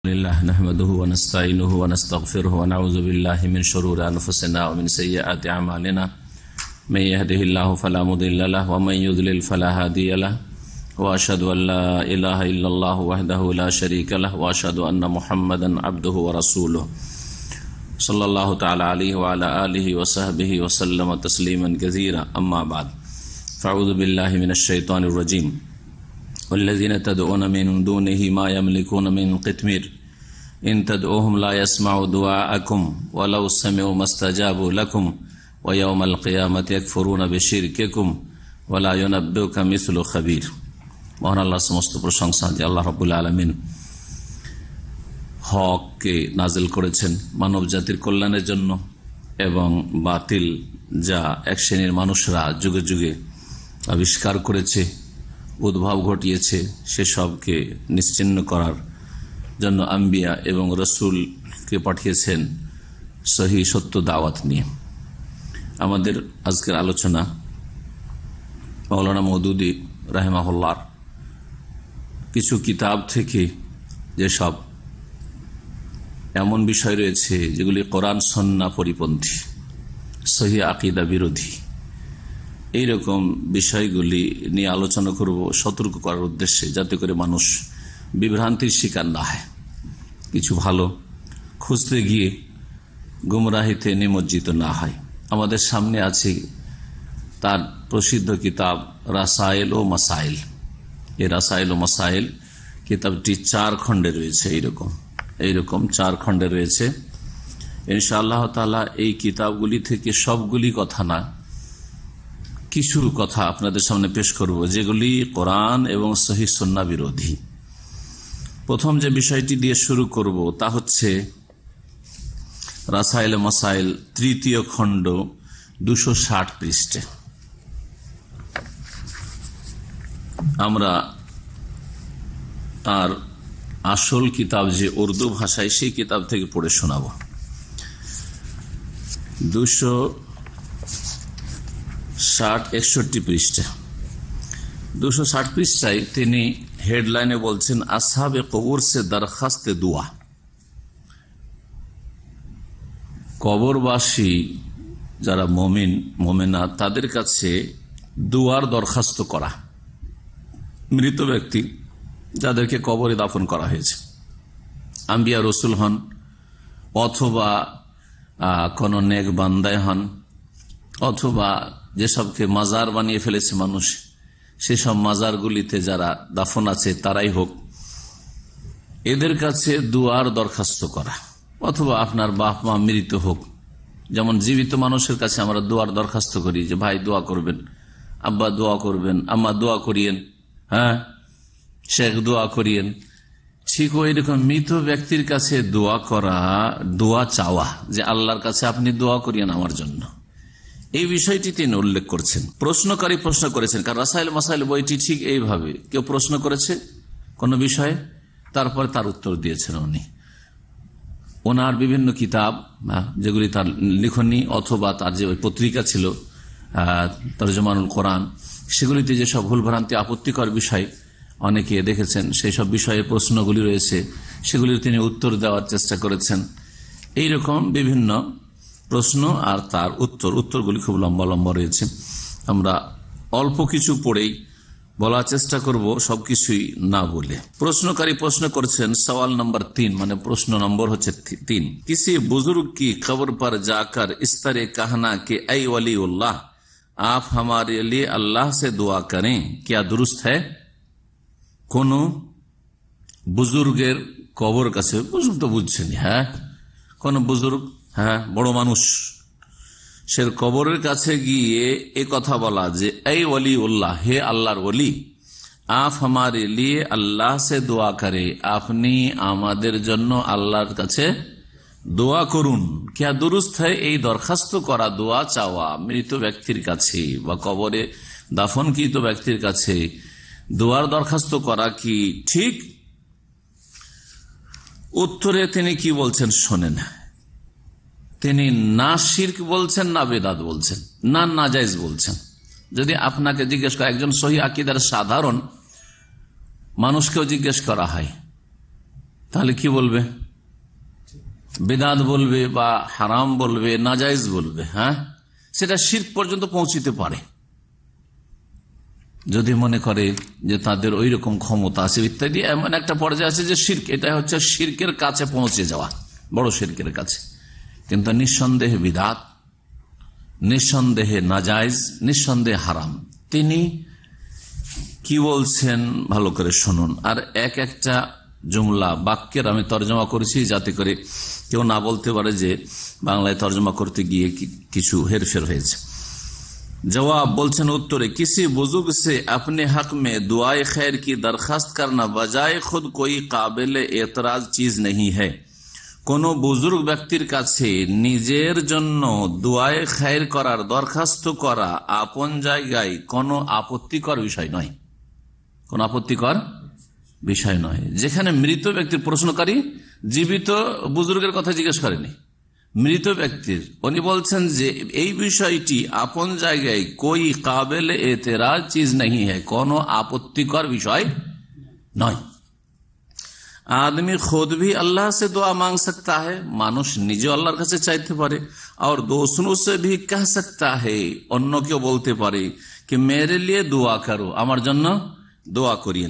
لله نحمده ونستعينه ونستغفره ونعوذ بالله من شرور أنفسنا ومن سيئات أعمالنا من يهده الله فلا مضل له ومن يضلل فلا هادي له وأشهد أن لا إله إلا الله وحده لا شريك له وأشهد أن محمدا عبده ورسوله صلى الله تعالى عليه وعلى آله وصحبه وسلم تسليما كثيرا أما بعد فأعوذ بالله من الشيطان الرجيم والذين تدعون من دونه ما يملكون من قطمير إن تدعوهم لا يسمعوا دعاءكم ولو سمعوا ما استجابوا لكم ويوم القيامة يكفرون بشرككم ولا ينبئك مثل خبير। মহান আল্লাহর সমস্ত প্রশংসা যে আল্লাহ রাব্বুল আলামিন হককে নাজিল করেছেন মানব জাতির কল্যাণের জন্য এবং বাতিল যা এক শ্রেণীর মানুষরা যুগে যুগে আবিষ্কার করেছে উদ্ভব ঘটিয়েছে সেসবকে নিশ্চিহ্ন করার জন্য আম্বিয়া এবং রসুলকে পাঠিয়েছেন সহি সত্য দাওয়াত নিয়ে। আমাদের আজকের আলোচনা মাওলানা মওদুদী রাহিমাহুল্লাহর কিছু কিতাব থেকে যেসব এমন বিষয় রয়েছে যেগুলি কোরআন সুন্নাহ পরিপন্থী, সহিহ আকীদা বিরোধী, এইরকম বিষয়গুলি নিয়ে আলোচনা করব সতর্ক করার উদ্দেশ্যে, যাতে করে মানুষ বিভ্রান্তির শিকার না হয়, কিছু ভালো খুঁজতে গিয়ে গুমরাহিতে নিমজ্জিত না হয়। আমাদের সামনে আছে তার প্রসিদ্ধ কিতাব রাসায়েল ও মাসাইল। এই রাসায়েল ও মাসাইল কিতাবটি 4 খণ্ডে রয়েছে, এইরকম 4 খণ্ডে রয়েছে। ইনশাআল্লাহ তাআলা এই কিতাবগুলি থেকে সবগুলি কথা না, কিছু কথা আপনাদের সামনে পেশ করব যেগুলি কোরআন এবং সহিহ সুন্নাহ বিরোধী। প্রথম যে বিষয়টি দিয়ে শুরু করব তা হচ্ছে রাসায়েল ও মাসাইল 3য় খণ্ড 260 পৃষ্ঠা। আমরা তার আসল কিতাব যে উর্দু ভাষায়, সেই কিতাব থেকে পড়ে শোনাব। 261 পৃষ্ঠা। 260 পৃষ্ঠায় তিনি হেডলাইনে বলছেন আসহাবে কবর সে দরখাস্তে দুয়া। কবরবাসী যারা মুমিন মুমিনা তাদের কাছে দুয়ার দরখাস্ত করা। মৃত ব্যক্তি যাদেরকে কবরে দাফন করা হয়েছে, আম্বিয়া রসুল হন অথবা কোন নেক বান্দায় হন অথবা যেসবকে মাজার বানিয়ে ফেলেছে মানুষ, সেসব মাজারগুলিতে যারা দাফন আছে তারাই হোক, এদের কাছে দুয়ার দরখাস্ত করা। অথবা আপনার বাপ মা মৃত হোক, যেমন জীবিত মানুষের কাছে আমরা দুয়ার দরখাস্ত করি যে ভাই দোয়া করবেন, আব্বা দোয়া করবেন, আম্মা দোয়া করিয়েন, হ্যাঁ শেখ দোয়া করিয়েন। ঠিক ওই রকম মৃত ব্যক্তির কাছে দোয়া করা, দোয়া চাওয়া যে আল্লাহর কাছে আপনি দোয়া করিয়েন আমার জন্য, এই বিষয়টি তিনি উল্লেখ করছেন। প্রশ্নকারী প্রশ্ন করেছেন, কারণ রাসায়েল মাসাইল বইটি ঠিক এইভাবে, কেউ প্রশ্ন করেছে কোন বিষয়ে, তারপর তার উত্তর দিয়েছেন উনি। ওনার বিভিন্ন কিতাব যেগুলি তার লিখনী অথবা তার যে পত্রিকা ছিল তরজমানুল কোরআন, সেগুলিতে যেসব ভুলভ্রান্তি আপত্তিকর বিষয় অনেকে দেখেছেন, সেই সব বিষয়ে প্রশ্নগুলি রয়েছে, সেগুলির তিনি উত্তর দেওয়ার চেষ্টা করেছেন। এইরকম বিভিন্ন প্রশ্ন আর তার উত্তরগুলি খুব লম্বা লম্বা রয়েছে। আমরা অল্প কিছু পড়েই বলার চেষ্টা করব, সবকিছুই না বলে। প্রশ্নকারী প্রশ্ন করেছেন সওয়াল নম্বর 3, মানে প্রশ্ন নম্বর হচ্ছে 3। কিসি বুজুর্গ কি কবর पर जाकर इस तरह कहना कि ऐ वलीउल्लाह आप हमारे लिए अल्लाह से दुआ करें, क्या दुरुस्त है? কোন বুজুর্গের কবর কাছে, বুজুর্গ তো বুঝছেন, হ্যাঁ কোন বুজুর্গ, হ্যাঁ বড় মানুষ, সে কবরের কাছে গিয়ে এ কথা বলা যে এই ওয়ালিউল্লাহ, হে আল্লাহর ওলি, আপ হামারে লিয়ে আল্লাহ সে দোয়া করে, আপনি আমাদের জন্য আল্লাহর কাছে দোয়া করুন। क्या दुरुस्त है? এই দরখাস্ত করা, দোয়া চাওয়া মৃত ব্যক্তির কাছে বা কবরে দাফনকৃত ব্যক্তির কাছে দোয়ার দরখাস্ত করা কি ঠিক? উত্তরে তিনি কি বলছেন শোনেন। তিনি না শিরক বলছেন, না বেদাত বলছেন, না নাজায়েজ বলছেন। যদি আপনাকে জিজ্ঞেস করা, একজন সহিহ আকীদার সাধারণ মানুষকেও জিজ্ঞেস করা হয় তাহলে কি বলবে? বিদআত বলবে বা হারাম বলবে, নাজায়েজ বলবে। হ্যাঁ, সেটা শিরক পর্যন্ত পৌঁছিতে পারে যদি মনে করে যে তাদের ওই রকম ক্ষমতা আছে ইত্যাদি। এমন একটা পর্যায়ে আছে যে শিরক, এটা হচ্ছে শিরকের কাছে পৌঁছে যাওয়া, বড় শিরকের কাছে। কিন্তু নিঃসন্দেহে বিদআত, নিঃসন্দেহে নাজায়েজ, নিঃসন্দেহে হারাম। তিনি কি বলছেন ভালো করে শুনুন। আর এক একটা জুমলা বাক্যের আমি তর্জমা করেছি যাতে করে কেউ না বলতে পারে যে বাংলায় তর্জমা করতে গিয়ে কিছু হেরফের হয়েছে। जवाब बोलছেন उत्तरे किसी बुजुर्ग से अपने हक में दुआए खैर की दरखास्त करना बजाय खुद कोई काबिल एतराज चीज नहीं है। কোনো বুজুর্গ ব্যক্তির কাছে নিজের জন্য দুআয়ে খায়ের করার দরখাস্ত করা আপন জায়গায় কোনো আপত্তিকর বিষয় নয়, কোন আপত্তিকর বিষয় নয়। যেখানে মৃত ব্যক্তির প্রশ্নকারী জীবিত বুজুর্গের কথা জিজ্ঞেস করেনি, মৃত ব্যক্তির, উনি বলছেন যে এই বিষয়টি আপন জায়গায় কোই কাবেল এতেরাজ চিজ नहीं है, কোনো আপত্তিকর বিষয় নয়। आदमी खुद भी अल्लाह से दुआ मांग सकता है, মানুষ নিজে আল্লাহর কাছে চাইতে পারে। और दूसरों से भी कह सकता है, অন্য কেউ বলতে পারে कि मेरे लिए दुआ करो, আমার জন্য दुआ करिए।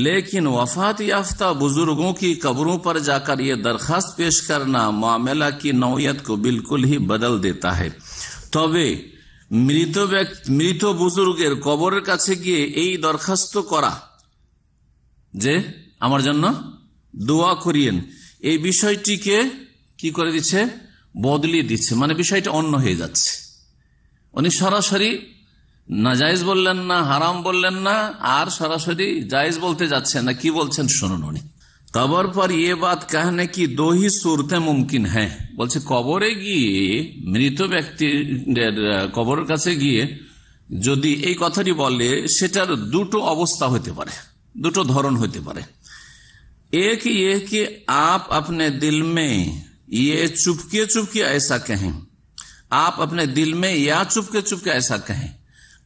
लेकिन वफात याफ्ता बुजुर्गों की कब्रों पर जाकर ये दरखास्त पेश करना मामला की नौयत को बिल्कुल ही बदल देता है। তবে মৃত বুজুর্গের কবরের কাছে গিয়ে এই দরখাস্ত করা যে আমার জন্য দোয়া করিয়েন, এই বিষয়টিকে কি করে দিচ্ছে, বদলিয়ে দিচ্ছে। মানে বিষয়টা অন্য হয়ে যাচ্ছে। উনি সরাসরি নাজায়েজ বললেন না, হারাম বললেন না, আর সরাসরি জায়েজ বলতে যাচ্ছেন না। কি বলছেন শুনুন। উনি কবর পর ये बात कहने की दो ही सूरतें मुमकिन हैं, বলছে কবরে গিয়ে, মৃত ব্যক্তির কবরের কাছে গিয়ে যদি এই কথাটি বলে সেটার দুটো অবস্থা হতে পারে, দুটো ধরন হতে পারে। एक ये कि आप अपने दिल में ये चुपके चुपके ऐसा कहें, आप अपने दिल में या चुपके चुपके ऐसा कहें,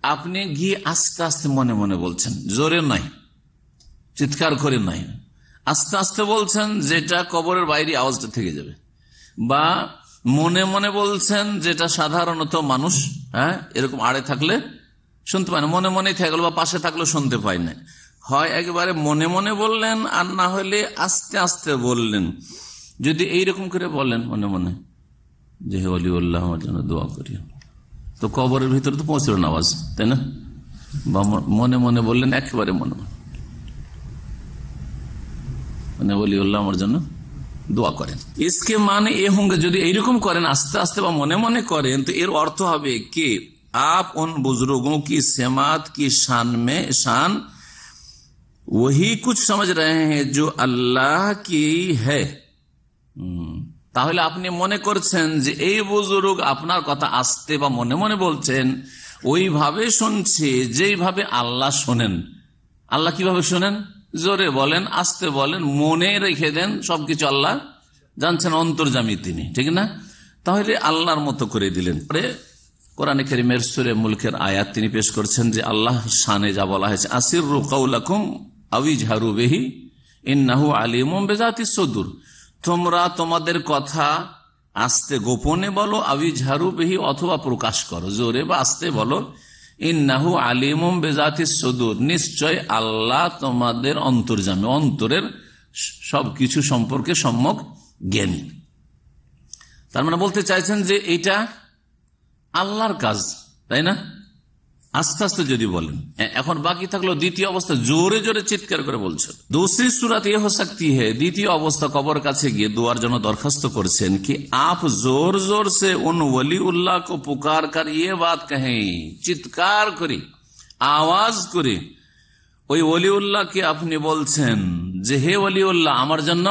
আপনি গিয়ে আস্তে আস্তে মনে মনে বলছেন, জোরে নাই, চিৎকার করে নাই, আস্তে আস্তে বলছেন যেটা কবরের বাইরে আওয়াজটা থেকে যাবে, বা মনে মনে বলছেন যেটা সাধারণত মানুষ এরকম আড়ে থাকলে শুনতে পায় না, মনে মনে থাকলো বা পাশে থাকলে শুনতে পায় না। হয় একেবারে মনে মনে বললেন, আর না হলে আস্তে আস্তে বললেন। যদি এইরকম করে বলেন মনে মনে যে হে ওলিউল্লাহ আমার জন্য দোয়া করি, তো কবরের ভিতরে তো পৌঁছল না আওয়াজ, তাই না? বা মনে মনে বললেন একেবারে মনে মনে ওলিউল্লাহ আমার জন্য দোয়া করেন। इसके माने ये होंगे, যদি এইরকম করেন আস্তে আস্তে বা মনে মনে করেন, তো এর অর্থ হবে कि आप उन बुजुर्गों की समात की शान में शान वही कुछ समझ रहे हैं जो अल्लाह की है। তাহলে আপনি মনে করছেন যে এই বুজুর্গ আপনার কথা আস্তে বা মনে মনে বলছেন, ওইভাবে শুনছে যেইভাবে আল্লাহ শোনেন। আল্লাহ কিভাবে শোনেন? জোরে বলেন, আস্তে বলেন, মনে রেখে দেন, সবকিছু আল্লাহ জানছেন, অন্তর্যামী তিনি, ঠিক না? তাহলে আল্লাহর মতো করে দিলেন। কোরআনে কারীমের সূরা মুলকের আয়াত তিনি পেশ করছেন যে আল্লাহ শানে যা বলা হয়েছে, আসিররু কাওলাকুম আও ইজহারু বিহি ইন্নাহু আলিমুম বিযাতিস সুদূর, তোমরা তোমাদের কথা আস্তে গোপনে বলো, আও ইজহারু বিহি অথবা প্রকাশ করো, জোরে বা আস্তে বলো, ইন্নাহু আলিমুম বিযাতিস সুদূর, নিশ্চয় আল্লাহ তোমাদের অন্তর্যামী, অন্তরের সবকিছু সম্পর্কে সম্যক জ্ঞানী। তার মানে বলতে চাইছেন যে এটা আল্লাহর কাজ, তাই না? আস্তে আস্তে যদি বলেন। এখন বাকি থাকলো দ্বিতীয় অবস্থা, জোরে জোরে চিৎকার করে বলছেন। दूसरी सूरत ये हो सकती है, দ্বিতীয় অবস্থা কবর কাছে গিয়ে দোয়ার জন্য দরখাস্ত করছেন कि आप जोर जोर से उन वली उल्लाह को पुकार कर ये बात कहें, চিৎকার করে আওয়াজ করে ওই ওলি উল্লাহকে আপনি বলছেন যে হে ওলি উল্লাহ আমার জন্য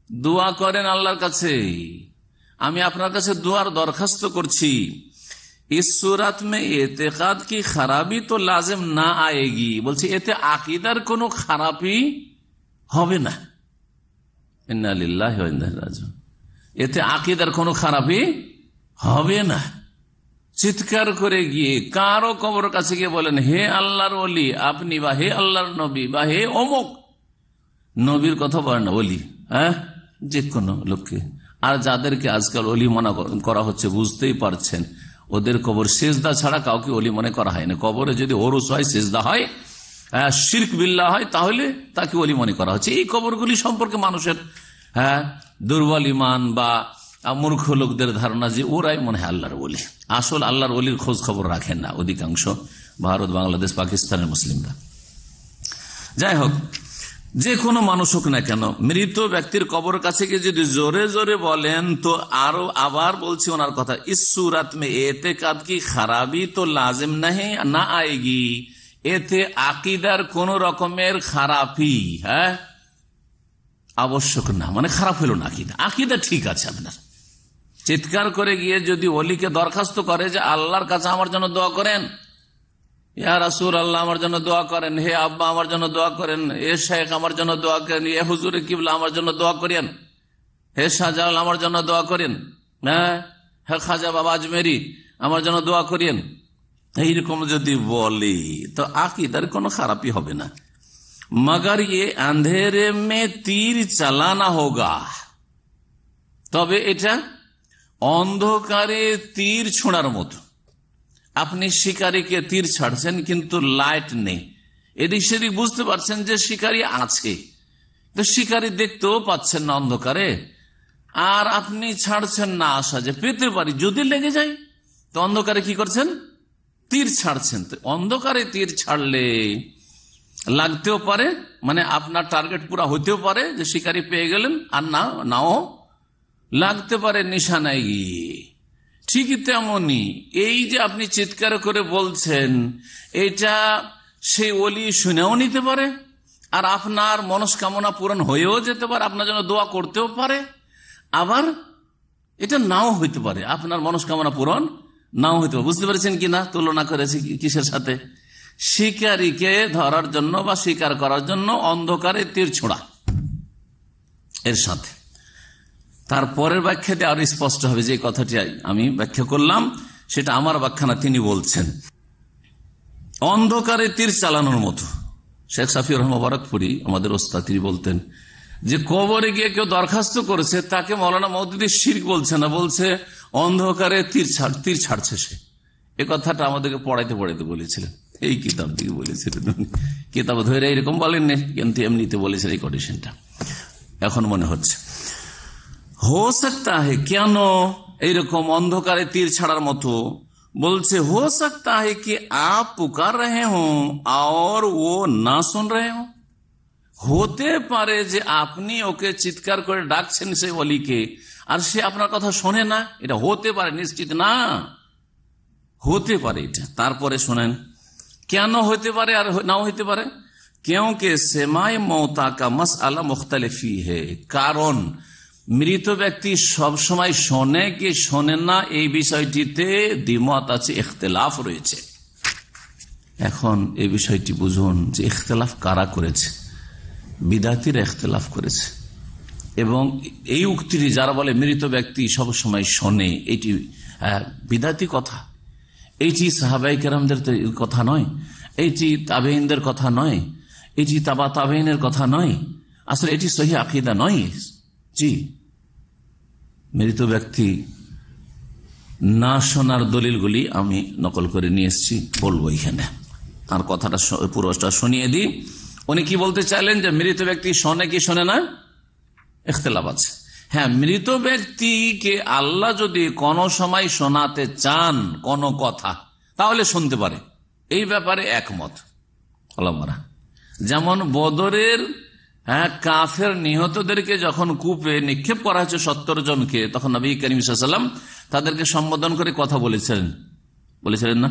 দোয়া করেন আল্লাহর কাছে, আমি আপনার কাছে দোয়ার দরখাস্ত করছি। इस सूरत में एतेकाद की खराबी तो लाजिम ना आएगी, বলছি এতে আকীদার কোনো খারাপি হবে না। ইন্না লিল্লাহি ওয়া ইন্না ইলাইহি রাজিউন, এতে আকীদার কোনো খারাপি হবে না। চিৎকার করে গিয়ে কারো কবর কাছে গিয়ে বলেন হে আল্লাহর ওলি আপনি, বা হে আল্লাহর নবী, বা হে অমুক, নবীর কথা বলে না অলি, হ্যাঁ, যে কোনো লোককে। আর যাদেরকে আজকাল অলি মনে করা হচ্ছে, বুঝতেই পারছেন, ওদের কবর সেজদা ছাড়া কাউকে অলি মনে করা হয় না। কবরে যদি ওরস হয়, সেজদা হয়, শিরক বিল্লাহ হয়, তাহলে তাকে অলি মনে করা হচ্ছে। এই কবরগুলি সম্পর্কে মানুষের দুর্বল ইমান বা মূর্খ লোকদের ধারণা যে ওরাই মনে হয় আল্লাহর ওলি। আসল আল্লাহর ওলির খোঁজ খবর রাখেন না অধিকাংশ ভারত, বাংলাদেশ, পাকিস্তানের মুসলিমরা। যাই হোক, যে কোনো মানুষ হোক না কেন, মৃত ব্যক্তির কবর কাছে গিয়ে যদি জোরে জোরে বলেন, তো আরো আবার বলছি ওনার কথা, ইস সুরাত মে এতেকাদ কি খারাপি তো লাজিম নাহি না আয়েগি, এতে আকিদার কোন রকমের খারাপি আবশ্যক না, মানে খারাপ হলো না আকিদা। আকিদা ঠিক আছে আপনার। চিৎকার করে গিয়ে যদি ওলিকে দরখাস্ত করে যে আল্লাহর কাছে আমার জন্য দোয়া করেন, ইয়া রাসূল আল্লাহ আমার জন্য দোয়া করেন, হে আব্বা আমার জন্য দোয়া করেন, এ শেখ আমার জন্য দোয়া করেন, এ হুজুরে কিবলা আমার জন্য দোয়া করেন, হে শাহজালাল আমার জন্য দোয়া করেন, হে খাজা বাবা আজমেরি আমার জন্য দোয়া করেন, এইরকম যদি বলে তো আকিদার কোনো খারাপি হবে না। মগর ये अंधेरे में तीर চালানা হোগা, তবে এটা অন্ধকারে তীর ছোঁড়ার মতো। আপনি শিকারীকে তীর ছাড়ছেন কিন্তু লাইট নেই, এদিক সেদিক বুঝতে পারছেন যে শিকারী আছে, তো শিকারী দেখতেও পাচ্ছেন না অন্ধকারে, আর আপনি ছাড়ছেন না আশা যে পেতে পারি, যদি লেগে যায় তো অন্ধকারে কি করছেন, তীর ছাড়ছেন। তো অন্ধকারে তীর ছাড়লে লাগতেও পারে, মানে আপনার টার্গেট পুরা হতেও পারে যে শিকারী পেয়ে গেলেন, আর নাও লাগতে পারে নিশানায় গিয়ে। ঠিকই তেমনি এই যে আপনি চিৎকার করে বলছেন, এটা সেই ওলি শুনেও নিতে পারে, আর আপনার মনস্কামনা পূরণ হয়েও যেতে পারে, আপনার জন্য দোয়া করতেও পারে, আবার এটা নাও হইতে পারে, আপনার মনস্কামনা পূরণ নাও হইতে পারে। বুঝতে পারছেন কিনা তুলনা করেছি কিসের সাথে? শিকারীকে ধরার জন্য বা শিকার করার জন্য অন্ধকারে তীর ছোড়া এর সাথে। তারপরের ব্যাখ্যাতে আরো স্পষ্ট হবে, যে কথাটি আমি ব্যাখ্যা করলাম সেটা আমার ব্যাখ্যা না, তিনি বলছেন অন্ধকারে তীর চালানোর মতো। শেখ সাফি রহমান মুবারকপুরি আমাদের ওস্তাদ, তিনি বলতেন যে কবরে গিয়ে কেউ দরখাস্ত করেছে, তাকে মৌলানা মওদুদী শিরক বলছে না, বলছে অন্ধকারে তীর ছাড়ছে সে। এ কথাটা আমাদেরকে পড়াইতে বলেছিলেন, এই কিতাব থেকে বলেছিলেন। কিতাব ধরে এরকম বলেননি, কিন্তু এমনিতে বলেছেন এই কন্ডিশনটা। এখন মনে হচ্ছে হো সকতা হে, কেন এইরকম অন্ধকারে তীর ছাড়ার মতো বলছে, হো সকতা হে কি আপ পুকার রহে হো আর ও না শুন রহে হো, হতে পারে যে আপনি ওকে চিৎকার করে ডাকছেন সেই ওলিকে, আর সে আপনার কথা শোনে না। এটা হতে পারে, নিশ্চিত না, হতে পারে এটা। তারপরে শোনেন কেন হতে পারে আর নাও হতে পারে। क्योंकि सेमाए मौता का मसला मुख्तलिफ ही है, কারণ মৃত ব্যক্তি সব সময় শোনে কি শোনে না এই বিষয়টিতে দ্বিমত আছে, ইখতিলাফ রয়েছে। এখন এই বিষয়টি বুঝুন যে ইখতিলাফ কারা করেছে। বিদাতিরা ইখতিলাফ করেছে, এবং এই উক্তিটি যারা বলে মৃত ব্যক্তি সব সময় শোনে, এটি বিদাতি কথা। এইটি সাহাবায়ে কেরামদের কথা নয়, এইটি তাবেঈনদের কথা নয়, এটি তাবা তাবেঈনের কথা নয়, আসলে এটি সহিহ আকীদা নয়। জি, মৃত ব্যক্তি না শোনার দলিলগুলি আমি নকল করে নিয়ে এসেছি, বলবো এখানে। তার কথাটা পুরোটা শুনিয়ে দিই। উনি কি বলতে চাইলেন যে মৃত ব্যক্তি শোনে কি শোনে না, ইখতিলাফ আছে। হ্যাঁ, মৃত ব্যক্তিকে আল্লাহ যদি কোনো সময় শোনাতে চান কোনো কথা, তাহলে শুনতে পারে, এই ব্যাপারে একমত ওলামারা। যেমন বদরের কাফের নিহতদেরকে যখন কূপে নিক্ষেপ করা হয়েছে 70 জনকে, তখন নবী করিম সাল্লাল্লাহু আলাইহি ওয়াসাল্লাম তাদেরকে সম্বোধন করে কথা বলেছিলেন না,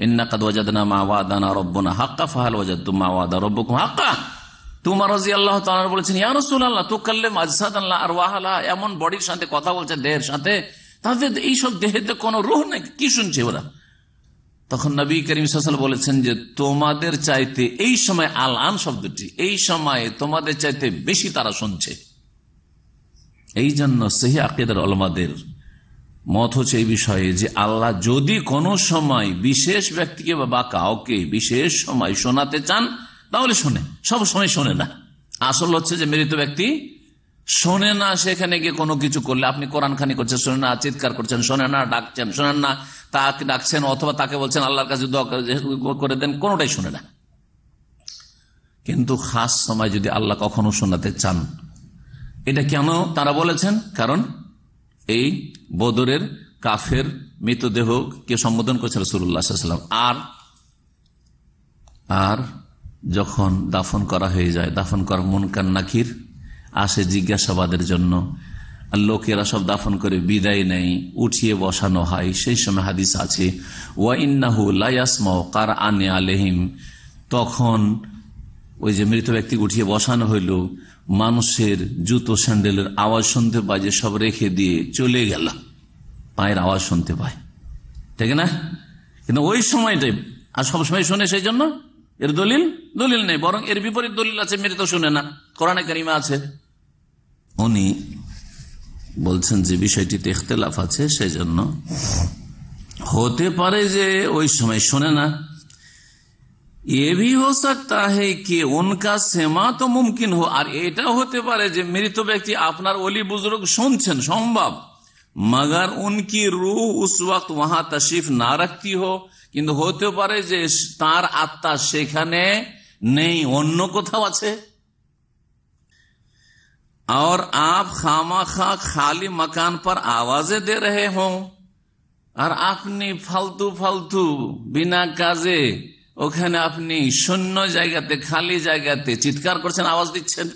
ইন্না কাদ ওয়াজাদনা মা ওয়াদানা রাব্বুনা হাক্কা ফাহাল ওয়াজাদতুম মা ওয়াদা রাব্বুকুম হাক্কা। তোমার রাদিয়াল্লাহু তাআলা বলেছেন, ইয়া রাসূলুল্লাহ তুকাল্লিম আজসাদান লা আরওয়াহা, এমন বডির সাথে কথা বলছে, দেহের সাথে, তাদের এইসব দেহেতে কোনো রূহ নাই, কি শুনছে ওরা? তখন নবী করিম সাল্লাল্লাহু আলাইহি ওয়াসাল্লাম বলেছেন যে তোমাদের চাইতে এই সময়, আল আন শব্দটি, এই সময়ে তোমাদের চাইতে বেশি তারা শুনছে। এই জন্য সহিহ আকীদার উলামাদের মত হচ্ছে এই বিষয়ে যে আল্লাহ যদি কোনো সময় বিশেষ ব্যক্তিকে বা কাউকে বিশেষ সময় শোনাতে চান তাহলে শোনে, সব সময় শোনে না। আসল হচ্ছে যে মৃত ব্যক্তি শোনে না, সেখানে গিয়ে কোনো কিছু করলে আপনি কোরআন খানি করছেন শোনে না, চিৎকার করছেন শোনে না, ডাকছেন শোনেন না, তাকে ডাকছেন অথবা তাকে বলছেন আল্লাহর কাছে দোয়া করে দেন, কোনোটাই শোনে না। কিন্তু খাস সময় যদি আল্লাহ কখনো শোনাতে চান, এটা কেন তারা বলেছেন? কারণ এই বদরের কাফের মৃতদেহকে সম্বোধন করেছে রাসূলুল্লাহ সাল্লাল্লাহু আলাইহি ওয়াসাল্লাম। আর যখন দাফন করা হয়ে যায়, দাফন করা মুনকার নাকির আসে জিজ্ঞাসাবাদের জন্য, লোকেরা সব দাফন করে বিদায় নেই, উঠিয়ে বসানো হয়। সেই সময় হাদিস আছে ওয়া ইন্নাহু লা ইয়াসমাউ কারআনি আলাইহিম, তখন ওই যে মৃত ব্যক্তি উঠিয়ে বসানো হইল, মানুষের জুতো স্যান্ডেলের আওয়াজ শুনতে পায়, যে সব রেখে দিয়ে চলে গেল, পায়ের আওয়াজ শুনতে পায়, ঠিক না? কিন্তু ওই সময়টাই আর সবসময় শোনে, সেই জন্য এর দলিল নেই, বরং এর বিপরীত দলিল আছে, মৃত শুনে না, কোরআনে কারিমে আছে। উনি বলছেন যে বিষয়টিতে ইখতিলাফ আছে, সেই জন্য হতে পারে যে ওই সময় শোনে না। ये भी हो सकता है कि उनका सेमा तो मुमकिन हो, আর এটা হতে পারে যে মৃত ব্যক্তি আপনার ওলি বুজুর্গ শুনছেন, সম্ভব, मगर उनकी रूह उस वक्त वहां तशरीफ ना रखती हो, কিন্তু হতে পারে যে তার আত্মা সেখানে নেই, অন্য কোথাও আছে। और आप खामाखा खाली मकान पर आवाजें दे रहे हो, আর আপনি ফালতু ফালতু বিনা কাজে ওখানে আপনি শূন্য জায়গাতে, খালি জায়গাতে চিৎকার করছেন, আওয়াজ দিচ্ছেন।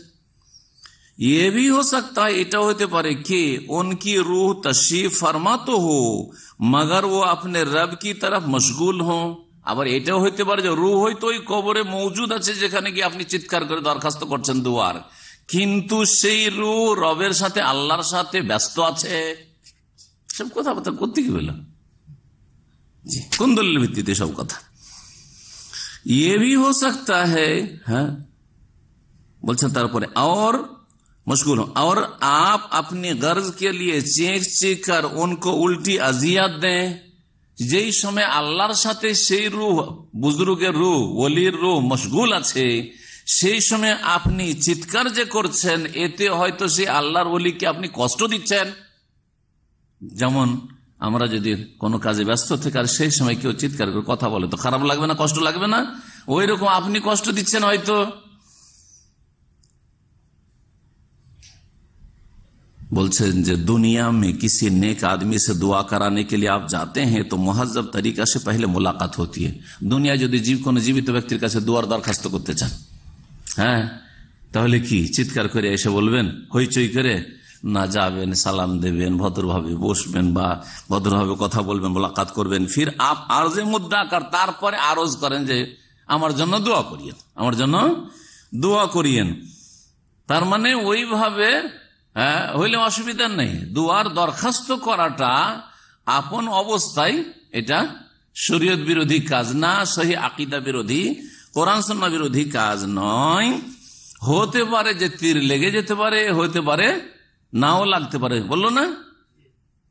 ये भी हो सकता है, এটা হতে পারে कि उनकी रूह तशरीफ फरमा तो हो मगर वो अपने रब की तरफ मशगूल हो। আবার এটাও হইতে পারে যে রূহ হয়তো ওই কবরে মৌজুদ আছে, যেখানে গিয়ে আপনি চিৎকার করে দরখাস্ত করছেন দুয়ার, কিন্তু সেই রূহ রবের সাথে, আল্লাহর সাথে ব্যস্ত আছে। সব কথাবার্তা করতে কি বললাম, কোন দলিলের ভিত্তিতে সব কথা? ये भी हो सकता है, हाँ बोलছেন তারপরে और मशगूल हो, और आप अपनी गर्ज के लिए चीख चीख कर उनको उल्टी अजियत दें। যেই সময় আল্লাহর সাথে সেই রূহ, বুজুর্গের রূহ, ওলির রূহ মশগুল আছে, সেই সময় আপনি চিৎকার যে করছেন, এতে হয়তো সেই আল্লাহর ওলিকে আপনি কষ্ট দিচ্ছেন। যেমন আমরা যদি কোনো কাজে ব্যস্ত থেকে আর সেই সময় কেউ চিৎকার করে কথা বলে, তো খারাপ লাগবে না, কষ্ট লাগবে না? ওই রকম আপনি কষ্ট দিচ্ছেন হয়তো। बोलते जो दुनिया में किसी नेक आदमी से दुआ कराने के लिए आप जाते हैं तो मुहज्जब तरीका से पहले मुलाकात होती है। दुनिया যদি কোনো জীবিত ব্যক্তির কাছে দোয়ার দরখাস্ত করতে চান, হ্যাঁ, তাহলে কি চিৎকার করে এসে বলবেন, হইচই করে? না, যাবেন, সালাম দেবেন, ভদ্রভাবে বসবেন বা ভদ্রভাবে কথা বলবেন, মুলাকাত করবেন। ফির আপ আরজে মুদ্দা কর, তারপরে আরজ করেন যে আমার জন্য দোয়া করিয়েন, আমার জন্য দোয়া করিয়েন। তার মানে ওইভাবে হইলে অসুবিধা নেই। দুয়ার দরখাস্ত করাটা আপন অবস্থায় এটা শরীয়ত বিরোধী কাজ না, সহি আকীদা বিরোধী, কোরআন সুন্নাহ বিরোধী কাজ নয়। হতে পারে যে তীর লেগে যেতে পারে, হতে পারে নাও লাগতে পারে, বললো না?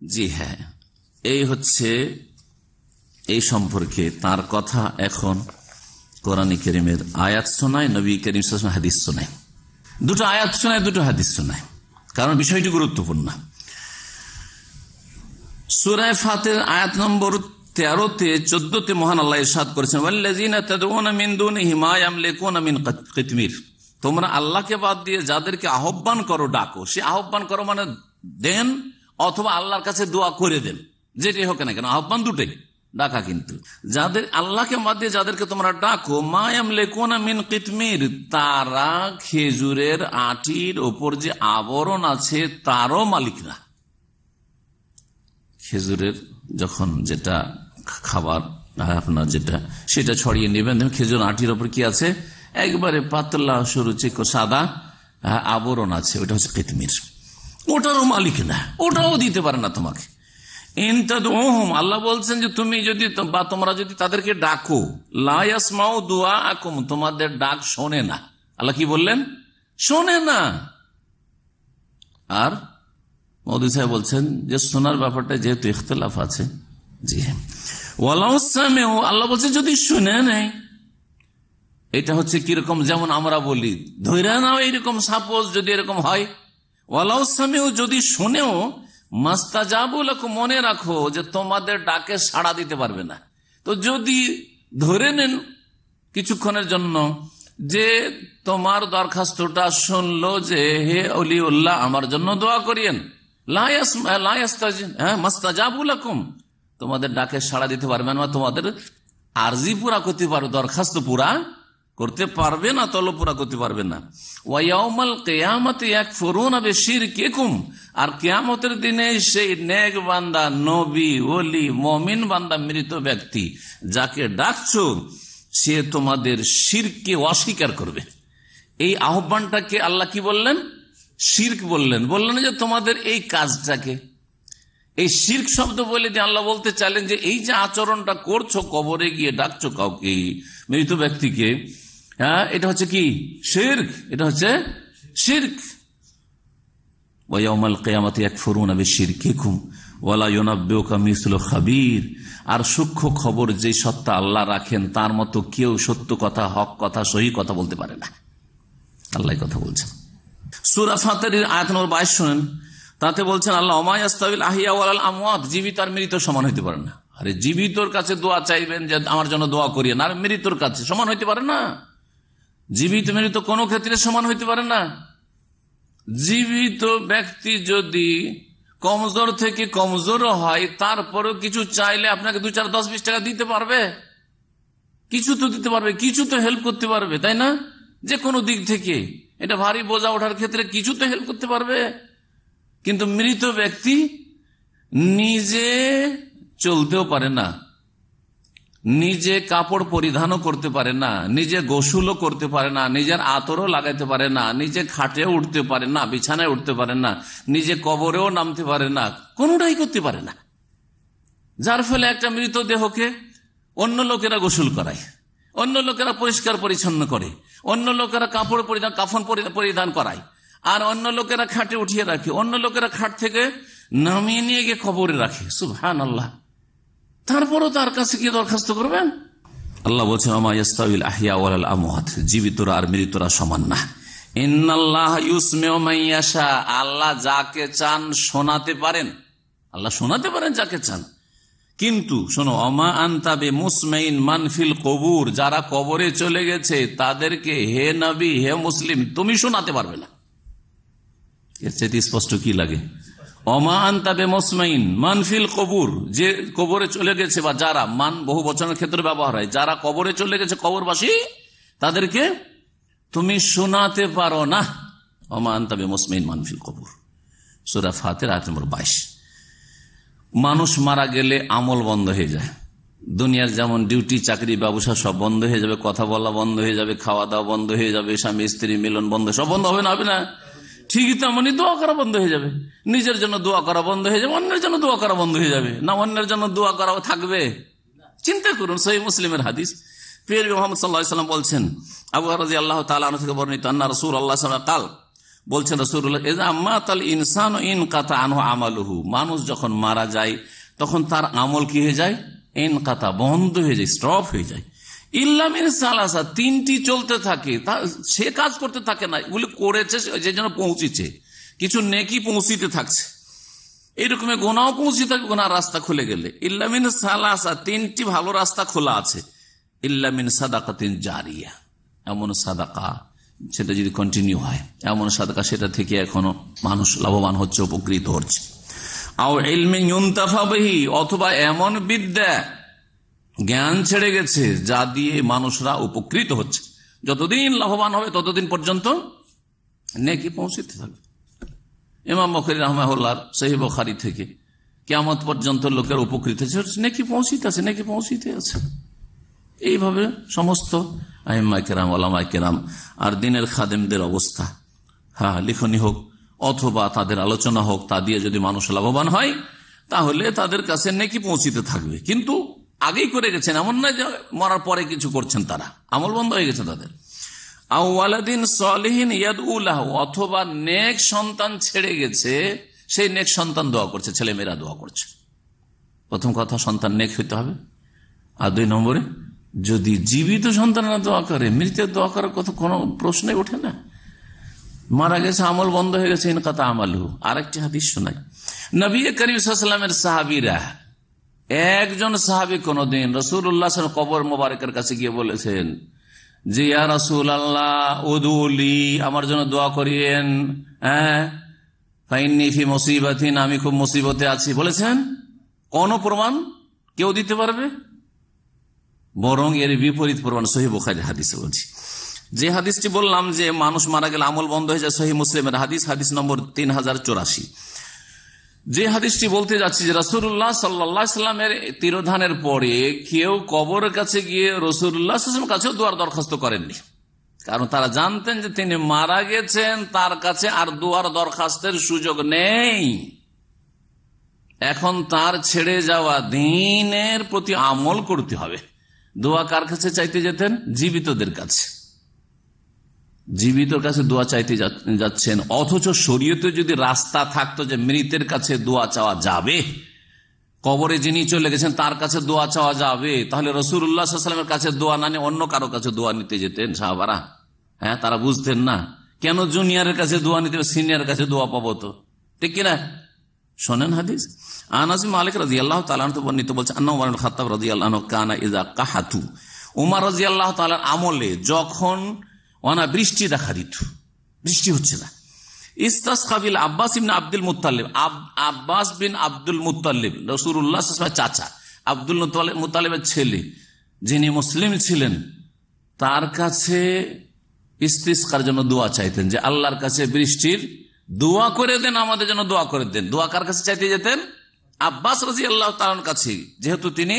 জি হ্যাঁ, এই হচ্ছে এই সম্পর্কে তার কথা। এখন কোরআন কারীমের আয়াত শোনায়, নবী করিম সাল্লাল্লাহু আলাইহি ওয়াসাল্লাম হাদিস শোনায়, দুটো আয়াত শোনায়, দুটো হাদিস শোনায়, কারণ বিষয়টি গুরুত্বপূর্ণ। সূরা ফাতির আয়াত নম্বর 13তে 14তে মহান আল্লাহ ইরশাদ করেছেন, ওয়াল্লাযিনা তাদউনা মিন দুনিহি মা ইয়ামলিকুনা মিন কিতমির, তোমরা আল্লাহকে বাদ দিয়ে যাদেরকে আহ্বান করো, ডাকো। সে আহ্বান করো মানে দেন অথবা আল্লাহর কাছে দোয়া করে দেন, যেটাই হোক না কেন, আহ্বান দুটোই, ডাকা। কিন্তু যাদের আল্লাহকে বাদ দিয়ে যাদেরকে তোমরা ডাকো, মা ইয়ামলিকুনা মিন কিতমির, তারা খেজুরের আটির ওপর যে আবরণ আছে তারও মালিক না। খেজুরের যখন যেটা খাবার আপনার যেটা সেটা ছড়িয়ে নেবেন, খেজুর আটির ওপর কি আছে, একবারে পাতলা সরু চিকো সাদা আবরণ আছে, ওটা হচ্ছে কিতমির। ওটারও মালিক না, ওটাও দিতে পারে না তোমাকে। আল্লাহ বলছেন যে তুমি যদি বা তোমরা যদি তাদেরকে ডাকো, লা ইয়াসমাউ দুআআকুম, তোমাদের ডাক শোনে না। আল্লাহ কি বললেন? শোনে না। আর মওদুদী সাহেব বলছেন যে শোনার ব্যাপারটা যেহেতু ইখতিলাফ আছে, জি হ্যাঁ, ওয়ালাউ সামিউ, আল্লাহ বলছে যদি শুনে নেয়, এটা হচ্ছে কিরকম, যেমন আমরা বলি ধৈর্য নাও, এইরকম সাপোজ যদি এরকম হয়, ওয়ালাউ সামিউ, যদি শুনেও, মাস্তাজাবু লাকুম, মনে রাখো যে তোমাদের ডাকে সাড়া দিতে পারবে না। তো যদি ধরে নেন কিছুক্ষণের জন্য যে তোমার দরখাস্তটা শুনলো যে হে অলিউল্লাহ আমার জন্য দোয়া করিয়েন, মাস্তাজাবু লাকুম, তোমাদের ডাকে সাড়া দিতে পারবে না, তোমাদের আরজি পুরা করতে পারবে, দরখাস্ত পুরা করতে পারবে না, তলব পুরা করতে পারবে না। ওয়ায়াউমাল কিয়ামতি ইয়াকফুরুনা বিশিরকিকুম, আর কিয়ামতের দিনে সেই নেক বান্দা, নবী, ওলি, মুমিন বান্দা, মৃত ব্যক্তি যাকে ডাকছো, সে তোমাদের শিরককে অস্বীকার করবে। এই আহ্বানটাকে আল্লাহ কি বললেন? শিরক বললেন। বললেন যে তোমাদের এই কাজটাকে, এই শিরক শব্দ বলে দিয়ে আল্লাহ বলতে চাইলেন যে এই যে আচরণটা করছো, কবরে গিয়ে ডাকছো কাউকে, মৃত ব্যক্তিকে, হ্যাঁ, এটা হচ্ছে কি? শিরক। এটা হচ্ছে শিরক। ওয়ায়াউমাল কিয়ামাতি ইয়াকফুরুনা বিশিরকিকুম ওয়ালা ইউনাব্বিউকা মিসলু খাবীর, আর সূক্ষ্ম খবর যে সত্তা আল্লাহ রাখেন তার মতো কেউ সত্য কথা, হক কথা, সহি কথা বলতে পারে না। আল্লাহ কথা বলছেন সূরা ফাতিরের আয়াত নম্বর 22 শুনেন। তাতে বলছেন আল্লাহ, ওমা ইয়াস্তাবিল আহইয়া ওয়াল আমওয়াত, জীবিত আর মৃত সমান হইতে পারে না। আরে জীবিতর কাছে দোয়া চাইবেন যে আমার জন্য দোয়া করিয়েন, আর মৃতর কাছে সমান হইতে পারে না। জীবিত মৃত কোনো ক্ষেত্রে সমান হইতে পারে না। জীবিত ব্যক্তি যদি কমজোর থেকে কমজোরও হয়, তারপরেও কিছু চাইলে আপনাকে 2, 4, 10, 20 টাকা দিতে পারবে, কিছু তো দিতে পারবে, কিছু তো হেল্প করতে পারবে, তাই না? যে কোনো দিক থেকে এটা ভারী বোঝা ওঠার ক্ষেত্রে কিছু তো হেল্প করতে পারবে। কিন্তু মৃত ব্যক্তি নিজে চলতেও পারে না, নিজে কাপড় পরিধানও করতে পারে না, নিজে গোসলও করতে পারে না, নিজের আতরও লাগাইতে পারে না, নিজে খাটে উঠতে পারে না, বিছানায় উঠতে পারে না, নিজে কবরেও নামতে পারে না, কোনোটাই করতে পারে না। যার ফলে একটা মৃতদেহকে অন্য লোকেরা গোসল করায়, অন্য লোকেরা পরিষ্কার পরিচ্ছন্ন করে, অন্য লোকেরা কাপড় পরিধান, কাফন পরিধান করায়, আর অন্য লোকেরা খাটে উঠিয়ে রাখে, অন্য লোকেরা খাট থেকে নামিয়ে নিয়ে গিয়ে কবরে রাখে। সুবহানাল্লাহ। তারপরও তার কাছে কি দরখাস্ত করবেন? আল্লাহ বলছেন, ওমা ইয়াস্তাবিল আহইয়া ওয়াল আমওয়াত, জীবিতরা আর মৃতরা সমান না। ইন্নাল্লাহ ইউসমিউ মান ইয়াশা, আল্লাহ যাকে চান শোনাতে পারেন, আল্লাহ শোনাতে পারেন যাকে চান। কিন্তু শোনো, ওমা আনতা বিমুসমিন মান ফিল কবুর, যারা কবরে চলে গেছে তাদেরকে হে নবী, হে মুসলিম, তুমি শোনাতে পারবে না। এর চাইতে স্পষ্ট কি লাগে? ওমা আনতা বিমুসমিন মান ফিল কবুর, যে কবরে চলে গেছে, বা যারা, মান বহু বচনের ক্ষেত্রে ব্যবহার হয়, যারা কবরে চলে গেছে, কবরবাসী, তাদেরকে তুমি শোনাতে পারো না। ওমা আনতা বিমুসমিন মান ফিল কবুর, সূরা ফাতির আয়াত নম্বর 22। মানুষ মারা গেলে আমল বন্ধ হয়ে যায়। দুনিয়ার যেমন ডিউটি, চাকরি, ব্যবসা সব বন্ধ হয়ে যাবে, কথা বলা বন্ধ হয়ে যাবে, খাওয়া দাওয়া বন্ধ হয়ে যাবে, স্বামী স্ত্রী মিলন বন্ধ, সব বন্ধ হবে না? হবে না? ঠিকই তেমনই দোয়া করা বন্ধ হয়ে যাবে। নিজের জন্য দোয়া করা বন্ধ হয়ে যাবে, অন্যের জন্য দোয়া করা বন্ধ হয়ে যাবে। না অন্যের জন্য দোয়া করা থাকবে? চিন্তা করুন, সহিহ মুসলিমের হাদিস, প্রিয় মুহাম্মদ সাল্লাল্লাহু আলাইহি ওয়াসাল্লাম বলছেন, আবু হুরায়রা রাদিয়াল্লাহু তাআলা আনহু থেকে বর্ণিত, আন্না রাসূলুল্লাহ সাল্লাল্লাহু আলাইহি ওয়াসাল্লাম কাল, বলছেন রাসূলুল্লাহ, ইযা মাতাল ইনসানু ইনকাতা আনহু আমালুহু, মানুষ যখন মারা যায় তখন তার আমল কি হয়ে যায়? ইনকাতা, বন্ধ হয়ে যায়, স্টপ হয়ে যায়। ইল্লা মিন সালাসা, 3টি চলতে থাকে, সে কাজ করতে থাকে না, এগুলি করেছে যে জন্য পৌঁছেছে, কিছু নেকি পৌঁছিতে থাকছে, এইরকম গোনাও পৌঁছে থাকে, গোনার রাস্তা খুলে গেলে। ইল্লা মিন সালাসা, 3টি ভালো রাস্তা খোলা আছে। ইল্লা মিন সাদাকাতিন জারিয়া, এমন সাদাকা সেটা যদি কন্টিনিউ হয়, এমন সাদাকা সেটা থেকে এখনো মানুষ লাভবান হচ্ছে, উপকৃত হচ্ছে। আও ইলমিন ইউনতাফা বিহি, অথবা এমন বিদ্যা, জ্ঞান ছেড়ে গেছে যা দিয়ে মানুষরা উপকৃত হচ্ছে। যতদিন লাভবান হবে ততদিন পর্যন্ত নেকি পৌঁছতে থাকবে। ইমাম বুখারী রাহমাহুল্লাহ সহিহ বুখারী থেকে কিয়ামত পর্যন্ত লোকের উপকৃত হচ্ছে, নেকি পৌঁছিতে আছে, নেকি পৌঁছিতে আছে। এইভাবে সমস্ত আইম্মায়ে কেরাম, ওলামায়ে কেরাম আর দ্বীনের খাদেমদের অবস্থা, হ্যাঁ, লিখনি হোক অথবা তাদের আলোচনা হোক, তা দিয়ে যদি মানুষ লাভবান হয় তাহলে তাদের কাছে নেকি পৌঁছিতে থাকবে। কিন্তু আগেই করে গেছেন, এমন নয় যে মরার পরে কিছু করছেন, তারা আমল বন্ধ হয়ে গেছে তাদের। আও ওয়ালাদিন সালিহিন ইয়াদউ লাহু, অথবা নেক সন্তান ছেড়ে গেছে, সেই নেক সন্তান দোয়া করছে, ছেলেমেয়েরা দোয়া করছে। প্রথম কথা, সন্তান নেক হইতে হবে, আর 2 নম্বরে যদি জীবিত সন্তানরা দোয়া করে, মৃতের দোয়া করার কথা কোনো প্রশ্নই ওঠে না। মারা গেছে, আমল বন্ধ হয়ে গেছে, ইনকাতা আমালহু। আরেকটি হাদিস শোনাই, নবী করিম সাল্লাল্লাহু আলাইহি ওয়াসাল্লামের সাহাবীরা, একজন সাহাবী কোনদিন রাসূলুল্লাহ সাল্লাল্লাহু আলাইহি ওয়াসাল্লাম কবর মোবারকের কাছে গিয়ে বলেছেন যে ইয়া রাসূলুল্লাহ উদুলি, আমার জন্য দোয়া করিয়েন, ফাইন্নী ফি মুসিবাতিন, আমি খুব মুসিবতে আছি। বলেছেন, কোন প্রমাণ কেউ দিতে পারবে? বরং এর বিপরীত প্রমাণ সহিহ বুখারীর হাদিসে বলছি। যে হাদিসটি বললাম যে মানুষ মারা গেলে আমল বন্ধ হয়ে যায়, সহিহ মুসলিমের হাদিস, হাদিস নম্বর 3084। যে হাদিসটি বলতে যাচ্ছি যে রাসূলুল্লাহ সাল্লাল্লাহু আলাইহি ওয়াসাল্লামের তিরোধানের পরে কেউ কবরের কাছে গিয়ে রাসূলুল্লাহ সাল্লাল্লাহু আলাইহি ওয়াসাল্লামের কাছে দোয়ার দরখাস্ত করেননি, কারণ তারা জানতেন যে তিনি মারা গেছেন, তার কাছে আর দোয়ার দরখাস্তের সুযোগ নেই। এখন তার ছেড়ে যাওয়া দ্বীনের প্রতি আমল করতে হবে। দোয়া কার কাছে চাইতে যেতেন? জীবিতদের কাছে। জীবিতর কাছে দোয়া চাইতে যাচ্ছেন, অথচ শরীয়তে যদি রাস্তা থাকতো যে মৃতের কাছে দোয়া চাওয়া যাবে, কবরে যিনি চলে গেছেন তার কাছে দোয়া চাওয়া যাবে, তাহলে রাসূলুল্লাহ সাল্লাল্লাহু আলাইহি ওয়াসাল্লামের কাছে দোয়া না নিয়ে অন্য কারো কাছে দোয়া নিতে যেতেন সাহাবারা। তারা বুঝতেন না কেন জুনিয়রের কাছে দোয়া নিতে, সিনিয়রের কাছে দোয়া পাবো তো, ঠিক কিনা? শোনেন হাদিস, আনাস বিন মালিক রাদিয়াল্লাহু তাআলা আনহু বর্ণিত বলছেন, আন্না ওমর ইবনে খাত্তাব রাদিয়াল্লাহু আনহু কানা ইযা কাহাতু, ওমর রাদিয়াল্লাহু তাআলার আমলে যখন বৃষ্টি দেখা দিত, বৃষ্টি হচ্ছে না, ইস্তাসকা বিল আব্বাস ইবনে আব্দুল মুত্তালিব, আব্বাস বিন আব্দুল মুত্তালিব রাসূলুল্লাহ সাল্লাল্লাহু আলাইহি ওয়াসাল্লামের চাচা, আব্দুল মুত্তালিবের ছেলে, যিনি মুসলিম ছিলেন, তার কাছে ইস্তিসকার জন্য দোয়া চাইতেন যে আল্লাহর কাছে বৃষ্টির দোয়া করে দেন, আমাদের জন্য দোয়া করে দেন। দোয়া কার কাছে চাইতে যেতেন? আব্বাস রাদিয়াল্লাহু তাআলার কাছে, যেহেতু তিনি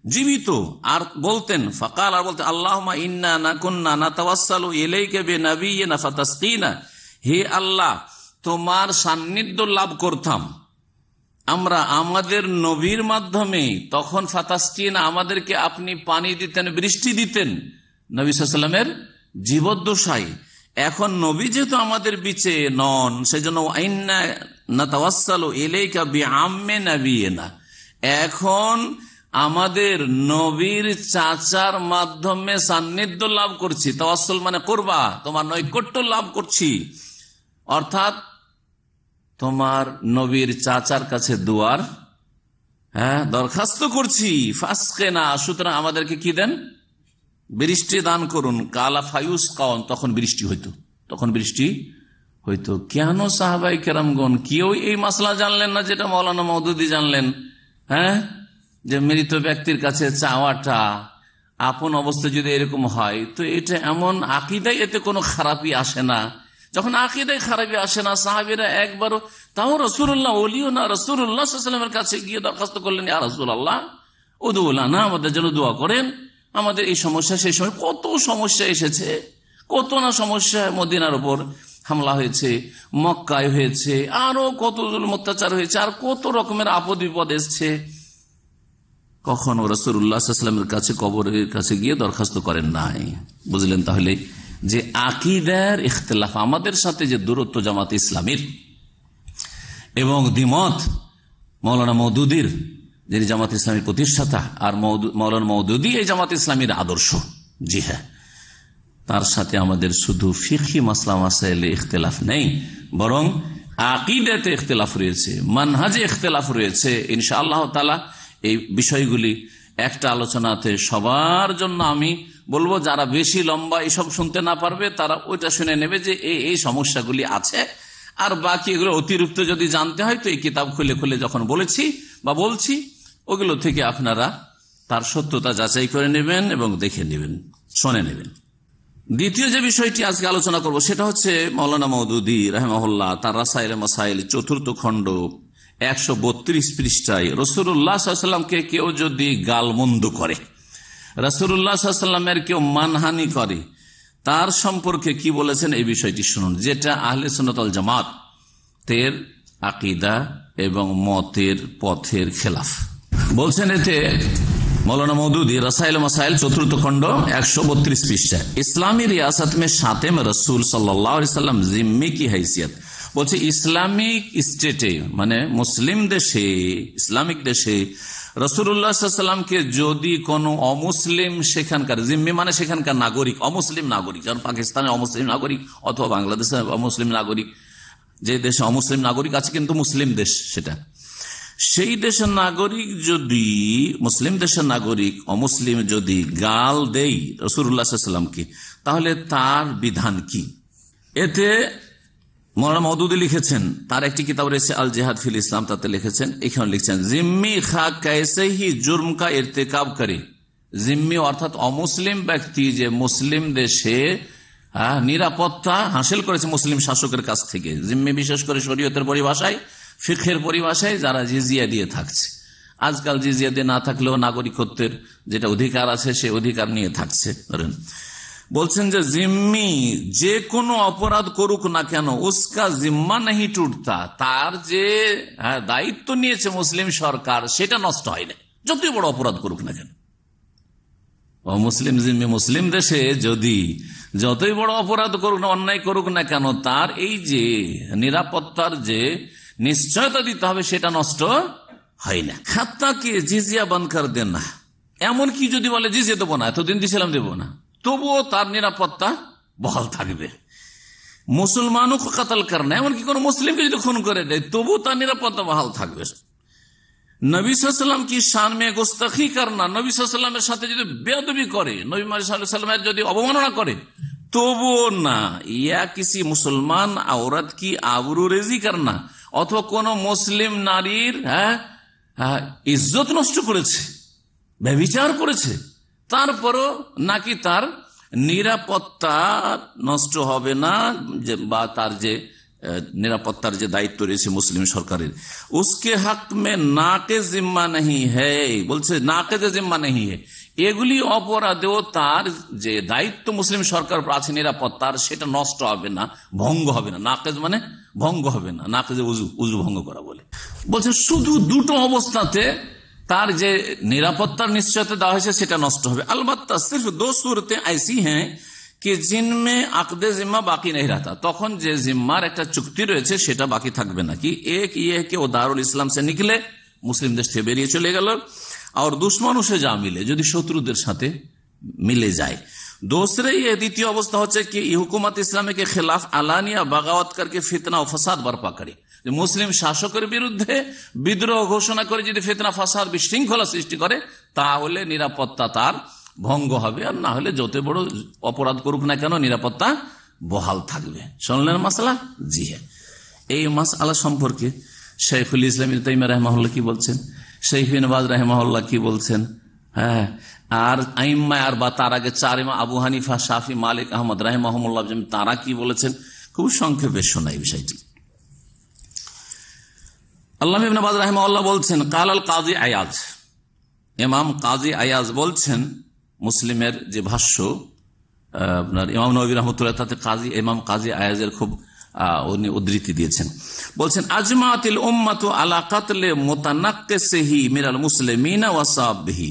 জীবিত। আর বলতেন ফাকাল, আর বলতেন আল্লাহুম্মা ইন্না নাকুন্না নাতাওয়াসসালু ইলাইকা বিনাবিয়িনা ফাতাসকিনা, হে আল্লাহ, তোমার সান্নিধ্য লাভ করতাম আমরা আমাদের নবীর মাধ্যমে, তখন ফাতাসকিনা, আমাদেরকে আপনি পানি দিতেন, বৃষ্টি দিতেন নবী সাল্লাল্লাহু আলাইহি ওয়াসাল্লামের জীবদ্দশায়। এখন নবী যেহেতু আমাদের বিচে নন, সেই জন্য ইন্না নাতাওয়াসসালু ইলাইকা বিআম্মি নাবিয়িনা, এখন আমাদের নবীর চাচার মাধ্যমে সান্নিধ্য লাভ করছি। তাওয়াসসুল মানে করবা, তোমার নৈকট্য লাভ করছি, অর্থাৎ তোমার নবীর চাচার কাছে দুয়ার দরখাস্ত করছি। ফাসকেনা, সুতরাং আমাদেরকে কি দেন? বৃষ্টি দান করুন। কালা ফায়ুস কাউন, তখন বৃষ্টি হইতো, তখন বৃষ্টি হইতো। কেন সাহাবায়ে কেরামগণ কেউ এই মাসলা জানলেন না যেটা মাওলানা মওদুদী জানলেন? যে মৃত ব্যক্তির কাছে চাওয়াটা আপন অবস্থায় যদি এরকম হয়, তো এটা এমন আকীদায় এতে কোনো খারাপি আসে না। যখন আকীদায় খারাপি আসে না, সাহাবীরা একবারও, তাও রাসূলুল্লাহ ওলিও না, রাসূলুল্লাহ সাল্লাল্লাহু আলাইহি ওয়াসাল্লামের কাছে গিয়ে দরখাস্ত করলেন, ইয়া রাসূলুল্লাহ উদউ লানা, আমাদের জন্য দোয়া করেন, আমাদের এই সমস্যা। সেই সময় কত সমস্যা এসেছে, কত না সমস্যা, মদিনার উপর হামলা হয়েছে, মক্কায় হয়েছে, আরো কত জুলুম অত্যাচার হয়েছে, আর কত রকমের আপদ বিপদ এসছে। কখনো রাসূলুল্লাহ সাল্লাল্লাহু আলাইহি ওয়াসাল্লামের কাছে কবরের কাছে গিয়ে দরখাস্ত করেন নাই। বুঝলেন তাহলে যে আকীদার ইখতিলাফ, আমাদের সাথে যে দূরত্ব জামাত ইসলামীর এবং দ্বিমত মাওলানা মওদুদীর, যিনি জামাত ইসলামীর প্রতিষ্ঠাতা, আর মাওলানা মওদুদী এই জামাত ইসলামীর আদর্শ, জি হ্যাঁ, তার সাথে আমাদের শুধু ফিকহি মাসলা মাসাইলে ইখতিলাফ নেই, বরং আকীদাতে ইখতিলাফ রয়েছে, মানহাজে ইখতিলাফ রয়েছে। ইনশাআল্লাহ তাআলা এই বিষয়গুলি একটা আলোচনাতে সবার জন্য আমি বলবো, যারা বেশি লম্বা এসব শুনতে না পারবে তারা ওইটা শুনে নেবে যে এই সমস্যাগুলি আছে, আর বাকি এগুলো অতিরিক্ত যদি জানতে হয় তো এই কিতাব খুলে খুলে যখন বলেছি বা বলছি, ওগুলো থেকে আপনারা তার সত্যতা যাচাই করে নেবেন এবং দেখে নেবেন, শুনে নেবেন। দ্বিতীয় যে বিষয়টি আজকে আলোচনা করব সেটা হচ্ছে মাওলানা মওদুদী রাহিমাহুল্লাহ তার রাসাইল মাসাইল 4th খণ্ড 132 পৃষ্ঠায় রাসূলুল্লাহ সাল্লাল্লাহু আলাইহি ওয়াসাল্লামকে কেউ যদি গালমন্দ করে, রাসূলুল্লাহ সাল্লাল্লাহু আলাইহি ওয়াসাল্লামের কেউ মানহানি করে, তার সম্পর্কে কি বলেছেন এই বিষয়টি শুনুন, যেটা আহলে সুন্নাত ওয়াল জামাতের আকীদা এবং মতের পথের খেলাফ। বলছেন এতে मौलाना मौदूदी रसाइल मसाइल 4th खंड 132 पृष्ठा, इस्लामी रियासत में शातिम रसूल सल्लल्लाहु अलैहि वसल्लम जिम्मी की हैसियत বলছে ইসলামিক স্টেটে মানে মুসলিম দেশে, ইসলামিক দেশে রাসূলুল্লাহ সাল্লাল্লাহু আলাইহি ওয়াসাল্লামকে যদি কোনো অমুসলিম সেখানকার জিম্মি মানে সেখানকার নাগরিক, অমুসলিম নাগরিক, যেমন পাকিস্তানের অমুসলিম নাগরিক অথবা বাংলাদেশের অমুসলিম নাগরিক, যে দেশে অমুসলিম নাগরিক আছে কিন্তু মুসলিম দেশ সেটা, সেই দেশের নাগরিক যদি, মুসলিম দেশের নাগরিক অমুসলিম যদি গাল দেই রাসূলুল্লাহ সাল্লাল্লাহু আলাইহি ওয়াসাল্লামকে, তাহলে তার বিধান কি? এতে মওলানা মওদুদী লিখেছেন, তার একটি কিতাব রয়েছে আল জিহাদ ফিল ইসলাম, তাতে লিখেছেন, এখানে লিখছেন জিম্মি খা कैसे ही जुर्म का इर्तिकाब करे, জিম্মি অর্থাৎ অমুসলিম ব্যক্তি যে মুসলিম দেশে নিরাপত্তা হাসিল করেছে মুসলিম শাসকের কাছ থেকে, জিম্মি বিশেষ করে শরীয়তের পরিভাষায়, ফিকহের পরিভাষায় যারা জিজিয়া দিয়ে থাকছে, আজকাল জিজিয়া দিয়ে না থাকলেও নাগরিকত্বের যেটা অধিকার আছে সে অধিকার নিয়ে থাকছে, ধরেন বলছেন যে জিম্মি যে কোনো অপরাধ করুক না কেন উসকা জিম্মা নেই টুটতা, তার যে দায়িত্ব নিয়েছে মুসলিম সরকার সেটা নষ্ট হয় না, যতই বড় অপরাধ করুক না কেন। মুসলিম জিম্মি মুসলিম দেশে যদি যতই বড় অপরাধ করুক না, অন্যায় করুক না কেন, তার এই যে নিরাপত্তার যে নিশ্চয়তা দিতে হবে সেটা নষ্ট হয় না। খাত্তাকে জিজিয়া বন্ধ করে দেন না, এমনকি যদি বলে জিজিয়া দেবো না, এতদিন দিয়েছিলাম দেবো না, তবুও তার নিরাপত্তা বহাল থাকবে। মুসলমানও কাতাল করনা, এমনকি কোন মুসলিমকে যদি খুন করে দেয় তবুও তার নিরাপত্তা বহাল থাকবে। নবী সাল্লাল্লাহু আলাইহি ওয়াসাল্লাম কি শান মে গুস্তাখি করনা, নবী সাল্লাল্লাহু আলাইহি ওয়াসাল্লামের সাথে যদি বেয়াদবি করে, নবী সাল্লাল্লাহু আলাইহি ওয়াসাল্লামের যদি অবমাননা করে তবুও না, ইয়া কিসি মুসলমান औरत की आबरूरेजी करना, অথবা কোন মুসলিম নারীর ইজ্জত নষ্ট করেছে, ব্যভিচার করেছে, তারপরও নাকি তার নিরাপত্তা নষ্ট হবে না, বা তার যে নিরাপত্তার যে দায়িত্ব রয়েছে মুসলিম সরকারের, উসকে হক মে নাকে জিম্মা নেই হ্যায়, বলছে নাকে জিম্মা নেই হ্যায়, এগুলি অপরাধেও তার যে দায়িত্ব মুসলিম সরকার আছে নিরাপত্তার সেটা নষ্ট হবে না, ভঙ্গ হবে না। নাকেজ মানে ভঙ্গ হবে না, নাকেজে উজু ভঙ্গ করা বলে। বলছে শুধু দুটো অবস্থাতে তার যে নিরাপত্তার নিশ্চয়তা দেওয়া হয়েছে সেটা নষ্ট হবে। अलबत्ता सिर्फ दो सूरतें ऐसी हैं कि जिनमें अक़द जिम्मा बाकी नहीं रहता, তখন যে জিম্মার একটা চুক্তি রয়েছে সেটা বাকি থাকবে না। কি এক ये कि वो दारुल इस्लाम से निकले, মুসলিম দেশ থেকে বেরিয়ে চলে গেল, और दुश्मनों से जा मिले, যদি শত্রুদের সাথে মিলে যায়। दूसरे ये দ্বিতীয় অবস্থা হচ্ছে कि हुकूमत इस्लामी के खिलाफ आलानिया बगावत करके फितना और फसाद बर्पा करे, মুসলিম শাসকের বিরুদ্ধে বিদ্রোহ ঘোষণা করে যদি ফিতনা ফাসাদ বিশৃঙ্খলা সৃষ্টি করে তাহলে নিরাপত্তা তার ভঙ্গ হবে, আর না হলে যত বড় অপরাধ করুক না কেন নিরাপত্তা বহাল থাকবে। শুনলেন মাসলা? জি হ্যাঁ। এই মাসআলা সম্পর্কে শাইখুল ইসলাম ইবনে তাইমিয়া রাহিমাহুল্লাহ কি বলছেন, শাইখ ইবনে বাজ রাহিমাহুল্লাহ কি বলছেন, হ্যাঁ, আর আইম্মা আর বা তার আগে চার ইমাম আবু হানিফা, শাফি, মালিক, আহমদ রাহিমাহুল্লাহ তারা কি বলেছেন, খুব সংক্ষেপে শোনাই বিষয়টি। আল্লামা ইবনে বাজ রাহিমাহুল্লাহ বলছেন কাল আল কাজী আয়াজ, ইমাম কাজী আয়াজ বলছেন, মুসলিমের যে ভাষ্য আপনার ইমাম নববী রাহমাতুল্লাহ, তাতে ইমাম কাজী আয়াজের খুব উনি উদ্ধৃতি দিয়েছেন। বলছেন আজমাতিল উম্মাতু আলা কাতলে মুতানাক্কিসিহি মিনাল মুসলিমিনা ওয়া সাববিহি,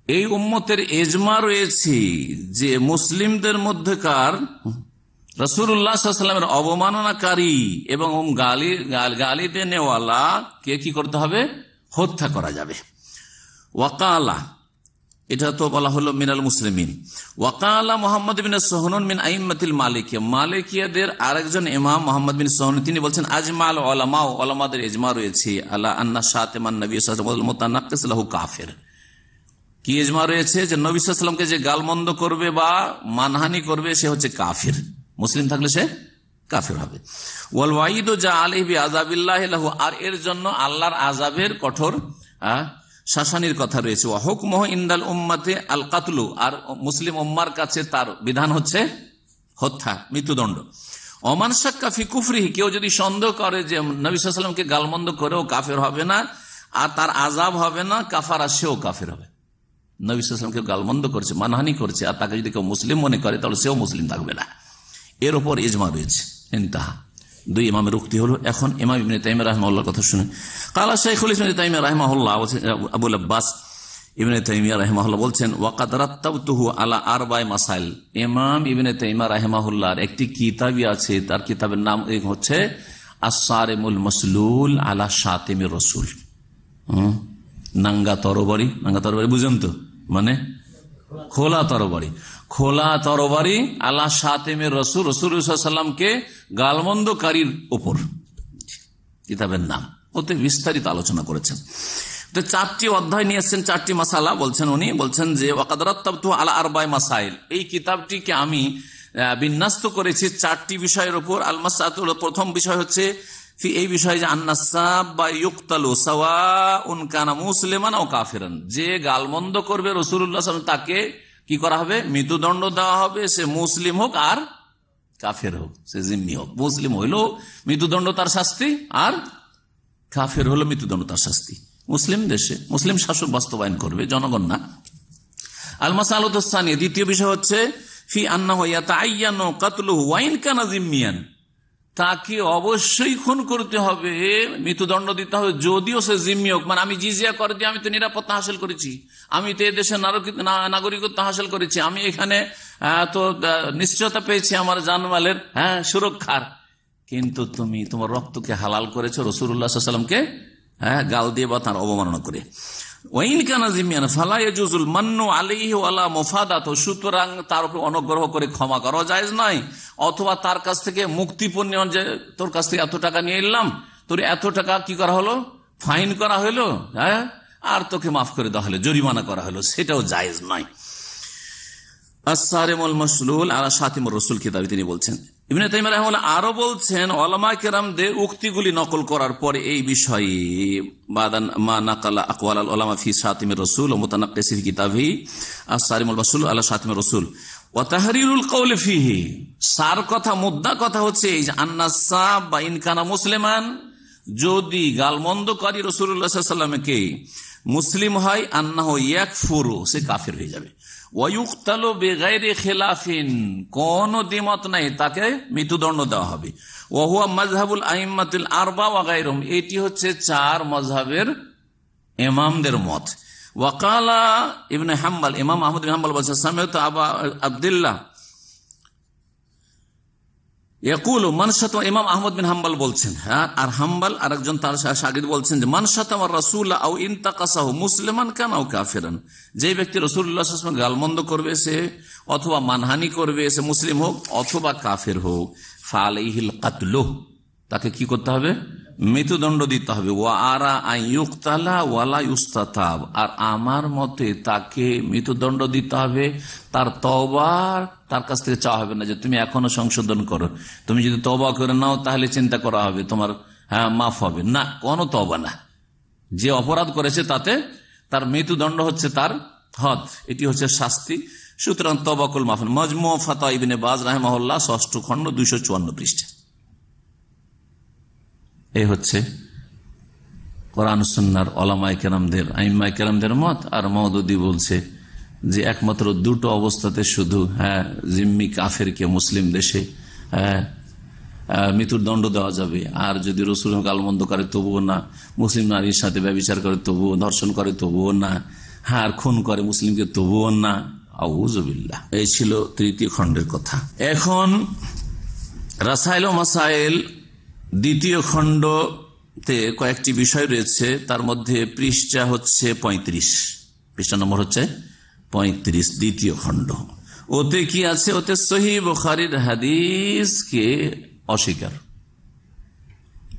এই উম্মতের ইজমা রয়েছে যে মুসলিমদের মধ্যকার রাসূলুল্লাহ সাল্লাল্লাহু আলাইহি ওয়াসাল্লামের অবমাননাকারী এবং গালি দেনেওয়ালা কে কি করতে হবে, হত্যা করা যাবে। ওয়াকালা, এটা তো বলা হলো মিনাল মুসলিমিন। ওয়াকালা মুহাম্মদ বিন সুহনুন মিন আইম্মাতিল মালিকিয়া, মালিকিয়াদের আরেকজন ইমাম মুহাম্মদ বিন সুহনুন তিনি বলছেন আজমাল উলামা, উলামাদের ইজমা রয়েছে আলা আন্না শাতিমান নবী সাল্লাল্লাহু আলাইহি ওয়াসাল্লাম মুতানাক্কিস লাহু কাফির, কি ইজমা রয়েছে যে নবী সাল্লাল্লাহু আলাইহি ওয়াসাল্লামকে যে গালমন্দ করবে বা মানহানি করবে সে হচ্ছে কাফির, মুসলিম থাকলে সে কাফির হবে। ওয়াল ওয়াইদু জা আলাইহি বিআযাবিল্লাহি লাহু, আর এর জন্য আল্লাহর আযাবের কঠোর শাসানির কথা রয়েছে। ওয়া হুকমুহু ইনদাল উম্মাতি আল কাতলু, আর মুসলিম উম্মার কাছে তার বিধান হচ্ছে হত্যা, মৃত্যুদণ্ড। ওমান শাক্কা ফি কুফরিহি, কেউ যদি সন্দেহ করে যে নবী সাল্লাল্লাহু আলাইহি ওয়াসাল্লামকে গালমন্দ করেও কাফির হবে না আর তার আযাব হবে না, কাফারা, সেও কাফির হবে। নবী সাল্লাল্লাহু আলাইহি ওয়াসাল্লামকে গালমন্দ করছে, মানহানি করছে, আর তাকে যদি কেউ মুসলিম মনে করে তাহলে সেও মুসলিম থাকবে না। এর উপর ইজমা রয়েছে। ইনতাহা। দুই ইমামের উক্তি হলো। এখন ইমাম ইবনে তাইমিয়া রাহিমাহুল্লাহর কথা শুনে, কালা শাইখুল ইসলাম ইবনে তাইমিয়া রাহিমাহুল্লাহ আবুল আব্বাস ইবনে তাইমিয়া রাহিমাহুল্লাহ বলছেন ওয়াকাদ রাত্তাবতুহু আলা আরবা'i মাসাইল। ইমাম ইবনে তাইমিয়া রাহিমাহুল্লাহর একটি কিতাবই আছে, তার কিতাবের নাম হচ্ছে আস-সারিমুল মাসলুল আলা শাতিমির রাসূল। নাঙ্গা তরবারি, নাঙ্গা তরবারি বুঝেন তো, মানে খোলা তরবারি, খোলা তরবারি আলা শাতিমির রাসূল, রাসূল সাল্লাল্লাহু আলাইহি ওয়াসাল্লামকে গালমন্দকারীর উপর কিতাবের নাম। ওতে বিস্তারিত আলোচনা করেছেন। তো 4টি অধ্যায় নিয়েছেন, 4টি মাসালা বলছেন উনি, বলছেন যে ওয়াকাদ রাত্তাবতুহু আলা আরবা'i মাসাইল, এই কিতাবটিকে আমি বিন্যস্ত করেছি 4টি বিষয়ের উপর। আল মাসআলাতুল, প্রথম বিষয় হচ্ছে এই বিষয়ে যে আন্নাসাবা ইউকতালু সাওয়াউন কানা মুসলিমান আও কাফিরান, যে গালমন্দ করবে রাসূলুল্লাহ সাল্লাল্লাহু আলাইহি ওয়াসাল্লাম তাকে কি করা হবে, মৃত্যুদণ্ড দেওয়া হবে, সে মুসলিম হোক আর কাফের হোক, সে জিম্মি হোক। মুসলিম হইলো মৃত্যুদণ্ড তার শাস্তি, আর কাফের হলো মৃত্যুদণ্ড তার শাস্তি। মুসলিম দেশে মুসলিম শাসক বাস্তবায়ন করবে, জনগণ না। আল মাসআলাতুস সানিয়া, দ্বিতীয় বিষয় হচ্ছে ফি আন্নাহু ইয়াতাআয়্যানু কাতলুহু ওয়া ইন কানা জিম্মিয়ান, তাকে অবশ্যই খুন করতে হবে, মৃত্যুদণ্ড দিতে হবে যদিও সে জিম্মি হোক। মানে আমি জিজিয়া করে দিয়ে আমি তো নিরাপত্তা হাসিল করেছি, আমি তো এই দেশের নাগরিকত্ব হাসিল করেছি, আমি এখানে তো নিশ্চয়তা পেয়েছি আমার জানমালের সুরক্ষার, কিন্তু তুমি তোমার রক্তকে হালাল করেছো রাসূলুল্লাহ সাল্লাল্লাহু আলাইহি ওয়াসাল্লামকে গাল দিয়ে বা তার অবমাননা করে। ওয়াইন কানা জিমিয়ান ফালা ইয়াজুজুল মান্নু আলাইহি ওয়ালা মুফাদাত, সুতরাং তার উপর অনুগ্রহ করে ক্ষমা করা জায়েজ নয়, অথবা তার কাছ থেকে মুক্তিপণ, যে তোর কাছ থেকে এত টাকা নিয়ে এলাম, তোর এত টাকা কি করা হলো, ফাইন করা হলো, আর তোকে মাফ করে দেওয়া হলো, জরিমানা করা হলো, সেটাও জায়েজ নয়। আস-সারিমুল মাসলুল আলা শাতিমির রাসূল কিতাবে তিনি বলছেন। ইবনে তাইমিয়া রাহিমাহুল্লাহ আরো বলছেন, উলামা কেরামদের উক্তিগুলি নকল করার পরে এই বিষয়ে বাদান মা নাকালা আকওয়াল আল উলামা ফি শাতিমির রাসূল ওয়া মুতানাক্কিসি ফি কিতাবি আস-সারিমুল মাসলুল আলা শাতিমির রাসূল ওয়া তাহরিরুল কওলি ফিহি, সার কথা, মুদ্দা কথা হচ্ছে এই যে আন্নাসাব বা ইনকানা মুসলিমান, যদি গালমন্দকারী রাসূলুল্লাহ সাল্লাল্লাহু আলাইহি ওয়াসাল্লামকে মুসলিম হয়, আন্নাহু ইয়াকফুরু, সে কাফির হয়ে যাবে, ওয়ায়ুকতালু বিগাইরি খিলাফিন, কোন দ্বিমত নাই, তাকে মৃত্যুদণ্ড দেওয়া হবে। ওয়া হুয়া মাযহাবুল আইম্মাতুল আরবা ওয়া গায়রুহুম, এটি হচ্ছে 4 মাযহাবের ইমামদের মত। ওয়া ক্বালা ইবনে হাম্বল, ইমাম আহমদ বিন হাম্বল বলেছেন, সামি'তু আবা আব্দুল্লাহ ইয়াকুলু মান শাতামা, ইমাম আহমদ বিন হাম্বল বলছেন, আর হাম্বল আরেকজন তার শাগির্দ বলছেন যে মান শাতামা রাসূল আও ইনতাকাসাহু মুসলিমান কানা আও কাফিরান, যে ব্যক্তি রাসূলুল্লাহ সাল্লাল্লাহু আলাইহি ওয়াসাল্লাম গালমন্দ করবে, সে অথবা মানহানি করবে, সে মুসলিম হোক অথবা কাফের হোক, ফালাইহিল কাতলু, তাকে কি করতে হবে, মৃত্যুদণ্ড দিতে হবে। ওয়া আরা আন ইউকতালা ওয়ালা ইউস্তাতাব, আর আমার মতে তাকে মৃত্যুদণ্ড দিতে হবে, তার তওবা তার কাছ থেকে চাওয়া হবে না যে তুমি এখনো সংশোধন করো, তুমি যদি তওবা করে নাও তাহলে চিন্তা করা হবে তোমার মাফ হবে না, কোনো তওবা না, যে অপরাধ করেছে তাতে তার মৃত্যুদণ্ড হচ্ছে তার হদ, এটি হচ্ছে শাস্তি। সুতরাং তওবাকুল মাফ। মাজমু ফাতাওয়া ইবনে বাজ রাহিমাহুল্লাহ 6ষ্ঠ খণ্ড 254 পৃষ্ঠা। এই হচ্ছে কোরআন সুন্নাহর উলামায়ে কেরামদের, আইম্মায়ে কেরামদের মত। আর মওদুদি বলছে যে একমাত্র 2টো অবস্থাতে শুধু জিম্মি কাফেরকে মুসলিম দেশে মৃত্যুর দণ্ড দেওয়া যাবে, আর যদি রাসূল গালমন্দ করে তবুও না, মুসলিম নারীর সাথে ব্যভিচার করে তবুও, ধর্ষণ করে তবুও না, আর খুন করে মুসলিমকে তবুও না। আউযুবিল্লাহ। এই ছিল 3য় খণ্ডের কথা। এখন রাসাইল ও মাসাইল 2য় খণ্ডতে কয়েকটি বিষয় রয়েছে, তার মধ্যে পৃষ্ঠা হচ্ছে 35, পৃষ্ঠা নম্বর হচ্ছে 35, 2য় খণ্ড। ওতে কি আছে, ওতে সহিহ বুখারীর হাদিসকে অস্বীকার,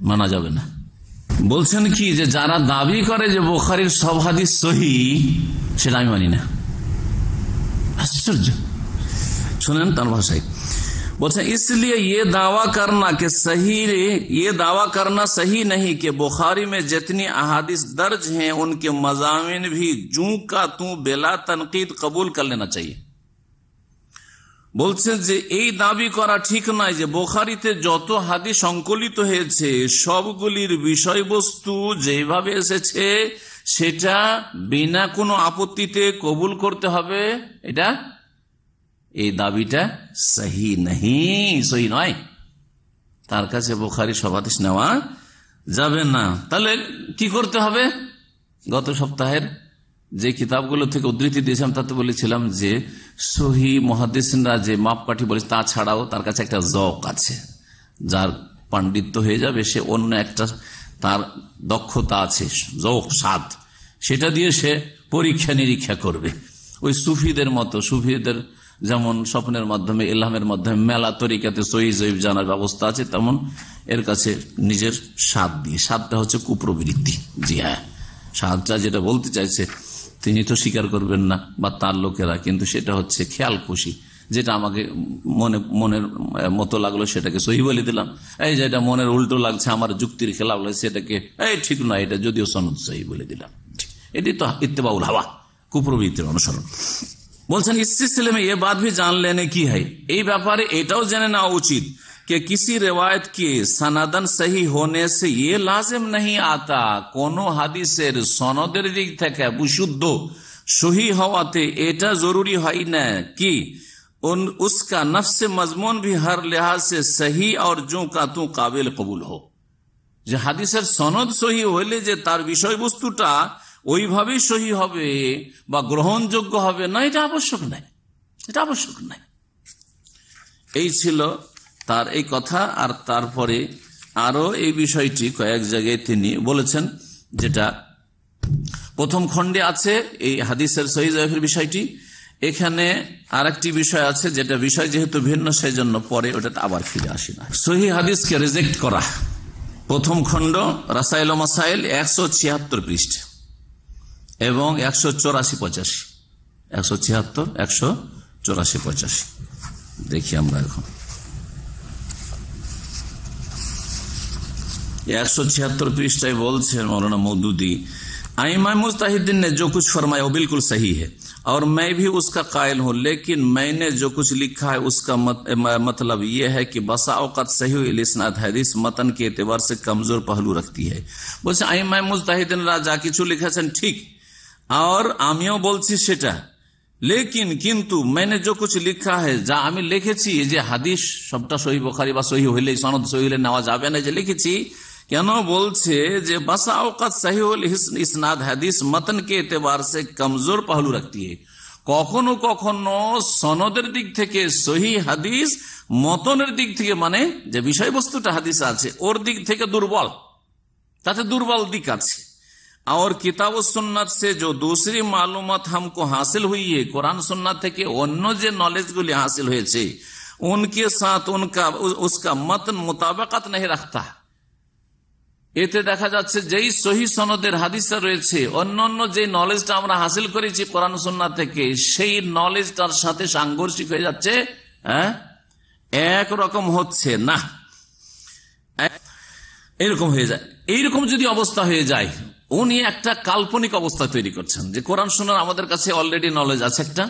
মানা যাবে না। বলছেন কি যে যারা দাবি করে যে বুখারীর সব হাদিস সহিহ, সেটা আমি মানি না। আশ্চর্য, শুনেন তার ভাষায় बोलते इसलिए ये दावा करना सही नहीं कि बुखारी में जितनी अहादीस दर्ज हैं उनके मज़ामिन भी जूं का तू बेला तनकीद कबूल कर लेना चाहिए। বলছে যে এই দাবি করা ঠিক নয় যে বুখারীতে যত হাদিস সংকলিত হয়েছে সবগুলির বিষয়বস্তু যেভাবে এসেছে সেটা বিনা কোনো আপত্তিতে কবুল করতে হবে, এটা এই দাবিটা সহি সহি নয়। তার কাছে বুখারী সব হাদিস নেওয়া যাবে না। তাহলে কি করতে হবে? গত সপ্তাহের যে কিতাবগুলো থেকে উদ্ধৃতি দিয়েছিলাম তাতে বলেছিলাম যে সহি মুহাদ্দিসরা যে মাপকাঠি বলে তাছাড়াও তার কাছে একটা জক আছে, যার পাণ্ডিত্য হয়ে যাবে সে অন্য একটা তার দক্ষতা আছে, জক স্বাদ, সেটা দিয়ে সে পরীক্ষা নিরীক্ষা করবে। ওই সুফিদের মতো, সুফিদের যেমন স্বপ্নের মাধ্যমে ইলহামের মাধ্যমে মেলা তরিকাতে সহি জয়ীফ জানার ব্যবস্থা আছে, তেমন এর কাছে নিজের স্বাদ দিয়ে, স্বাদটা হচ্ছে কুপ্রবৃত্তি। জি হ্যাঁ, স্বাদটা যেটা বলতে চাইছে তিনি তো স্বীকার করবেন না বা তার লোকেরা, কিন্তু সেটা হচ্ছে খেয়াল খুশি, যেটা আমাকে মনের মতো লাগলো সেটাকে সহি বলে দিলাম, এই যেটা মনের উল্টো লাগছে আমার যুক্তির খেলাফ লাগছে সেটাকে এই ঠিক নয়, এটা যদিও সনদ সহি বলে দিলাম। এটি তো ইত্তেবাউল হাওয়া, কুপ্রবৃত্তির অনুসরণ। বলছেন ইস সিলসিলে में ये बात भी जान लेने की है, এই ব্যাপারে এটাও জেনে নেওয়া উচিত कि किसी रिवायत के सनदन सही होने से ये लाजिम नहीं आता कोनो হাদিসের সনদের দিক থেকে বিশুদ্ধ সহি হওয়াতে এটা জরুরি হয় না कि उसका नफ्स मजमून भी हर लिहाज से सही और जो का तू काबिल कबूल हो। যে হাদিসের সনদ সহি হইলে যে তার বিষয়বস্তুটা ওইভাবেই সহি হবে বা গ্রহণযোগ্য হবে না, এটা আবশ্যক নাই, এটা আবশ্যক নাই। এই ছিল তার এই কথা। আর তারপরে আরো এই বিষয়টি কয়েক জায়গায় তিনি বলেছেন, যেটা প্রথম খণ্ডে আছে এই হাদিসের সহি জয়ীফের বিষয়টি। এখানে আর একটি বিষয় আছে, যেটা বিষয় যেহেতু ভিন্ন সেই জন্য পরে ওটাতে আবার ফিরে আসি না। সহি হাদিসকে রিজেক্ট করা, প্রথম খণ্ড রাসাইল ও মাসাইল 176 পৃষ্ঠা এবং 184-85, 176, 184-85 দেখি আমরা এখন। 176 पृष्ठाয় বলছেন मौलाना मौदूदी, आइमा मुस्ताहिदीन ने जो कुछ फरमाया वो बिल्कुल सही है और मैं भी उसका कायल हूँ, लेकिन मैंने जो कुछ लिखा है उसका मतलब ये है कि बसा औक़त सही इस्नाद हदीस मतन के एतबार से कमजोर पहलू रखती है। বলছে आइमा मुस्ताहिदीनরা যা কিছু লিখেছেন ঠিক, और আমিও বলছি সেটা, लेकिन কিন্তু मैंने जो कुछ लिखा है, যা আমি লিখেছি যে হাদিস সবটা সহি বুখারী বা সহি হইলে সনদ সহি হইলে নেওয়া যাবে না, যে লিখেছি কেন বলছে যে বাসা औक़त सही इस्नाद हदीस मतन के एतबार से कमजोर पहलू रखती है, কখনো কখনো সনদের দিক থেকে সহি হাদিস মতনের দিক থেকে, মানে যে বিষয়বস্তুটা হাদিস আছে ওর দিক থেকে দুর্বল, তাতে দুর্বল দিক আছে। और किताब सुन्नत से जो दूसरी मालूमात हमको हासिल हुई है, कुरान सुन्नत থেকে অন্য যে নলেজ গুলি হাসিল হয়েছে उनके साथ उनका उसका मतन मुताबिकत नहीं रखता। এতে দেখা যাচ্ছে যেই সহি সনদের হাদিসটা রয়েছে অন্য যে নলেজটা আমরা হাসিল করেছি কোরআন সুন্নাহ থেকে, সেই নলেজটার সাথে সাংঘর্ষিক হয়ে যাচ্ছে, একরকম হচ্ছে না, এরকম হয়ে যায়। এইরকম যদি অবস্থা হয়ে যায়, উনি একটা কাল্পনিক অবস্থা তৈরি করছেন যে কোরআন সুন্নাহ আমাদের কাছে অলরেডি নলেজ আছে একটা,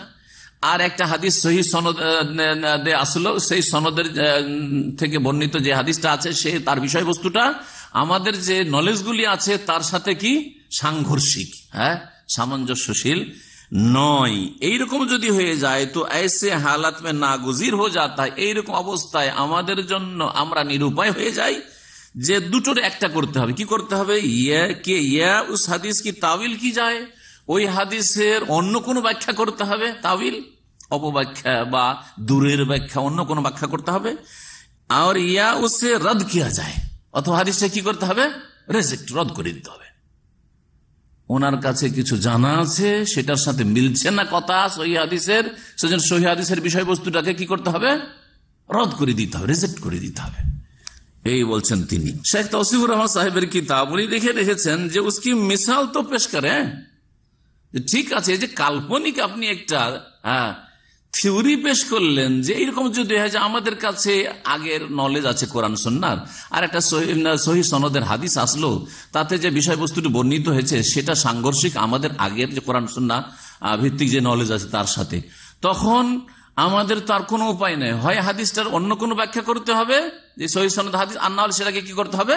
আর একটা হাদিস সহি সনদ আসলো, সেই সনদের থেকে বর্ণিত যে হাদিসটা আছে সে তার বিষয়বস্তুটা আমাদের যে নলেজগুলি আছে তার সাথে কি সাংঘর্ষিক, সামঞ্জস্যশীল নয়। এইরকম যদি হয়ে যায় তো ऐसे हालत में नागुजीर हो जाता है, এইরকম অবস্থায় আমাদের জন্য আমরা নিরুপায় হয়ে যাই যে দুটোর একটা করতে হবে। কি করতে হবে? ইয়া উস হাদিস কি তাবিল কি যায়, ওই হাদিসের অন্য কোনো ব্যাখ্যা করতে হবে, তাবিল অপব্যাখ্যা বা দূরের ব্যাখ্যা, অন্য কোনো ব্যাখ্যা করতে হবে। আর ইয়া উসে রদ কিয়া যায়, অথবা হাদিসটা কি করতে হবে? রিজেক্ট, রদ করে দিতে হবে। ওনার কাছে কিছু জানা আছে, সেটার সাথে মিলছে না কথা সহি হাদিসের, সেজন্য সহি হাদিসের বিষয়বস্তুটাকে কি করতে হবে? রদ করে দিতে হবে, রিজেক্ট করে দিতে হবে। এই বলছেন তিনি। শেখ তৌসিফুর রহমান সাহেবের কিতাব উনি লিখে রেখেছেন যে উসকি মিসাল তো পেশ করে, ঠিক আছে, যে কাল্পনিক আপনি একটা থিওরি পেশ করলেন যে এইরকম যদি হয় যে আমাদের কাছে আগের নলেজ আছে কোরআন সুন্নাহর, আর একটা সহি সনদের হাদিস আসলো, তাতে যে বিষয়বস্তুটি বর্ণিত হয়েছে সেটা সাংঘর্ষিক আমাদের আগের যে কোরআন সুন্নাহ ভিত্তিক যে নলেজ আছে তার সাথে, তখন আমাদের তার কোনো উপায় নেই, হয় হাদিসটার অন্য কোনো ব্যাখ্যা করতে হবে যে সহি সনদ হাদিস, আর না হলে সেটাকে কি করতে হবে?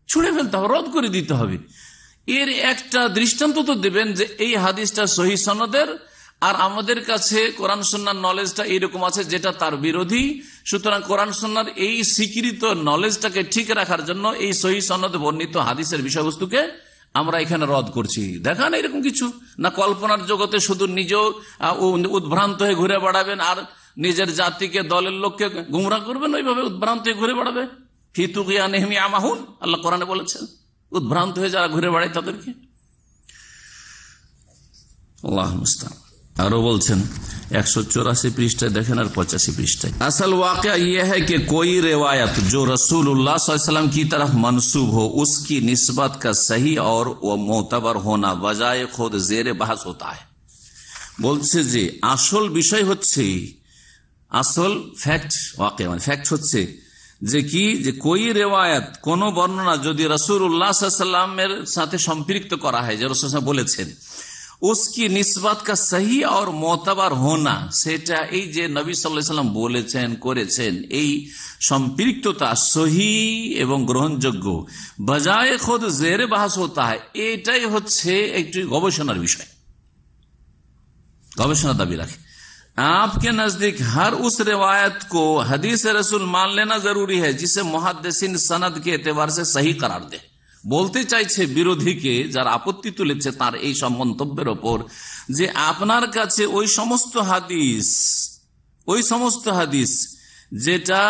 ছুঁড়ে ফেলতে হবে, রদ করে দিতে হবে। এর একটা দৃষ্টান্ত তো দেবেন যে এই হাদিসটা সহি সনদের, আর আমাদের কাছে কোরআন সুন্নাহর নলেজটা এইরকম আছে যেটা তার বিরোধী। সুতরাং কোরআন সুন্নাহর এই স্বীকৃত নলেজটাকে ঠিক রাখার জন্য এই সহি সনদে বর্ণিত হাদিসের বিষয়বস্তুকে আমরা এখানে রদ করছি। দেখা না এরকম কিছু না, কল্পনার জগতে শুধু নিজেও উদ্ভ্রান্ত হয়ে ঘুরে বেড়াবেন আর নিজের জাতিকে দলের লোককে গুমরা করবেন, ওইভাবে উদ্ভ্রান্ত হয়ে ঘুরে বেড়াবে। ফিতুকিয়া নেহমি আমাহুন, আল্লাহ কোরআনে বলেছেন, উদ্ভ্রান্ত হয়ে যারা ঘুরে বেড়ায় তাদেরকে। আল্লাহ মুস্তাআন। আরো বলছেন 184 পৃষ্ঠায় দেখেন আর 85 পৃষ্ঠায়, আসল वाक़या ये है कि कोई रिवायत जो रसूलुल्लाह सल्लल्लाहु अलैहि वसल्लम की तरफ मंसूब हो उसकी निस्बत का सही और वो मोतबर होना बजाय खुद जेर बहस होता है। বলছে যে আসল বিষয় হচ্ছে, আসল ফ্যাক্ট, ওয়াকিয়া মানে ফ্যাক্ট হচ্ছে যে কি, যে কোই রেওয়ায়াত, কোন বর্ণনা যদি রাসূলুল্লাহ সাল্লাল্লাহু আলাইহি ওয়াসাল্লামের সাথে সম্পৃক্ত করা হয়, যে রাসূল বলেছেন, उसकी निस्बत का सही और मोतबर होना, সেটা এই যে নবী সাল্লাল্লাহু আলাইহি ওয়াসাল্লাম বলেছেন করেছেন, এই সম্পৃক্ততা সহি এবং গ্রহণযোগ্য, বজায় খুদ জেরে বাহাস হতা है, এটাই হচ্ছে একটি গবেষণার বিষয়, গবেষণা দাবি রাখে। आपके नजदीक हर उस रिवायत को हदीस रसूल मान लेना जरूरी है जिसे मुहद्दिसिन सनद के एतबार से सही करार दे। বলতে চাইছে বিরোধীকে, যারা আপত্তি তুলেছে তার এই সব মন্তব্যের ওপর, যে আপনার কাছে ওই সমস্ত হাদিস যেটা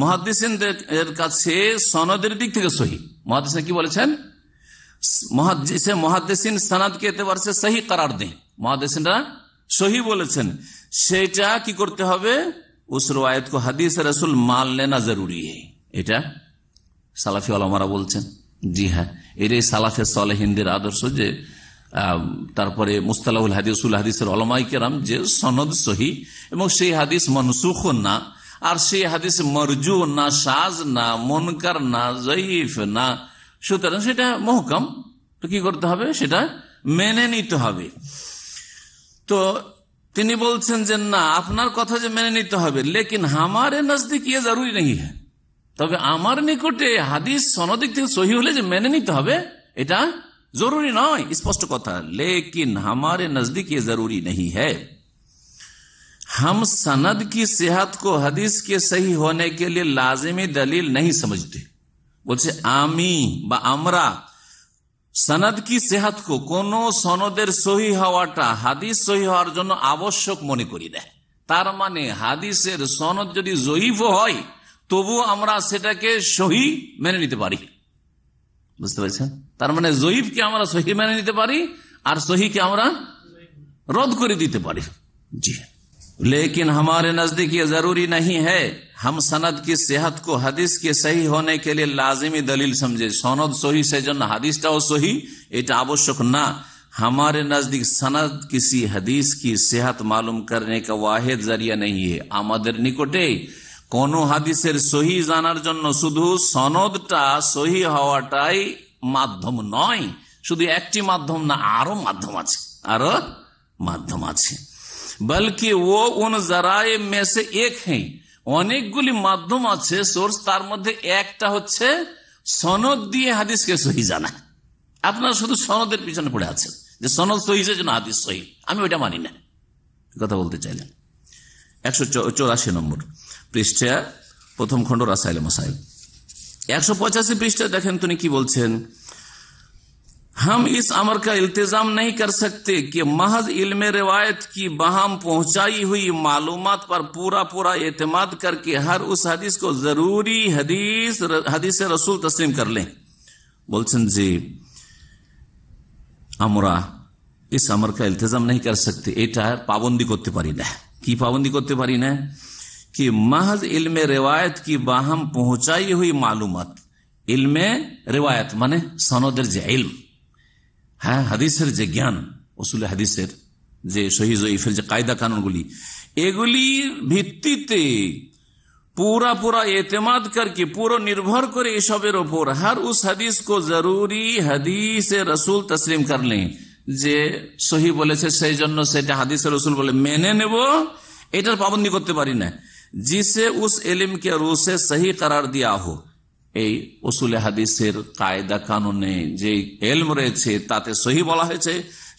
মুহাদ্দিসিনদের কাছে সনদের দিক থেকে সহি, মুহাদ্দিসিন কি বলেছেন, মুহাদ্দিসিন সনদকে এতবার সে সহি করার দেন, মুহাদ্দিসিনরা সহি বলেছেন, সেটা কি করতে হবে, উস রওয়ায়াত কো হাদিস রাসূল মান লেনা জরুরি है। এটা সালাফি উলামারা বলছেন। জি হ্যাঁ, এটাই সালাফে সালেহিনদের আদর্শ, যে তারপরে মুস্তালাহুল হাদিস, উল হাদিসের উলামায়ে কেরাম যে সনদ সহি এবং সেই হাদিস মানসুখ না, আর সেই হাদিস মারজু না, শাজ না, মুনকার না, যঈফ না, সুতরাং সেটা মুহকাম, তো কি করতে হবে, সেটা মেনে নিতে হবে। তো তিনি বলছেন যে না, আপনার কথা যে মেনে নিতে হবে, লেকিন হামারে নজদিক ইয়ে জরুরি নেই হ্যাঁ, তবে আমার নিকটে হাদিস সনদিক থেকে সহি হলে যে মেনে নিতে হবে এটা জরুরি নয়, স্পষ্ট কথা। লেকিন हमारे नजदीक ये जरूरी नहीं है, हम सनद की सेहत को हदीस के सही होने के लिए लाजिमी दलील नहीं समझते। বলছে আমি বা আমরা সনদ কি সেহাত কো, কোন সনদের সহি হওয়াটা হাদিস সহি হওয়ার জন্য আবশ্যক মনে করি না। তার মানে হাদিসের সনদ যদি জয়ীফ হয় তবু আমরা সেটাকে সহি মেনে নিতে পারি, বুঝতে পারছেন? তার মানে জয়ীফকে আমরা সহি মেনে নিতে পারি আর সহিকে আমরা রদ করে দিতে পারি। জি, लेकिन हमारे नजदीक ये जरूरी नहीं है, हम सनद की सेहत को हदीस के सही होने के लिए लाजिमी दलील समझे। सनद सही से जन हदीसটাও सही, এটা আবশ্যক না। हमारे नजदीक सनद किसी हदीस की सेहत मालूम करने का वाहिद जरिया नहीं है। আমাদের নিকটে কোন হাদিসের সহি জানার জন্য শুধু সনদটা সহি হওয়াটাই মাধ্যম নয়, শুধু একটি মাধ্যম না, আরো মাধ্যম আছে, আরো মাধ্যম আছে। বলকি ও উন জরায়ে মে সে এক হ্যাঁ, অনেকগুলি মাধ্যম আছে, সোর্স, তার মধ্যে একটা হচ্ছে সনদ দিয়ে হাদিসকে সহি জানা। আপনারা শুধু সনদের পিছনে পড়ে আছেন যে সনদ সহি জন্য হাদিস সহি, আমি ওইটা মানি না, কথা বলতে চাইলেন। 184 নম্বর পৃষ্ঠা, প্রথম খণ্ড রাসাইল মাসাইল। 185 পৃষ্ঠা দেখেন তিনি কি বলছেন, हम इस अमर का इल्तिजाम नहीं कर सकते कि महज इल्म रिवायत की बहम पहुंचाई हुई मालूमात पर पूरा पूरा एतमाद करके हर उस हदीस को जरूरी हदीस रसूल तस्लीम कर लें। बोलছেন যে আমরা इस अमर का इल्तिजाम नहीं कर सकते, এটা পাবন্দি করতে পারি না। কি পাবন্দি করতে পারি না? कि महज इल्म रिवायत की बहम पहुंचाई हुई मालूमात, इल्म रिवायत মানে সনদের যে ইলম, হ্যাঁ, হাদিসের যে জ্ঞান, উসুলে হাদিসের যে সহিহ জয়ীফের যে কায়দা কানুনগুলি, এগুলির ভিত্তিতে पूरा पूरा एतमाद करके, पूरा निर्भर করে এসবের ওপর हर उस हदीस को जरूरी हदीस रसूल तस्लीम कर लें, যে সহি বলেছে সেই জন্য সেটা হাদিস রসুল বলে মেনে নেব, এটার পাবন্দি করতে পারি না। जिसे उस इल्म के रूह से सही करार दिया हो, এই উসুলে হাদিসের কায়দা কানুনে যে ইলম রয়েছে তাতে সহি বলা হয়েছে,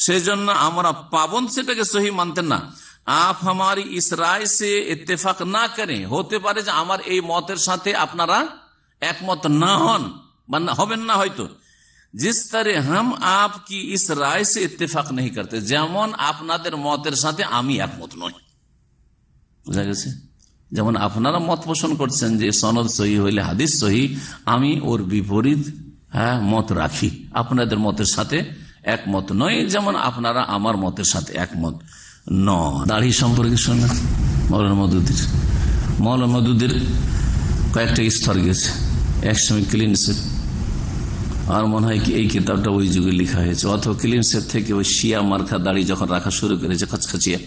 সেজন্য আমরা পাবন্দ সেটাকে সহি মানতেন না। आप हमारी इस राय से इत्तेफाक ना करें, হতে পারে যে আমার এই মতের সাথে আপনারা একমত না হন বা হবেন না হয়তো, जिस तरह हम आपकी इस राय से इत्तेफाक नहीं करते, যেমন আপনাদের মতের সাথে আমি একমত নই। বুঝা গেছে? যেমন আপনারা মত পোষণ করছেন যে সনদ সহি হইলে হাদিস সহি, আমি ওর বিপরীত মত রাখি, আপনাদের মতের সাথে একমত নয়, যেমন আপনারা আমার মতের সাথে একমত নন। দাড়ি সম্পর্কে শোনা মৌলানা মওদুদের কয়েকটা স্তর গেছে। একসময় ক্লিন শেভ, আর মনে হয় কি এই কিতাবটা ওই যুগে লেখা হয়েছে, অথবা ক্লিন শেভ থেকে ওই শিয়া মার্কা দাড়ি যখন রাখা শুরু করেছে খচখচিয়া,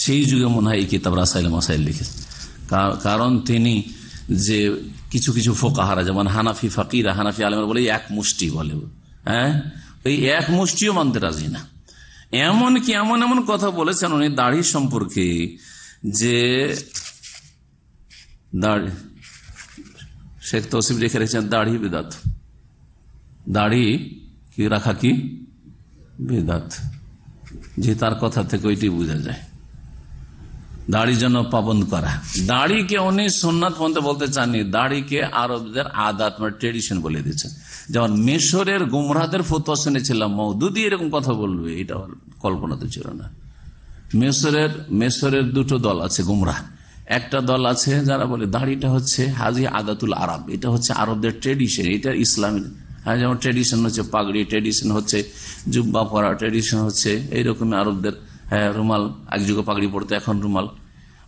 সেই যুগে মনে হয় এই কিতাব রাসাইল মাসাইল লিখেছে। কারণ তিনি যে কিছু কিছু ফোকাহারা, যেমন হানাফি ফাকিরা, হানাফি আলেমরা বলে এক মুষ্টি বলে, এই এক মুষ্টিও মানতে রাজি না। এমন কি এমন এমন কথা বলেছেন উনি দাড়ি সম্পর্কে, যে দাড়ি শেখ তৌসিফ রেখে রেখেছেন দাড়ি বিদাত, দাড়ি কি রাখা কি বিদাত, যে তার কথা থেকে ওইটি বোঝা যায়। দাড়ি যেন পাবন্দ করা, দাড়িকে উনি সুন্নাত পন্থা বলতে চাননি, দাড়িকে আরবদের আদাত মানে ট্রেডিশন বলে দিয়েছেন। যেমন মিশরের গুমরাহদের ফতোয়া শুনেছিলাম, মওদুদি এরকম কথা বলবে, এটা কল্পনাতে ছিল না। মিশরের দুটো দল আছে গুমরাহ। একটা দল আছে যারা বলে দাড়িটা হচ্ছে হাজি আদাতুল আরব, এটা হচ্ছে আরবদের ট্রেডিশন, এটা ইসলামের। যেমন ট্রেডিশন হচ্ছে পাগড়ি, ট্রেডিশন হচ্ছে জুব্বা পরা, ট্রেডিশন হচ্ছে এইরকম আরবদের রুমাল, এক যুগে পাগড়ি পড়তো এখন রুমাল,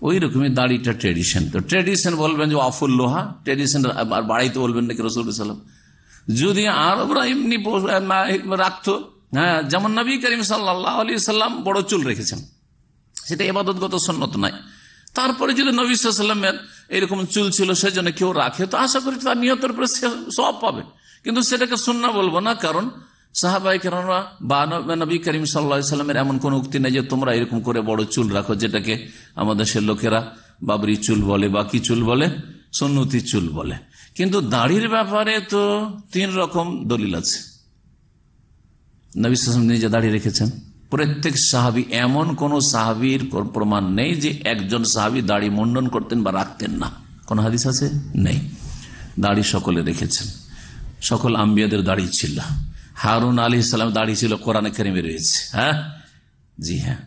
ওই রকমই দাড়িটা ট্রেডিশন। তো ট্রেডিশন বলবেন যে আফুল্লোহা ট্রেডিশন, আর বাড়াইতে বলবেন নাকি রাসূল সাল্লাল্লাহু আলাইহি ওয়াসাল্লাম। যদি আরবরা এমনি রাখতো, যেমন নবী করিম সাল্লাল্লাহু আলাইহি ওয়াসাল্লাম বড় চুল রেখেছেন, সেটা ইবাদতগত সুন্নত নাই। তারপরে যদি নবী সাল্লাল্লাহু আলাইহি ওয়াসাল্লামের এরকম চুল ছিল সেজন্য কেউ রাখে, তো আশা করি তার নিয়তের উপরে সওয়াব পাবে, কিন্তু সেটাকে সুন্নাহ বলবো না। কারণ সাহাবায়ে কেরামরা বা নবী করিম সাল্লাল্লাহু আলাইহি ওয়াসাল্লামের এমন কোন উক্তি নেই যে তোমরা এরকম করে বড় চুল রাখো, যেটাকে আমাদের সে লোকেরা বাবরি চুল বলে বা কি চুল বলে, সুন্নতি চুল বলে। কিন্তু দাড়ির ব্যাপারে তো 3 রকম দলিল আছে। নবী সাল্লাল্লাহু আলাইহি ওয়াসাল্লাম নিজে দাড়ি রেখেছেন, প্রত্যেক সাহাবী, এমন কোন সাহাবীর প্রমাণ নেই যে একজন সাহাবী দাড়ি মুন্ডন করতেন বা রাখতেন না, কোন হাদিস আছে? নেই। দাড়ি সকলে রেখেছেন, সকল আম্বিয়াদের দাড়ি ছিল। হারুন আলাইহিস সালাম দাড়ি ছিল, কোরআনে কারিমে রয়েছে। জি হ্যাঁ,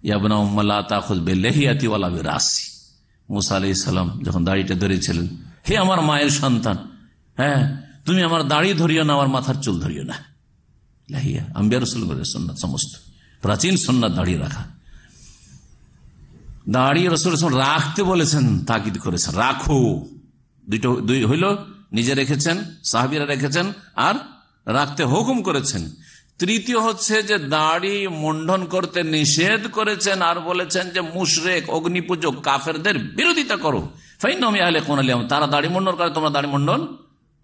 ইয়াবনা উম্মা লা তাখুয বিলিহিয়াতি ওয়ালা বিরাসি। মুসা আলাইহিস সালাম যখন দাড়িটা ধরেছিলেন, হে আমার মায়ের সন্তান, তুমি আমার দাড়ি ধরিও না, আমার মাথার চুল ধরিও না। লাহিয়া আম্বিয়া রাসূলগণের সুন্নাত, সমস্ত প্রাচীন সুন্নাত দাড়ি রাখা। দাড়ি রাসূল রাখতে বলেছেন, তাকিদ করেছেন রাখো। দুই হইল, নিজে রেখেছেন, সাহাবীরা রেখেছেন, আর রাখতে হুকুম করেছেন। তৃতীয় হচ্ছে যে দাড়ি মুন্ডন করতে নিষেধ করেছেন, আর বলেছেন যে মুশরিক, অগ্নিপূজক, কাফেরদের বিরোধিতা করো, ফাইন্নাহুম ইয়াহলিকুনা লিহিম, তারা দাড়ি মুন্ডন করে, তোমরা দাড়ি মুন্ডন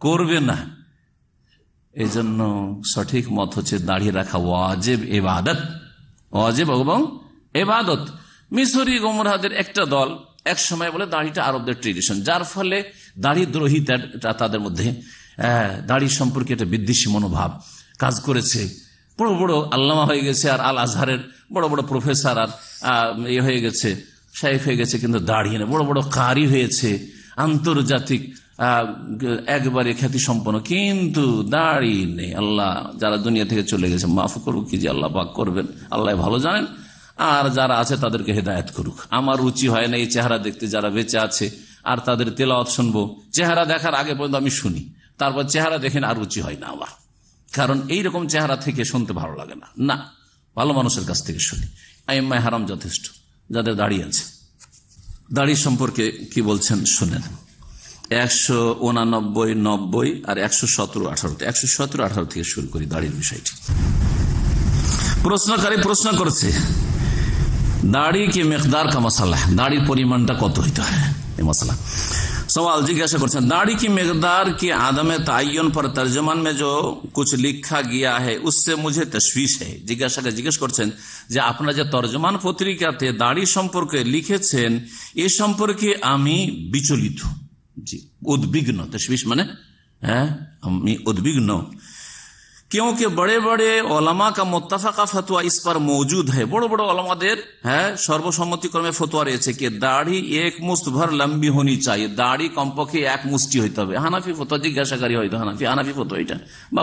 করবে না। এই জন্য সঠিক মত হচ্ছে দাড়ি রাখা ওয়াজিব ইবাদত, ওয়াজিব এবং ইবাদত। মিশরি গুমরাহদের একটা দল এক সময় বলে দাড়িটা আরবদের ট্রেডিশন, যার ফলে দাড়ি দ্রোহিতা তাদের মধ্যে, দাড়ি সম্পর্কে একটা বিদ্বেষী মনোভাব কাজ করেছে। বড় বড় আল্লামা হয়ে গেছে, আর আল আজহারের বড় বড় প্রফেসর আর হয়ে গেছে, শাইখ হয়ে গেছে, কিন্তু দাড়ি নেই। বড় বড় কারি হয়েছে, আন্তর্জাতিক একবারে খ্যাতি সম্পন্ন, কিন্তু দাড়ি নেই। আল্লাহ যারা দুনিয়া থেকে চলে গেছে মাফ করুক, কি যে আল্লাহ পাক করবেন, আল্লাহ ভালো জানেন। আর যারা আছে তাদেরকে হেদায়েত করুক। আমার রুচি হয় না এই চেহারা দেখতে, যারা বেঁচে আছে আর তাদের তেলাওয়াত শুনবো, চেহারা দেখার আগে পর্যন্ত আমি শুনি, তারপর চেহারা দেখেন আর রুচি হয় না আমার, কারণ এইরকম চেহারা থেকে শুনতে ভালো লাগে না। ভালো মানুষের কাছ থেকে শুনি। আইম্মায়ে হারাম যথেষ্ট, যাদের দাড়ি আছে। দাড়ি সম্পর্কে কি বলছেন শুনেন। 189, 90 আর 117, 18। 117, 18 থেকে শুরু করি দাড়ির বিষয়টি। প্রশ্নকারী প্রশ্ন করছে দাড়ি কি মিকদার কা মাসালা, দাড়ির পরিমাণটা কত হইতে হয়, এই মাসালা सवाल जिज्ञासा करते हैं। दाढ़ी की मिकदार की आदम तायन पर तर्जमान में जो कुछ लिखा गया है उससे मुझे तशवीश है। জিজ্ঞেস করছেন যে আপনারা যে তরজমান পত্রিকাতে দাড়ি সম্পর্কে লিখেছেন এ সম্পর্কে আমি বিচলিত, জি উদ্বিগ্ন। তশবিশ মানে আমি উদ্বিগ্ন। क्योंकि बड़े बड़े ओलमा का मुत्तफाका फतवा इस पर मौजूद है। बड़े बड़े ओलमाদের সর্বসম্মতিক্রমে ফতোয়া রয়েছে कि দাড়ি एक मुश्त भर लंबी होनी चाहिए, দাড়ি কমপক্ষে এক মুষ্টি হইতে হবে। হানাফি ফতোয়া জিজ্ঞাসাকারী হয়তো হানাফি ফতোয়া এটা, বা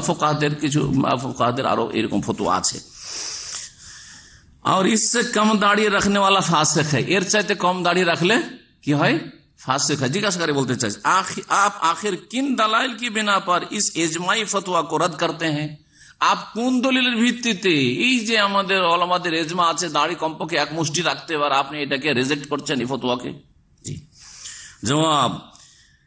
ফোকাহাদের আরো এরকম ফতোয়া আছে। और इससे कम दाढ़ी रखने वाला फासिक है, এর চাইতে কম দাড়ি রাখলে কি হয়? फासिक है। जिज्ञासाकारी बोलते चाहे आप आखिर किन दलाइल की बिना पर इस इजमाई फतवा को रद्द करते हैं? आप কোন দলিলের ভিত্তিতে এই যে আমাদের ওলামাদের ইজমা আছে দাড়ি কমপক্ষে এক মুষ্টি রাখতে পারে, আপনি এটাকে রিজেক্ট করছেন এই ফতোয়াকে? জি জবাব,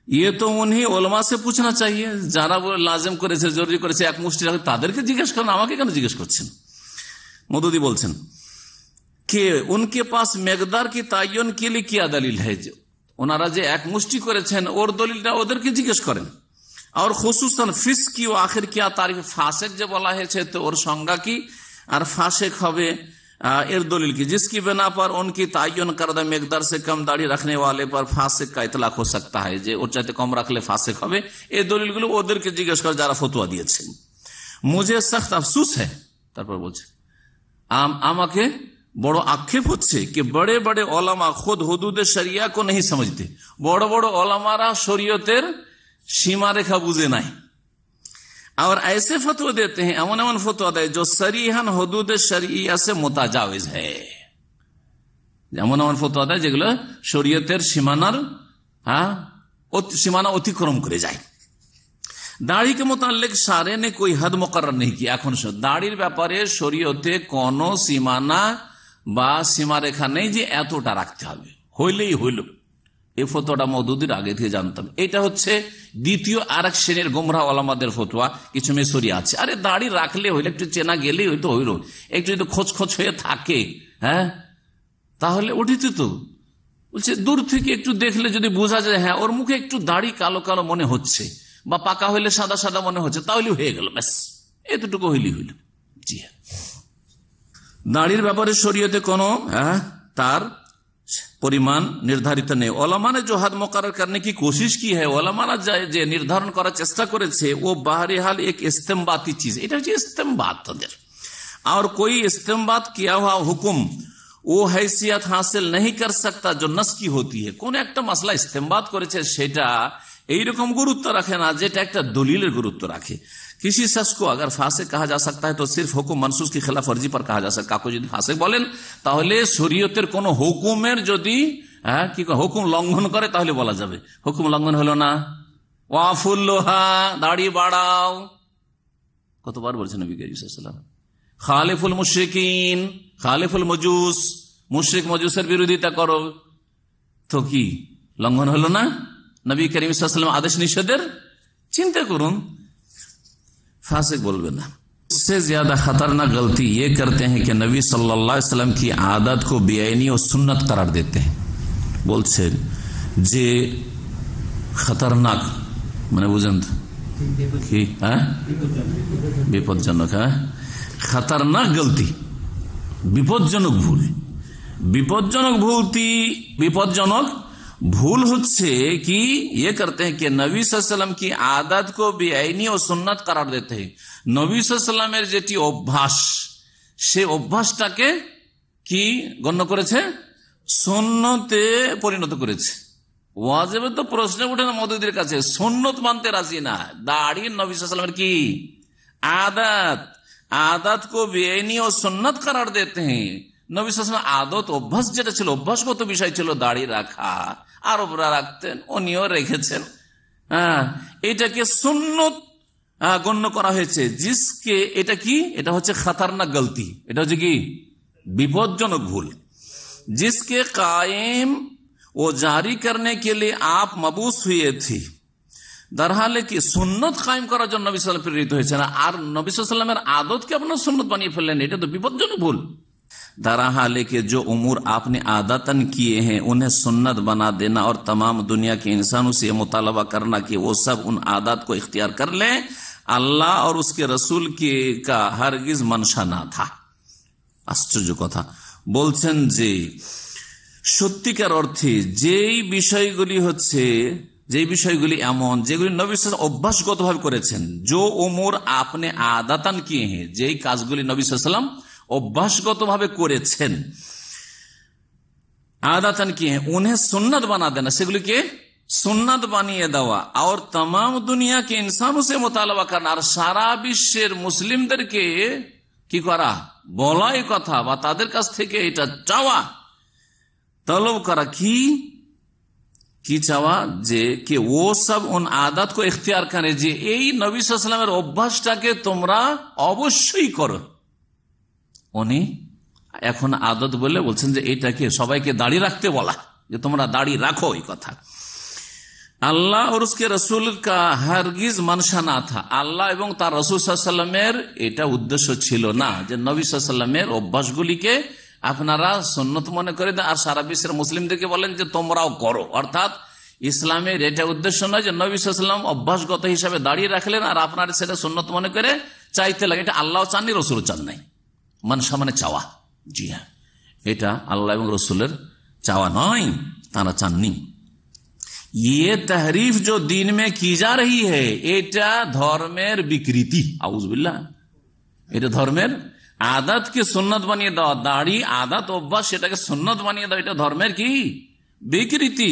ये तो उन्हीं ওলামা से पूछना चाहिए যারা লাজিম করেছে, জরুরি করেছে এক মুষ্টি রাখতে, তাদেরকে জিজ্ঞেস করেন, আমাকে কেন জিজ্ঞেস করছেন? মদুদি বলছেন कि उनके पास मेकदार की तायन के लिए क्या दलील है? ওনারা যে এক মুষ্টি করেছেন ওর দলিলটা ওদেরকে জিজ্ঞেস করেন। और खुसूसन फिस्क की आखिर क्या तारीफ, फासिक যে বলা হয়েছে তো ওর সংজ্ঞা কি, আর फासिक হবে এর দলিল কি, जिसकी बिना पर उनकी तायन करदा मेकदार से कम दाढ़ी रखने वाले पर फासिक का इतलाक हो सकता है, যে ওর চাইতে কম রাখলে ফাসিক হবে। এই দলিলগুলো ওদেরকে জিজ্ঞেস করে যারা ফতোয়া দিয়েছেন। मुझे सख्त अफसोस है, তারপর বলছে আমাকে বড় আক্ষেপ হচ্ছে कि बड़े बड़े ओलमा खुद हुदूद शरिया को नहीं समझते। বড় বড় ওলামারা শরীয়তের सीमा रेखा बुझे नहीं और ऐसे फतवा देते हैं, एमन एमन फतवा दे जो सरीहन हुदूद शरिया से मुताजाविज है। एमन एमन फतवा दे যেগুলো শরীয়তের সীমানার সীমানা অতিক্রম করে যায়। দাড়ি के मुताल्लिक सारे ने कोई हद मुकर्रर नहीं किया। এখন দাড়ির ব্যাপারে শরীয়তে কোনো সীমানা বা সীমারেখা নেই যে এতটা রাখতে হবে, হইলেই হইল। এই ফতোয়াটা মওদুদির আগে থেকে জানতাম। এটা হচ্ছে দ্বিতীয় আরেক শ্রেণীর গোমরাহ ওলামাদের ফতোয়া। কিছু মেসরি আছে, আরে দাড়ি রাখলে হইলে, একটু চেনা গেলেই হয়তো হইল, একটু যদি খোঁজ হয়ে থাকে তাহলে উঠিত তো। বলছে দূর থেকে একটু দেখলে যদি বোঝা যায় হ্যাঁ ওর মুখে একটু দাড়ি কালো কালো মনে হচ্ছে, বা পাকা হইলে সাদা সাদা মনে হচ্ছে, তাহলে হয়ে গেল, ব্যাস এতটুকু হইলেই হইল। জি হ্যাঁ, দাড়ির ব্যাপারে শরীয়তে কোনো তার परिमाण निर्धारित नहीं। ओलमा ने जो हद मुकर्रर करने की कोशिश की है, ओलमा যে নির্ধারণ করার চেষ্টা করেছে, ও बहरहाल एक इस्तेमबाती चीज, এটা হচ্ছে इस्तेमबात তাদের। और कोई इस्तेमबात किया हुआ हुक्म वो हैसियत हासिल नहीं कर सकता जो नस की होती है। কোন একটা মাসলা इस्तेमबात করেছে সেটা এইরকম গুরুত্ব রাখে না যেটা একটা দলিলের গুরুত্ব রাখে। किसी शख्स को अगर फासिक कहा जा सकता है तो सिर्फ हुकुम मनसूस की खिलाफ वर्जी पर कहा जा सकता। কাউকে যদি ফাসিক বলেন তাহলে শরীয়তের কোন হুকুমের যদি হুকুম লঙ্ঘন করে তাহলে বলা যাবে। হুকুম লঙ্ঘন হলো না, ওয়াফুল্লোহা দাড়ি বাড়াও, কতবার বলছেন নবী করিম সাল্লাল্লাহু আলাইহি ওয়াসাল্লাম। খালিফুল মুশরিকিন, খালিফুল মজুস, মুশরিক মজুসের বিরোধিতা করো, তো কি লঙ্ঘন হলো না নবী করিম সাল্লাল্লাহু আলাইহি ওয়াসাল্লাম আদেশ নিষেধের? চিন্তা করুন, फासिक बोलबे ना। इससे ज्यादा खतरनाक गलती ये करते हैं कि नबी सल्लल्लाहु अलैहि वसल्लम की आदत को बेआईनी और सुन्नत करार देते हैं। बोलছেন যে खतरनाक মানে বুঝেন কি বিপজ্জনক, खतरनाक गलती, বিপজ্জনক ভুল। বিপজ্জনক ভুল হচ্ছে কি ये करते हैं कि नबी सल्लल्लाहु अलैहि वसल्लम की आदत को बेआईनी और सुन्नत करार देते हैं। नबी सल्लल्लाहु अलैहि वसल्लमेর যেটি অভ্যাস, সে অভ্যাসটাকে কি গণ্য করেছে? সুন্নতে পরিণত করেছে। ওয়াজিবে তো প্রশ্ন ওঠে না মওদুদির কাছে, সুন্নত মানতে রাজি না। দাড়ি নবী সাল্লাল্লাহু আলাইহি वसल्लम की आदत को बेआईनी और सुन्नत करार देते हैं। নবী সাল্লাল্লাহু আলাইহি ওয়াসাল্লাম আদত অভ্যাস যেটা ছিল, অভ্যাসগত বিষয় ছিল দাড়ি রাখা, আরবরা রাখতেন, উনিও রেখেছেন, এটাকে সুন্নত গণ্য করা হয়েছে। জিসকে এটা কি, এটা হচ্ছে খতরনাক গলতি, এটা হচ্ছে কি বিপজ্জনক ভুল। जिसके कायम वो जारी करने के लिए आप मबूस हुए थे। दरहाले की सुन्नत कायम করার জন্য নবী সাল্লাল্লাহু আলাইহি ওয়াসাল্লাম প্রেরিত হয়েছেন, আর নবী সাল্লাল্লাহু আলাইহি ওয়াসাল্লামের আদতকে আপনারা সুন্নত বানিয়ে ফেললেন, এটা তো বিপজ্জনক ভুল। दरहाल के जो उमूर आपने आदतन किए हैं उन्हें सुन्नत बना देना और तमाम दुनिया के इंसानों से मुतालबा करना कि वो सब उन आदत को इख्तियार कर लें, अल्लाह और उसके रसूल के का हरगिज मंशा ना था। आश्चर्य कथा বলছেন যে সত্যিকার অর্থে যেই বিষয়গুলি হচ্ছে যে বিষয়গুলি এমন যেগুলি নবী সাল্লাল্লাহু আলাইহি ওয়াসাল্লাম অভ্যাসগতভাবে করেছেন, जो उमूर आपने आदतन किए हैं, যেই কাজগুলি নবী সাল্লাল্লাহু আলাইহি ওয়াসাল্লাম অভ্যাসগতভাবে করেছেন, आदतन किए हैं, उन्हें सुन्नत बना देना, সেগুলিকে সুন্নাত বানিয়ে দেওয়া, और तमाम दुनिया के इंसानों से मुतालबा करना, আর সারা বিশ্বের মুসলিমদেরকে কি করা, বলা এই কথা বা তাদের কাছ থেকে এটা চাওয়া, तलब करा কি চাওয়া, যে कि वो सब उन आदत को इख्तियार करे, যে এই নবী সাল্লাল্লাহু আলাইহি ওয়াসাল্লামের অভ্যাসটাকে তোমরা অবশ্যই করো। উনি এখন আদত বলে বলছেন যে এইটাকে সবাইকে দাড়ি রাখতে বলা, যে তোমরা দাড়ি রাখো, এই কথা। আল্লাহ और उसके रसूल का हरगिज मनशा ना था, আল্লাহ এবং তার রাসূল সাল্লাল্লাহু আলাইহি ওয়াসাল্লামের এটা উদ্দেশ্য ছিল না যে নবী সাল্লাল্লাহু আলাইহি ওয়াসাল্লামের অভ্যাসগুলিকে আপনারা সুন্নত মনে করে দেন আর সারা বিশ্বের মুসলিমদেরকে বলেন যে তোমরাও করো। অর্থাৎ ইসলামের এটা উদ্দেশ্য নয় যে নবী সাল্লাল্লাহু আলাইহি ওয়াসাল্লাম অভ্যাসগত হিসাবে দাঁড়িয়ে রাখলেন আর আপনারা সেটা সুন্নত মনে করে চাইতে লাগে। এটা আল্লাহ চাননি, রসুল চান নাই। মানসা মানে চাওয়া, জি হ্যাঁ, এটা আল্লাহ এবং রসুলের চাওয়া নয়, তারা চাননি। ये तहरीफ जो दीन में की जा रही है, এটা ধর্মের বিকৃতি, আউযুবিল্লাহ, এটা ধর্মের আদতকে সুন্নত বানিয়ে দেওয়া, দাড়ি আদত অভ্যাস সেটাকে সুন্নত বানিয়ে দেওয়া, এটা ধর্মের কি বিকৃতি।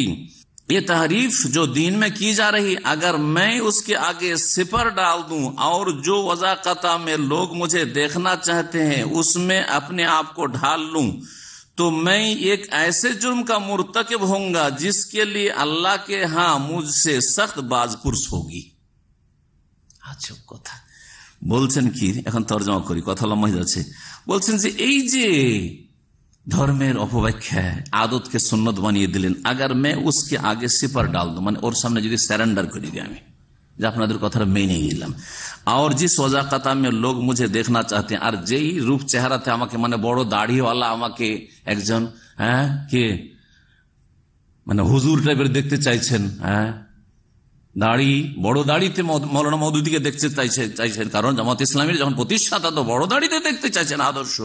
ये तहरीफ जो दीन में की जा रही, अगर मैं उसके आगे सिपर डाल दूं और जो वज़ाक़ता में लोग मुझे देखना चाहते हैं उसमें अपने आप को ढाल लूं, तो मैं एक ऐसे जुर्म का मुर्तकिब होऊंगा जिसके लिए अल्लाह के यहाँ मुझसे सख्त बाजपुरस होगी। আচ্ছা, কথা বলছেন কি, এখন তরজমা করি, কথা লম্বা হয়ে যাচ্ছে। বলছেন যে এই যে ধর্মের অপব্যাখ্যা, আদতকে সুন্নত বানিয়ে দিলেন, अगर मैं उसके आगे सिपर डाल दूं, মানে ওর সামনে যদি সারেন্ডার করে দিই আমি, যে আপনাদের কথাটা মেনে নিলাম, और जिस वज़ाक़ता में लोग मुझे देखना चाहते हैं, আর যেই রূপ চেহারাতে আমাকে, মানে বড় দাড়িওয়ালা আমাকে একজন কে মানে হুজুর টাইপের দেখতে চাইছেন, দাড়ি বড় দাড়িতে মৌলানা মওদুদীকে দেখতে চাইছেন, কারণ জামাত ইসলামীর যখন প্রতিষ্ঠাতা তো বড় দাড়িতে দেখতে চাইছেন আদর্শ।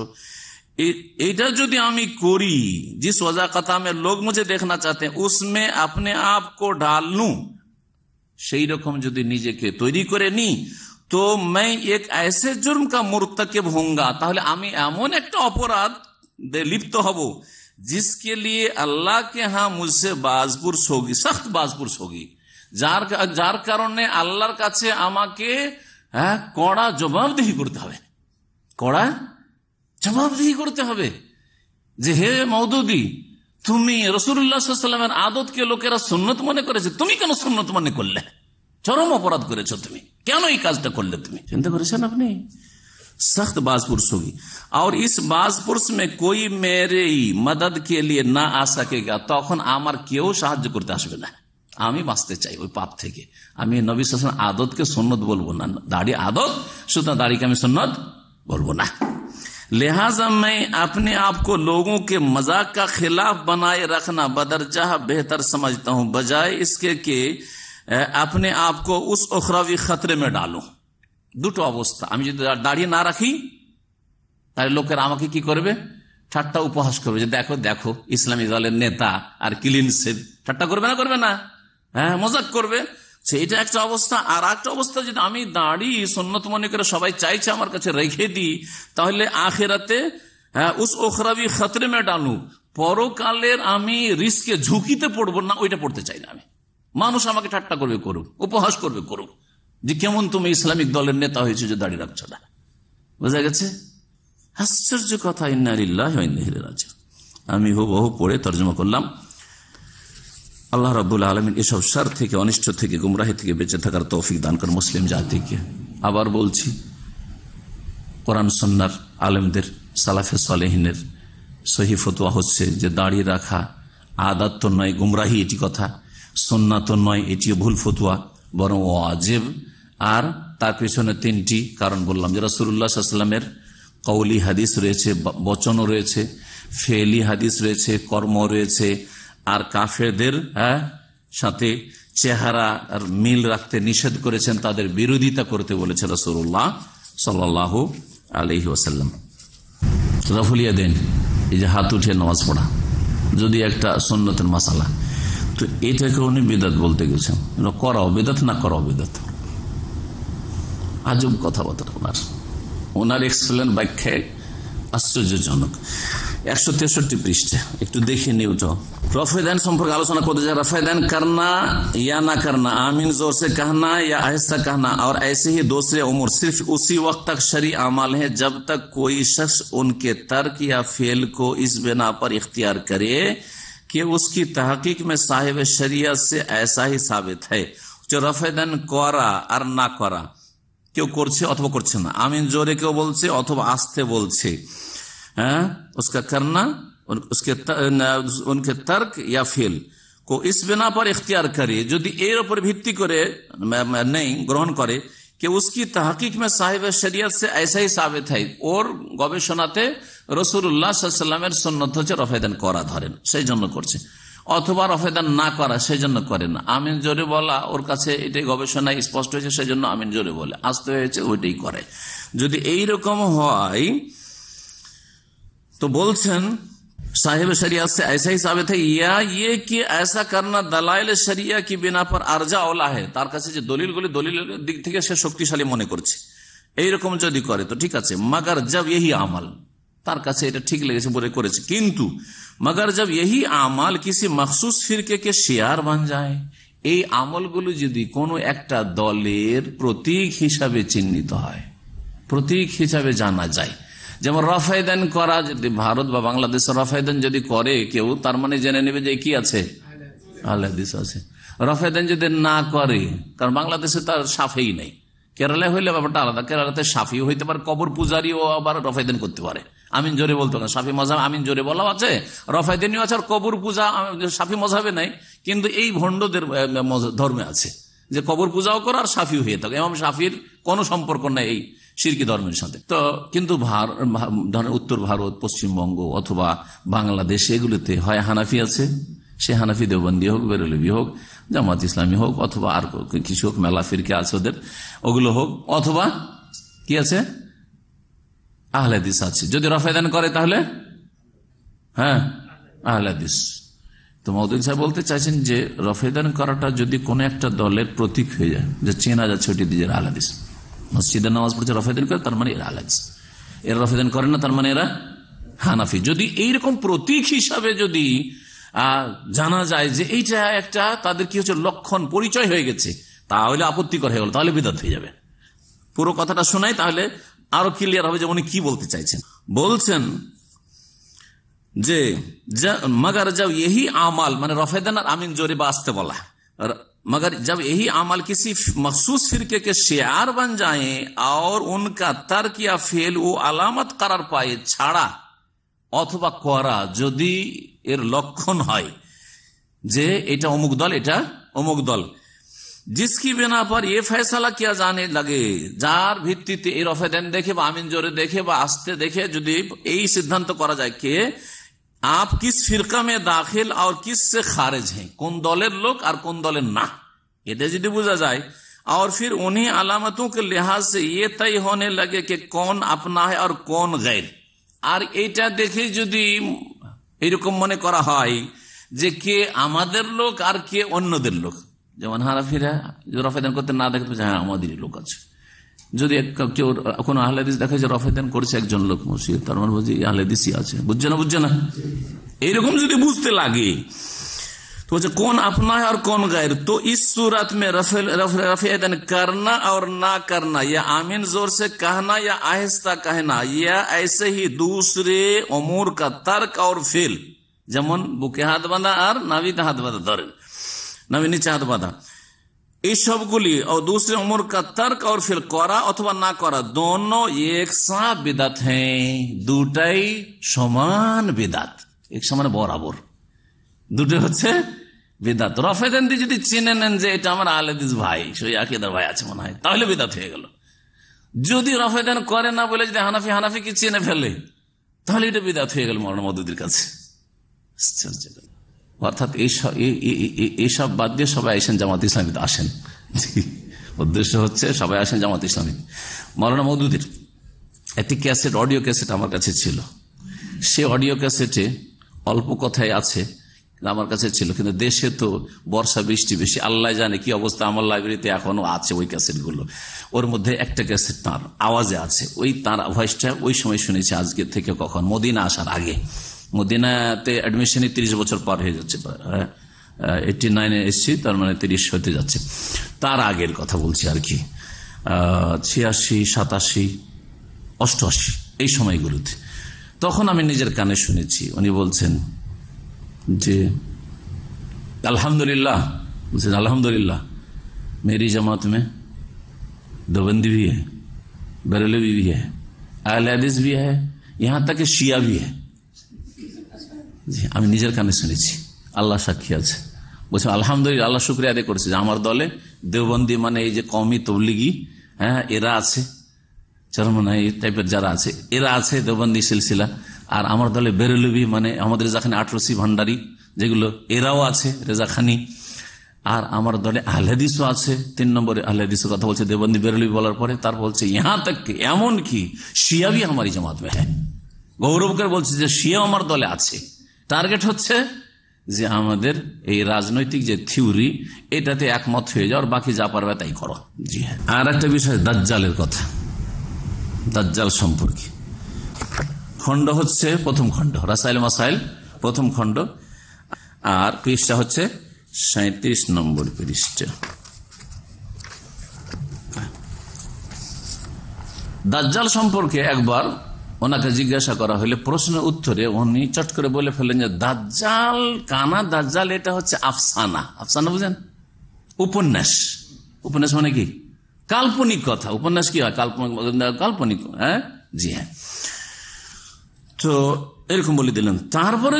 এটা যদি আমি করি, जिस वज़ाक़ता में लोग मुझे देखना चाहते हैं उसमें अपने आप को डाल लूं, সেই রকম যদি নিজেকে তৈরি করে নি, তো मैं एक ऐसे जुर्म का मुर्तकिब होऊंगा, তাহলে আমি এমন একটা অপরাধ লিপ্ত হব, जिसके लिए अल्लाह के यहाँ मुझसे बाजपुरस होगी, सख्त बाजपुरस होगी, যার কারণে আল্লাহর কাছে আমাকে কড়া জবাবদিহি করতে হবে, কড়া জবাবদিহি করতে হবে, যে হে মওদুদী, তুমি রাসূলুল্লাহ সাল্লাল্লাহু আলাইহি ওয়াসাল্লামের আদতকে লোকেরা সুন্নত মনে করেছে, তুমি কেন সুন্নত মনে করলে? চরম অপরাধ করেছো তুমি, কেন এই কাজটা করলে? তুমি চিন্তা করেছেন আপনি? सख्त बाजपुरस होगी, और इस बाजपुरस में कोई मेरे मदद के लिए ना आ सकेगा, তখন আমার কেউ সাহায্য করতে আসবে না। আমি বাঁচতে চাই ওই পাপ থেকে, আমি নবী সাল্লাল্লাহু আলাইহি ওয়াসাল্লাম আদতকে সুন্নত বলবো না, দাড়ি আদত, সুতরাং দাড়িকে আমি সুন্নত বলবো না। लिहाजा मैं अपने आप को लोगों के मजाक का खिलाफ बनाए रखना बदरजा बेहतर समझता हूं, बजाय इसके कि अपने आप को उस उखरावी खतरे में डालूं। দুটো অবস্থা, আমি যদি দাঁড়িয়ে না রাখি তাহলে লোকেরা আমাকে কি করবে? ঠাট্টা উপহাস করবে, যে দেখো দেখো ইসলামী দলের নেতা আর ক্লিন সেভ, ঠাট্টা করবে না? করবে না? হ্যাঁ, মজাক করবে। এটা একটা অবস্থা। আর একটা অবস্থা, যদি আমি দাড়ি সুন্নত মনে করে সবাই চাইছে আমার কাছে রেখে দিই, তাহলে আখিরাতে উস উখরাবি খতরে মে ডালু, পরকালের আমি রিস্কে ঝুঁকিতে পড়বো না, ওইটা পড়তে চাই না আমি। মানুষ আমাকে ঠাট্টা করবে, করুক, উপহাস করবে, করুক, যে কেমন তুমি ইসলামিক দলের নেতা হয়েছে যে দাড়ি রাখছো না। বোঝা গেছে? আশ্চর্য কথা। ইন্না লিল্লাহি ওয়া ইন্না ইলাইহি রাজিউন। আমি হুবহু পড়ে তরজমা করলাম। আল্লাহ রাব্বুল আলামিন এসব শার থেকে, অনিষ্ট থেকে, গুমরাহি থেকে বেঁচে থাকার তৌফিক দান করেন মুসলিম জাতিকে। আবার বলছি, কোরআন সুন্নাহর আলেমদের, সালাফে সালেহিনের সহি ফতোয়া হচ্ছে যে দাড়ি রাখা আদাত তো নয়, গুমরাহি এটি কথা, সুন্নাত তো নয়, এটিও ভুল ফতোয়া, বরং ওয়াজিব। আর তার পেছনে তিনটি কারণ বললাম, যে রাসূলুল্লাহ সাল্লাল্লাহু আলাইহি ওয়াসাল্লামের কওলি হাদিস রয়েছে, বচনও রয়েছে, ফেলি হাদিস রয়েছে, কর্ম রয়েছে, আর কাফেরদের সাথে চেহারা আর মিল রাখতে নিষেধ করেছেন, তাদের বিরোধিতা করতে বলেছে রাসূলুল্লাহ সাল্লাল্লাহু আলাইহি ওয়াসাল্লাম। রফুল ইয়াদাইন, এই যে হাত উঠে নামাজ পড়া, যদি একটা সুন্নতের মাসালা, তো এটাকে উনি বিদাত বলতে গেছেন, করাও বিদাত না করাও বিদাত। আজব কথাবার্তা ওনার এক্সপ্লেন ব্যাখ্যায় আশ্চর্যজনক। 163 পৃষ্ঠা একটু দেখে নিই। ওটা रफ़-ए-दैन संपर्क आलोचना करते हैं। रफ़-ए-दैन करना या ना करना, आमीन जोर से कहना या आहिस्ता कहना और ऐसे ही दूसरे उमूर सिर्फ उसी वक्त तक शरई अमाल है जब तक कोई शख्स उनके तर्क या फेल को इस बिना पर इख्तियार करे कि उसकी तहकीक में साहिब शरीयत से ऐसा ही साबित है। जो रफ़-ए-दैन करा और ना करा, কেউ করছে অথবা করছে না, আমিন জোরে কেউ বলছে অথবা আস্তে বলছে, হ্যাঁ, उसका करना उसके उनके तर्क या फेल को इस बिना पर इख्तियार करे, যদি এর উপর ভিত্তি করে নেই গ্রহণ করে कि उसकी तहकीक में साहिब शरीयत से ऐसा ही साबित है, ওর গবেষণাতে রাসূলুল্লাহ সাল্লাল্লাহু আলাইহি ওয়াসাল্লামের সুন্নাত হচ্ছে রফেদান করা ধরেন, সেই জন্য করছে, অথবা রফেদান না করা সেই জন্য করে না। আমিন জোরে বলা ওর কাছে এটাই গবেষণায় স্পষ্ট হয়েছে, সেই জন্য আমিন জোরে বলে, আসতে হয়েছে ওইটাই করে। যদি এইরকম হয় তো বলছেন साहिब शरीयत से ऐसा ही साबित है या ये कि ऐसा करना दलाइल शरिया की बिना पर अर्जा औला है, তার কাছে যে দলিলগুলি দলিলের দিক থেকে সে শক্তিশালী মনে করছে, এইরকম যদি করে তো ঠিক আছে। मगर जब यही अमल, তার কাছে এটা ঠিক লেগেছে বলে করেছে, কিন্তু मगर जब यही अमल किसी मखसूस फिरके के शियार बन जाए, এই আমলগুলো যদি কোনো একটা দলের প্রতীক হিসাবে চিহ্নিত হয়, প্রতীক হিসাবে জানা যায়, যেমন রফায়দান করা যদি ভারত বা বাংলাদেশের রফায়দান যদি করে কেউ, তার মানে জেনে নেবে যে কি আছে, আহলে হাদিস আছে। রফায়দান যদি না করে, কারণ বাংলাদেশে তার সাফেই নেই, কেরালায় হইলে ব্যাপারটা আলাদা, কেরালাতে সাফিও হইতে পারে, কবর পূজারিও আবার রফায়দান করতে পারে, আমিন জোরে বলতে পারে। সাফি মজাব আমিন জোরে বলাও আছে, রফায়দানিও আছে, আর কবর পূজা সাফি মজাবে নাই, কিন্তু এই ভণ্ডদের ধর্মে আছে যে কবর পূজাও করে আর সাফিও হয়ে থাকে। ইমাম শাফির কোনো সম্পর্ক নাই এই শিরকি ধর্মের সাথে। তো কিন্তু উত্তর ভারত, পশ্চিমবঙ্গ অথবা বাংলাদেশ, এগুলোতে হয় হানাফি আছে, সে হানাফি দেওবন্দি হোক, বেরলভি হোক, জামাত ইসলামী হোক, অথবা আর কিছু হোক, মেলা ফিরকে আছে ওদের, ওগুলো হোক, অথবা কি আছে আহলে হাদিস আছে। যদি রফায়দান করে তাহলে হ্যাঁ আহলে হাদিস। তো মওদুদী সাহেব বলতে চাইছেন যে রফায়দান করাটা যদি কোনো একটা দলের প্রতীক হয়ে যায়, যে চেনা যাচ্ছে ওটি দিয়ে আহলে হাদিস, মসজিদে নামাজ পড়ছে রফায়দান করে, তার মানে এরা আহলে হাদিস, এরা রফায়দান করে না তার মানে এরা হানাফি। যদি এইরকম প্রতীক হিসাবে যদি জানা যায় যে এইটা একটা তাদের কি হচ্ছে লক্ষণ, পরিচয় হয়ে গেছে, তাহলে আপত্তিকর হয়ে গেল, তাহলে বিদআত হয়ে যাবে। পুরো কথাটা শোনাই তাহলে আরো ক্লিয়ার হবে যে উনি কি বলতে চাইছেন। বলছেন যে मगर जब यही अमल, माने रफ़ेदान और आमीन जोरे बास्ते बोला, मगर जब यही अमल किसी मखसूस फिरके के शियार बन जाए और उनका तर्क या फेल वो अलामत करार पाए छाड़ा अथवा करा যদি এর লক্ষণ হয় যে এটা অমুক দল, এটা অমুক দল, जिसकी बिना पर ये फैसला किया जाने लगे, যার ভিত্তিতে এই রফেদান দেখে বা আমিন জোরে দেখে বা আস্তে দেখে যদি এই সিদ্ধান্ত করা যায় কে आप किस फिरका में दाखिल और किस से खारिज हैं, कौन दलेर लोग और कौन दलेर ना, এটা যদি বোঝা যায়, और फिर उन्हीं अलामतों के लिहाज से ये तय होने लगे कि कौन अपना है और कौन गैर, আর এইটা দেখে যদি এরকম মনে করা হয় যে কে আমাদের লোক আর কে অন্যদের লোক, যেমন হানাফিরা রফেদান করতে না দেখতে হ্যাঁ আমাদেরই লোক আছে, যদি কেউ কোনো আহলে হাদিস দেখে যে রফেদান করছে একজন লোক মসজিদ, তার মানে বুঝি আহলে হাদিসই আছে, বুঝছে না এইরকম যদি বুঝতে লাগে तो कौन अपना है और कौन गैर, तो इस सूरत में रफ़ेदान करना और ना करना या आमीन जोर से कहना या आहिस्ता कहना या ऐसे ही दूसरे उमूर का तर्क और फेल, যেমন বুকে হাত বাঁধা আর নাভিতে হাত বাঁধা, ধরেন নাভি নিচে হাত বাঁধা, এই সবগুলি और दूसरे उमूर का तर्क और फेल করা অথবা না করা दोनों एक साथ बिदअत हैं, দুটাই সমান বিদআত, এক সমান বরাবর, দুটো হচ্ছে বিদআত। রফেদান দিয়ে যদি চিনে নেন যে এটা আমার আহলে হাদিস ভাই, সেই আকীদার ভাই আছে মনে হয়, তাহলে বিদআত হয়ে গেল। যদি রফেদান করে না বলে যদি হানাফি কি চিনে ফেলে, তাহলে এটা বিদআত হয়ে গেল মওলানা মওদুদীর কাছে। অর্থাৎ এইসব বাদ দিয়ে সবাই আসেন জামাত ইসলামীতে আসেন, উদ্দেশ্য হচ্ছে সবাই আসেন জামাত ইসলামী। মওলানা মওদুদীর একটি ক্যাসেট, অডিও ক্যাসেট আমার কাছে ছিল, সে অডিও ক্যাসেটে অল্প কথায় আছে আমার কাছে ছিল, কিন্তু দেশে তো বর্ষা বৃষ্টি বেশি, আল্লাহ জানে কি অবস্থা। আমার লাইব্রেরিতে এখনো আছে ওই ক্যাসেটগুলো, ওর মধ্যে একটা ক্যাসেট তাঁর আওয়াজে আছে, ওই তাঁর ভয়েসটা ওই সময় শুনেছি, আজকে থেকে কখন মদিনা আসার আগে। মদিনাতে অ্যাডমিশনে 30 বছর পার হয়ে যাচ্ছে, 89-এ এসছি, তার মানে 30 হতে যাচ্ছে। তার আগের কথা বলছি আর কি, 86, 87, 88 এই সময়গুলোতে। তখন আমি নিজের কানে শুনেছি, উনি বলছেন যে अल्हम्दुलिल्लाह, बल्कि अल्हम्दुलिल्लाह मेरी जमात में देवबंदी भी है, बरेलवी भी है, अहले हदीस भी है, यहाँ तक शिया भी है। আমি নিজের কানে শুনেছি, আল্লাহ সাক্ষী আছে। বলছে আলহামদুলিল্লাহ, আল্লাহ শুকরিয়া আদায় করেছে যে আমার দলে দেওবন্দি মানে এই যে কওমি তবলিগি, হ্যাঁ এরা আছে, চরমনা এই টাইপের যারা আছে এরা আছে দেওবন্দি সিলসিলা। আর আমার দলে বেরেলভি মানে আমাদের যেখানে 18 ভান্ডারি যেগুলো, এরাও আছে, রেজাখানি। আর আমার দলে আহলে হাদিসও আছে, 3 নম্বরে আহলে হাদিসের কথা বলছে দেওবন্দি বেরেলভি বলার পরে। তার বলছে ইহা তক এমন কি শিয়া भी हमारी जमात में है, গৌরব করে বলছে যে শিয়া আমার দলে আছে। টার্গেট হচ্ছে যে আমাদের এই রাজনৈতিক যে থিওরি এটাতে একমত হয়ে যাও, আর বাকি যা পারবে তাই করো। জি হ্যাঁ। আর একটা বিষয় দাজ্জালের কথা, দাজ্জাল সম্পর্কে খণ্ড হচ্ছে প্রথম খণ্ড, রাসাইল মাসাইল প্রথম খণ্ড, আর পৃষ্ঠা হচ্ছে 37 নম্বর পৃষ্ঠা। দাজ্জাল সম্পর্কে একবার ওনাকে জিজ্ঞাসা করা হলে প্রশ্নের উত্তরে উনি চট করে বলে ফেলেন যে দাজ্জাল, কানা দাজ্জাল এটা হচ্ছে আফসানা। আফসানা বুঝেন? উপন্যাস। উপন্যাস মানে কি? কাল্পনিক কথা। উপন্যাস কি হয়? কাল্পনিক। হ্যাঁ, জি হ্যাঁ। তো এরকম বলে দিলেন। তারপরে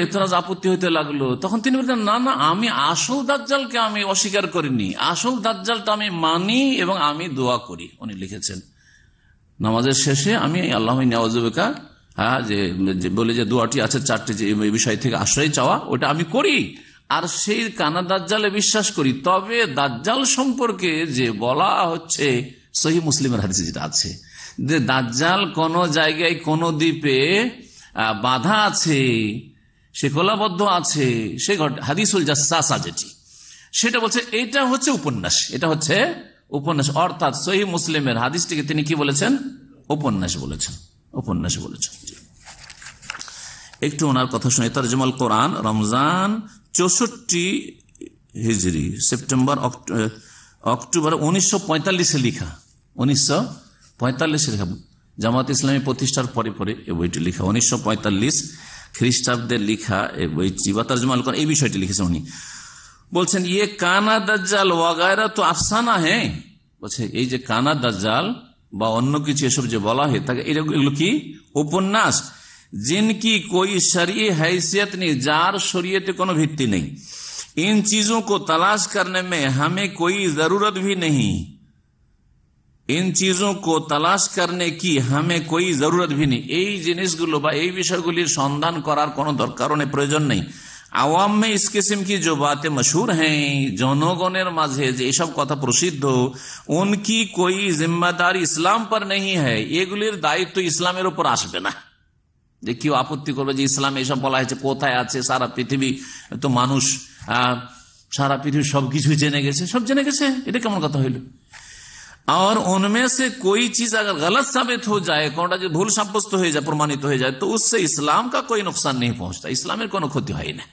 এতরাজ আপত্তি হইতে লাগলো, তখন তিনি বললেন না না, আমি আসল দাজ্জালকে আমি অস্বীকার করিনি, আসল দাজ্জালটা আমি মানি এবং আমি দোয়া করি। উনি লিখেছেন নামাজের শেষে আমি আল্লাহুম্মা ইন্নী আউযু বিকা, হ্যাঁ, যে বলে যে দোয়াটি আছে 4টি, যে এই বিষয় থেকে আশ্রয় চাওয়া, ওটা আমি করি। আর সেই কানা দাজ্জালে বিশ্বাস করি। তবে দাজ্জাল সম্পর্কে যে বলা হচ্ছে সহিহ মুসলিমের হাদিসে যেটা আছে যে দাজ্জাল কোন জায়গায় কোন দ্বীপে বাধা আছে, সে কোলাবদ্ধ আছে, সে হাদিসুল জাসাসা যেটি, সেটা বলছে এটা হচ্ছে উপন্যাস, এটা হচ্ছে উপন্যাস। অর্থাৎ সহিহ মুসলিমের হাদিসটিকে তিনি কি বলেছেন? উপন্যাস বলেছেন, উপন্যাস বলেছেন। একটু ওনার কথা শুনে। তরজমাল কোরআন, রমজান 64 হিজরি, সেপ্টেম্বর অক্টোবর 1945 লিখা, 1945 লেখা, জামাত ইসলামী প্রতিষ্ঠার পরে পরে এই বইটি লিখা, 1945 খ্রিস্টাব্দের লিখা এই বইটি বা তরজমাল কোরআন এই বিষয়টি লিখেছেন উনি। বলছেন ইয়ে কানা দাজ্জাল ওয়াগায়রা তো আফসানা হ্যাঁ, বলছে এই যে কানা দাজ্জাল বা অন্য কিছু এসব যে বলা হয় তাকে এগুলো কি উপন্যাস, जिनकी कोई शरई हैसियत नहीं, जार शरीयत কোনো ভিত্তি নেই। इन चीजों को तलाश करने में हमें कोई जरूरत भी नहीं, इन चीजों को तलाश करने की हमें कोई जरूरत भी नहीं। এই জিনিসগুলো বা এই বিষয়গুলির সন্ধান করার কোনো দরকার নেই, প্রয়োজন নেই। আওয়াম में इस किस्म की जो बातें मशहूर हैं, জনগণের মাঝে যে এসব কথা প্রসিদ্ধ, उनकी कोई जिम्मेदारी इस्लाम पर नहीं है, এগুলির দায়িত্ব ইসলামের উপর আসবে না। যে কেউ আপত্তি করবে যে ইসলাম এসব বলা হয়েছে কোথায় আছে, সারা পৃথিবী তো মানুষ, সারা পৃথিবী সবকিছু জেনে গেছে, সব জেনে গেছে, এটা কেমন কথা হইল? और उनमें से कोई चीज अगर गलत साबित हो जाए, कोनটা যে ভুল সাব্যস্ত হয়ে যায়, প্রমাণিত হয়ে যায়, তো उससे इस्लाम का कोई नुकसान नहीं पहुंचता, ইসলামের কোনো ক্ষতি হয় না।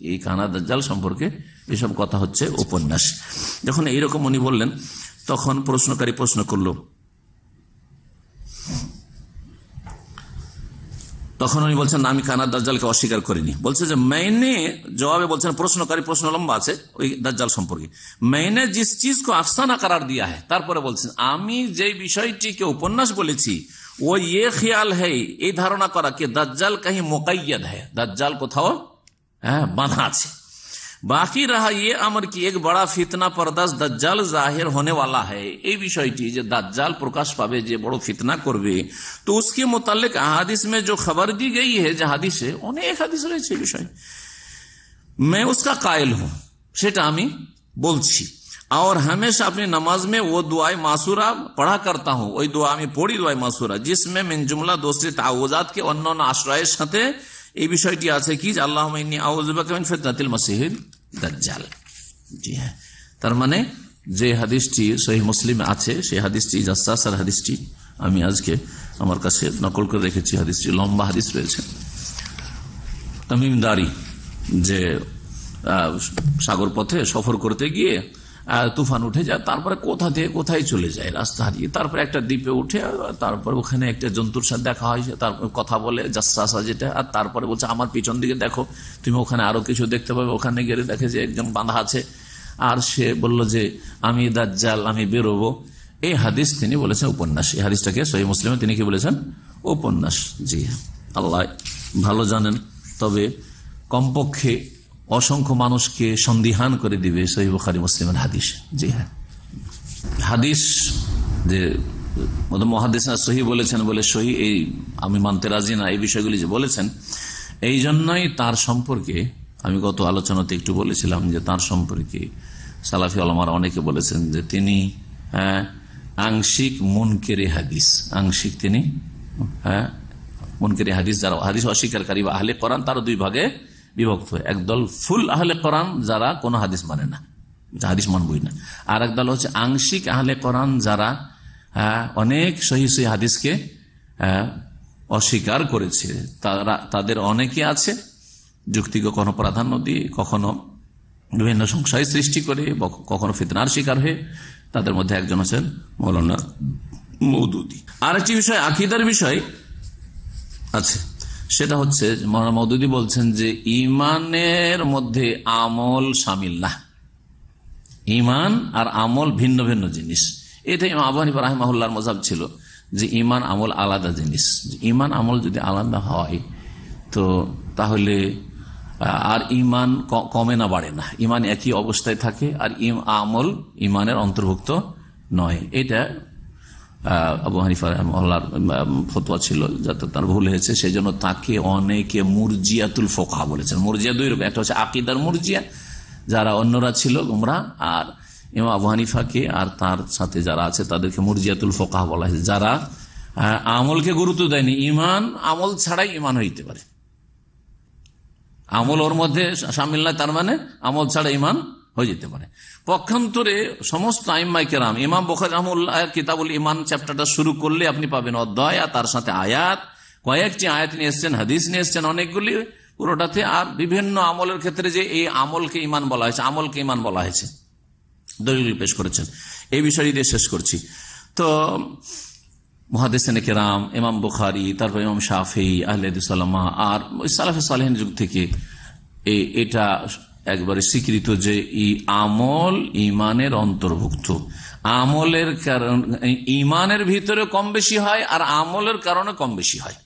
এই কানা দাজ্জাল সম্পর্কে এসব কথা হচ্ছে উপন্যাস। যখন এইরকম উনি বললেন, তখন প্রশ্নকারী প্রশ্ন করলো, তখন উনি বলছেন আমি কানা দাজ্জালকে অস্বীকার করিনি। বলছে যে मैंने, জবাবে বলছেন প্রশ্নকারী, প্রশ্ন লম্বা আছে ওই দাজ্জাল সম্পর্কে, मैंने जिस चीज को अफसाना करार दिया है, তারপরে বলছেন আমি যে বিষয়টিকে উপন্যাস বলেছি ও ये ख्याल है, এই ধারণা করা কি দাজ্জাল कहीं मुक़य्यद है, দাজ্জাল কোথাও বাঁধা আছে। बाकी रहा ये अमर की एक बड़ा फितना परदास दज्जाल जाहिर होने वाला है, এই বিষয়টি যে দাজ্জাল প্রকাশ পাবে, যে বড় ফিতনা করবে, তো उसके मुतालिक हादिस में जो खबर दी गई है, যে হাদিসে অনেক হাদিস রয়েছে এই বিষয়ে, मैं उसका कायल हूं, সেটা আমি বলছি। और हमेशा अपनी नमाज में वो दुआए मासूरा पढ़ा करता हूं, ওই দোয়া আমি পড়ি, দোয়া মাসুরা, जिसमें मिन जुमला दूसरे ताउज़ात के অন্যান্য আশ্রয়ের সাথে এই বিষয়টি আছে কি যে আল্লাহুম্মা ইন্নী আউযু বিকা মিন ফিতনাতিল মাসিহিদ দাজ্জাল। জি হ্যাঁ, তার মানে যে হাদিসটি সহিহ মুসলিমে আছে সেই হাদিসটি জাসসাসের হাদিসটি আমি আজকে আমার কাছে নকল করে রেখেছি। হাদিসটি লম্বা হাদিস রয়েছে। তামিমদারি যে সাগর পথে সফর করতে গিয়ে তুফান উঠে যায়, তারপরে কোথা থেকে কোথায় চলে যায়, রাস্তা হারিয়ে, তারপরে একটা দ্বীপে উঠে, তারপর ওখানে একটা জন্তুর সাথে দেখা হয়, তারপর কথা বলে জাসসাসা যেটা, আর তারপরে বলছে আমার পিছন দিকে দেখো, তুমি ওখানে আরো কিছু দেখতে পাবে। ওখানে গেলে দেখে যে একজন বাঁধা আছে, আর সে বলল যে আমি দাজ্জাল, আমি বেরোবো। এই হাদিস তিনি বলেছেন উপন্যাস। এই হাদিসটাকে সহিহ মুসলিমে তিনি কি বলেছেন? উপন্যাস। জি আল্লাহ ভালো জানেন, তবে কমপক্ষে অসংখ্য মানুষকে সন্দিহান করে দিবে সহিহ বুখারী মুসলিমের হাদিস। জি হ্যাঁ, হাদিস যে মুহাদ্দিসরা সহিহ বলেছেন বলে সহিহ এই আমি মানতে রাজি না, এই বিষয়গুলি যে বলেছেন, এই জন্যই তার সম্পর্কে আমি গত আলোচনাতে একটু বলেছিলাম যে তার সম্পর্কে সালাফি উলামারা অনেকে বলেছেন যে তিনি আংশিক মুনকেরে হাদিস, আংশিক তিনি মুনকেরে হাদিস, যারা হাদিস অস্বীকারী বা আহলে কোরআন, তার দুই ভাগে বিভক্ত। একদল ফুল আহলে কোরআন যারা কোনো হাদিস মানে না, হাদিস মানবই না, আর একদল হচ্ছে আংশিক আহলে কোরআন যারা অনেক সহিহ সহিহ হাদিসকে অস্বীকার করেছে। তাদের অনেকে আছে যুক্তি কখনো প্রাধান্য দিয়ে, কখনো বিভিন্ন সংশয় সৃষ্টি করে, কখনো ফিতনার শিকার হয়ে। তাদের মধ্যে একজন আছেন মৌলানা মওদুদী। আর একটি বিষয় আকীদার বিষয় আছে, সেটা হচ্ছে মৌলানা মওদুদী বলছেন যে ইমানের মধ্যে আমল শামিল না, ইমান আর আমল ভিন্ন ভিন্ন জিনিস। এটা ইমাম আবু হানিফা রাহিমাহুল্লাহর মাযহাব ছিল যে ইমান আমল আলাদা জিনিস। ইমান আমল যদি আলাদা হয় তো তাহলে আর ইমান কমে না বাড়ে না, ইমান একই অবস্থায় থাকে, আর আমল ইমানের অন্তর্ভুক্ত নয়। এটা আবু হানিফা রাহিমাহুল্লাহর ফতোয়া ছিল, যাতে তার ভুল হয়েছে সেই জন্য তাকে অনেকে মুরজিয়াতুল ফোকাহা বলেছেন। মুরজিয়া দুই রকম, একটা হচ্ছে আকীদার মুরজিয়া, যারা অন্যরা ছিল গুমরাহ, আর ইমাম আবু হানিফাকে আর তার সাথে যারা আছে তাদেরকে মুরজিয়াতুল ফোকাহা বলা হয়েছে, যারা আমলকে গুরুত্ব দেয়নি। ইমান আমল ছাড়াই ইমান হইতে পারে, আমল ওর মধ্যে শামিল নয়, তার মানে আমল ছাড়া ইমান হয়ে যেতে পারে। পক্ষান্তরে সমস্ত আইম্মায়ে কেরাম, ইমাম বুখারী রাহিমাহুল্লাহ কিতাবুল ইমান চ্যাপ্টারটা শুরু করলে আপনি পাবেন অধ্যায়, আর তার সাথে আয়াত, কয়েকটি আয়াত নিয়ে এসছেন, হাদিস নিয়ে এসছেন অনেকগুলি পুরোটাতে, আর বিভিন্ন আমলের ক্ষেত্রে যে এই আমলকে ইমান বলা হয়েছে, আমলকে ইমান বলা হয়েছে, দলিল পেশ করেছেন। এই বিষয় দিয়ে শেষ করছি। তো মুহাদ্দিসিনে কেরাম, ইমাম বুখারী, তারপর ইমাম শাফিঈ, আহলে হাদিস উলামা, আর সালাফে সালেহিন যুগ থেকে এটা একবারে স্বীকৃত যে আমল ইমানের অন্তর্ভুক্ত। আমলের কারণ ইমানের ভিতরে কম বেশি হয়, আর আমলের কারণে কম বেশি হয়।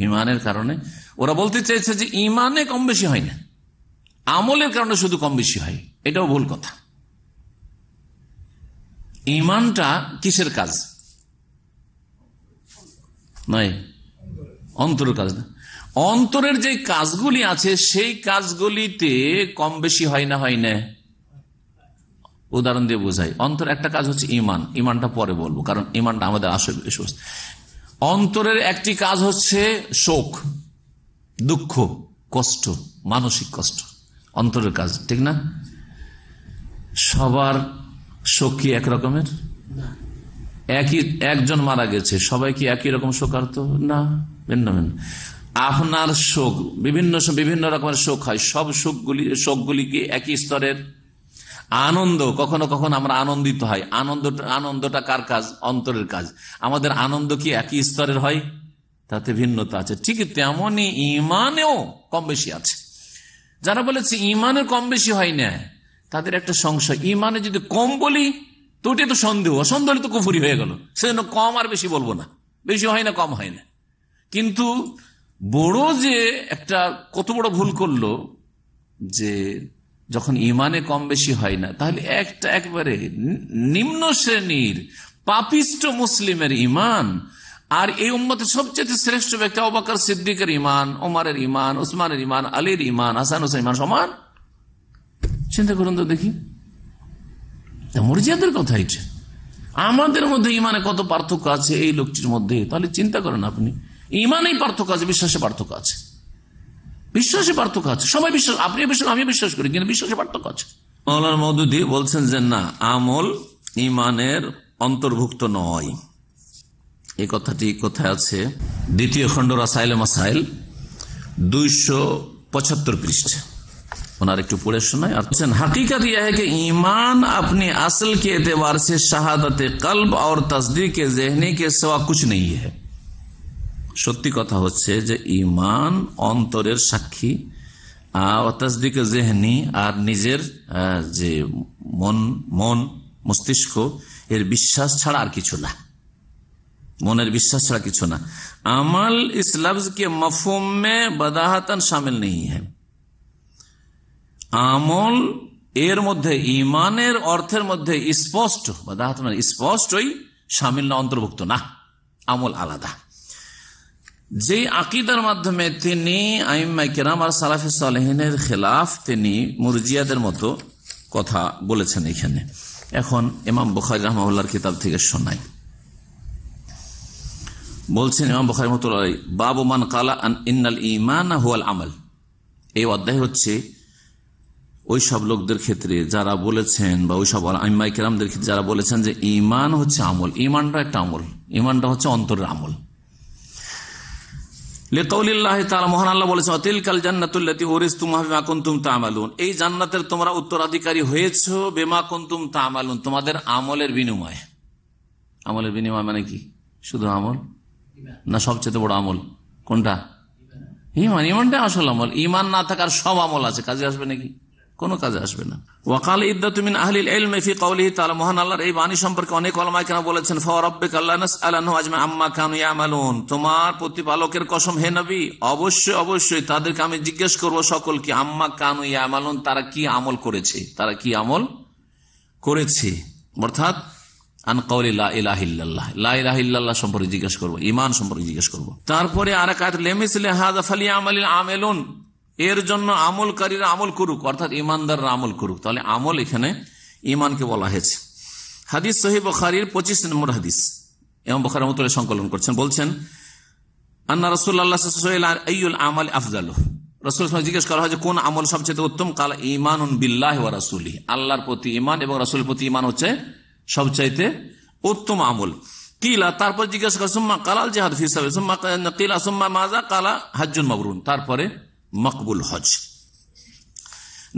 ইমানের কারণে ওরা বলতে চাইছে যে ইমানে কম বেশি হয় না, আমলের কারণে শুধু কম বেশি হয়। এটাও ভুল কথা। ইমানটা কিসের কাজ নয়, অন্তরের কাজ না। অন্তরের যে কাজগুলি আছে সেই কাজগুলিতে কম বেশি হয় না, হয় না। উদাহরণ দিয়ে বোঝাই। অন্তর একটা কাজ হচ্ছে ইমান, ইমানটা পরে বলবো, কারণ ইমানটা আমাদের আসল বিষয়। অন্তরের একটি কাজ হচ্ছে শোক, দুঃখ, কষ্ট, মানসিক কষ্ট, অন্তরের কাজ, ঠিক না? সবার শোক কি এক রকমের? একই, একজন মারা গেছে, সবাই কি একই রকম শোকার্ত না, ভিন্ন ভিন্ন। আপনার শোক বিভিন্ন রকমের শোক হয়, সব শোকগুলি কি একই স্তরের? আনন্দ, কখনো কখনো আমরা আনন্দিত হয়, আনন্দটা কার কাজ? অন্তরের কাজ। আমাদের আনন্দ কি একই স্তরের হয়? তাতে ভিন্নতা আছে। ঠিক তেমনই ইমানেও কম বেশি আছে। যারা বলেছে ইমানের কম বেশি হয় না, তাদের একটা সংশয়, ইমানে যদি কম বলি তো ওটাই তো সন্দেহ, সন্দেহ হলে তো কুফরি হয়ে গেল। সেজন্য কম আর বেশি বলবো না, বেশি হয় না কম হয় না। কিন্তু বড় যে একটা কত বড় ভুল করলো, যে যখন ইমানে কম বেশি হয় না, তাহলে একটা একবারে নিম্ন শ্রেণীর পাপিষ্ট মুসলিমের ইমান আর এই উম্মতের সবচেয়ে শ্রেষ্ঠ ব্যক্তি আবু বকর সিদ্দিকের ইমান, ওমরের ইমান, উসমানের ইমান, আলীর ইমান, হাসান হোসেন ইমান সমান? চিন্তা করুন তো দেখি, মুরজিয়াদের কথা হচ্ছে। আমাদের মধ্যে ইমানে কত পার্থক্য আছে এই লোকটির মধ্যে, তাহলে চিন্তা করেন আপনি। ইমানেই পার্থক্য আছে, বিশ্বাসে পার্থক্য আছে। বিশ্বাসে পার্থক্য আছে, সবাই বিশ্বাস, আপনি বিশ্বাস আমি বিশ্বাস করি, কিন্তু বিশ্বাসে পার্থক্য আছে। মাওলানা মওদুদী বলছেন যে না, আমল ইমানের অন্তর্ভুক্ত নয়। এই কথাটি কোথায় আছে? দ্বিতীয় খণ্ড রাসাইল মাসাইল 275 পৃষ্ঠা। ওনার একটু পড়ে শোনায়। আর हकीकत यह है कि ईमान अपने असल के एतबार से शहादत कल्ब और तस्दीक ज़हनी के सिवा कुछ नहीं है। সত্যি কথা হচ্ছে যে ঈমান অন্তরের সাক্ষী, তসদিক জেহনি আর নিজের যে মন মস্তিষ্ক এর বিশ্বাস ছাড়া আর কিছু না, মনের বিশ্বাস ছাড়া কিছু না। আমল ইস লফজ के मफहूम में बदाहतन शामिल नहीं है। আমল এর মধ্যে ঈমানের অর্থের মধ্যে স্পষ্ট, বদাহত মানে স্পষ্টই শামিল না, অন্তর্ভুক্ত না, আমল আলাদা। যে আকীদার মাধ্যমে তিনি আইম্মায়ে কেরাম আর সালাফে সালেহিনের খেলাফ, তিনি মুরজিয়াদের মতো কথা বলেছেন এখানে। এখন ইমাম বুখারী রাহমাহুল্লাহর কিতাব থেকে শোনাই। বলছেন ইমাম বুখারী রাহমাতুল্লাহ আলাইহি, বাবু মান ক্বালা ইন্নাল ঈমান হুয়াল আমাল। এই অধ্যায় হচ্ছে ওই সব লোকদের ক্ষেত্রে যারা বলেছেন, বা ওই সব আইম্মায়ে কেরামদের ক্ষেত্রে যারা বলেছেন যে ঈমান হচ্ছে আমল। ঈমানটা একটা আমল, ঈমানটা হচ্ছে অন্তরের আমল। লিকাউলিল্লাহি তাআলা, মহান আল্লাহ বলেছেন, তিলকাল জান্নাতুল্লাতী উরিসতুমুহা বিমা কুনতুম তা'মালুন। এই জান্নাতের তোমরা উত্তরাধিকারী হয়েছো বিমা কুনতুম তা'মালুন, তোমাদের আমলের বিনিময়ে। আমলের বিনিময় মানে কি? শুধু আমল না, সবচেয়ে বড় আমল কোনটা? ঈমান। ঈমানটা আসল আমল। ঈমান না থাকার সব আমল আছে, কাজে আসবে নাকি? কোনো কাজে আসবে না। ওয়াকাল ইদ্দাতু মিন আহলিল ইলমি ফি কওলিহি তাআলা, মহান আল্লাহর এই বাণী সম্পর্কে অনেক উলামায়ে কেরাম বলেছেন, ফারাব্বিকা লা নাসআলানহু আজমা আম্মা কানু ইয়ামালুন, তোমার প্রতিপালকের কসম হে নবী, অবশ্যই অবশ্যই তাদেরকে আমি জিজ্ঞেস করব সকলকে, আম্মা কানু ইয়ামালুন, তারা কি আমল করেছে, তারা কি আমল করেছে, অর্থাৎ আন কওলি লা ইলাহা ইল্লাল্লাহ, লা ইলাহা ইল্লাল্লাহ সম্পর্কে জিজ্ঞেস করব, ঈমান সম্পর্কে জিজ্ঞেস করব। তারপরে আরেক আয়াত, লিমিসলি হাযা ফালিয়ামালিল আমিলুন, এর জন্য আমলকারীরা আমল করুক, অর্থাৎ ইমানদাররা আমল করুক। তাহলে আমল এখানে ইমানকে বলা হয়েছে। হাদিস সহিহ বুখারীর 25 নম্বর হাদিস, ইমাম বুখারী রাহমাতুল্লাহ সংকলন করছেন। বলছেন, আন্না রাসূলুল্লাহ সাল্লাল্লাহু আলাইহি ওয়াসাল্লাম আইয়ুল আমাল আফজালু, রাসূলুল্লাহ জিজ্ঞেস করা হয় যে কোন আমল সবচেয়ে উত্তম? কাল ঈমানুন বিল্লাহি ওয়া রাসূলিহি, আল্লাহর প্রতি ঈমান এবং রাসূলের প্রতি ঈমান হচ্ছে সবচাইতে উত্তম আমল। কিলা, তারপর জিজ্ঞেস করা, সুম্মা কালাল জিহাদ ফি সাবিল, সুম্মা কিলা সুম্মা মাযা, কালা হজ্জুন মাবরুর, তারপরে মকবুল হজ।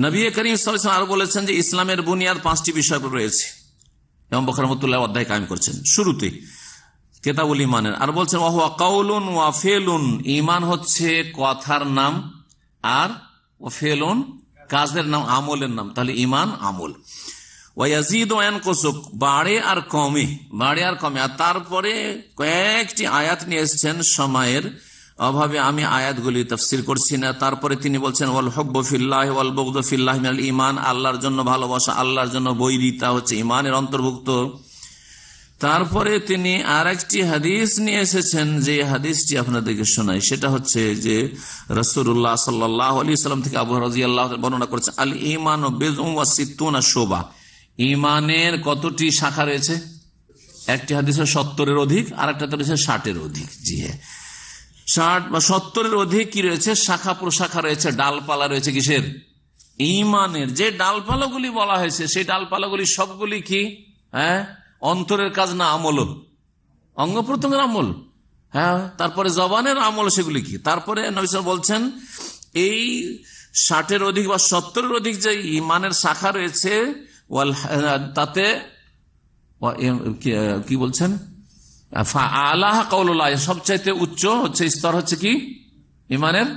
নবী করিম সাল্লাল্লাহু আলাইহি ওয়াসাল্লাম আরো বলেছেন যে ইসলামের বুনিয়াদ 5টি বিষয় রয়েছে। ইমাম বুখারী রাহমাতুল্লাহ অধ্যায় কায়েম করছেন শুরুতে কিতাবুল ঈমানের। আর বলছেন, ওয়া হুয়া কাউলুন ওয়া ফিলুন, ঈমান হচ্ছে কথার নাম, আর ওয়া ফিলুন কাজের নাম, আমলের নাম। তাহলে ঈমান আমল। ওয়া ইয়াজিদু ওয়া ইয়ানকুসু, বাড়ে আর কমে, বাড়ে আর কমে। আর তারপরে কয়েকটি আয়াত নিয়ে এসেছেন, সময়ের অভাবে আমি আয়াতগুলি তাফসীর করছি না। তারপরে তিনি বলছেন, ওয়াল হুব্বু ফিল্লাহি ওয়াল বুগদু ফিল্লাহি মিনাল ঈমান, আল্লাহর জন্য ভালোবাসা, আল্লাহর জন্য বৈরিতা হচ্ছে ঈমানের অন্তর্ভুক্ত। তারপরে তিনি আরেকটি হাদিস নিয়ে এসেছেন, যে হাদিসটি আপনাদেরকে শোনাই, সেটা হচ্ছে যে রাসূলুল্লাহ সাল্লাল্লাহু আলাইহি ওয়াসাল্লাম থেকে আবু হুরায়রা রাদিয়াল্লাহু আনহু বর্ণনা করেছেন, আল ঈমানু বিদউন ওয়া সিত্তুনা শুবা, ঈমানের কতটি শাখা রয়েছে? একটি হাদিসে 70-এর অধিক, আর একটা রয়েছে 60-এর অধিক। জি হ্যাঁ, 60 বা 70-এর অধিক কি রয়েছে? শাখা প্রশাখা রয়েছে, ডালপালা রয়েছে। কিসের? ঈমানের। যে ডালপালাগুলি বলা হয়েছে, সেই ডালপালাগুলি সবগুলি কি অন্তরের কাজ না আমল? অঙ্গ প্রত্যঙ্গের আমল। হ্যাঁ, তারপরে জবানের আমল, সেগুলি কি? তারপরে নবী সাল্লাল্লাহু আলাইহি ওয়াসাল্লাম বলছেন, এই 60-এর অধিক বা 70-এর অধিক যে ঈমানের শাখা রয়েছে, তাতে কি বলছেন? আলাহা কাউলুল্লাহ, সবচাইতে উচ্চ হচ্ছে স্তর হচ্ছে কি ঈমানের?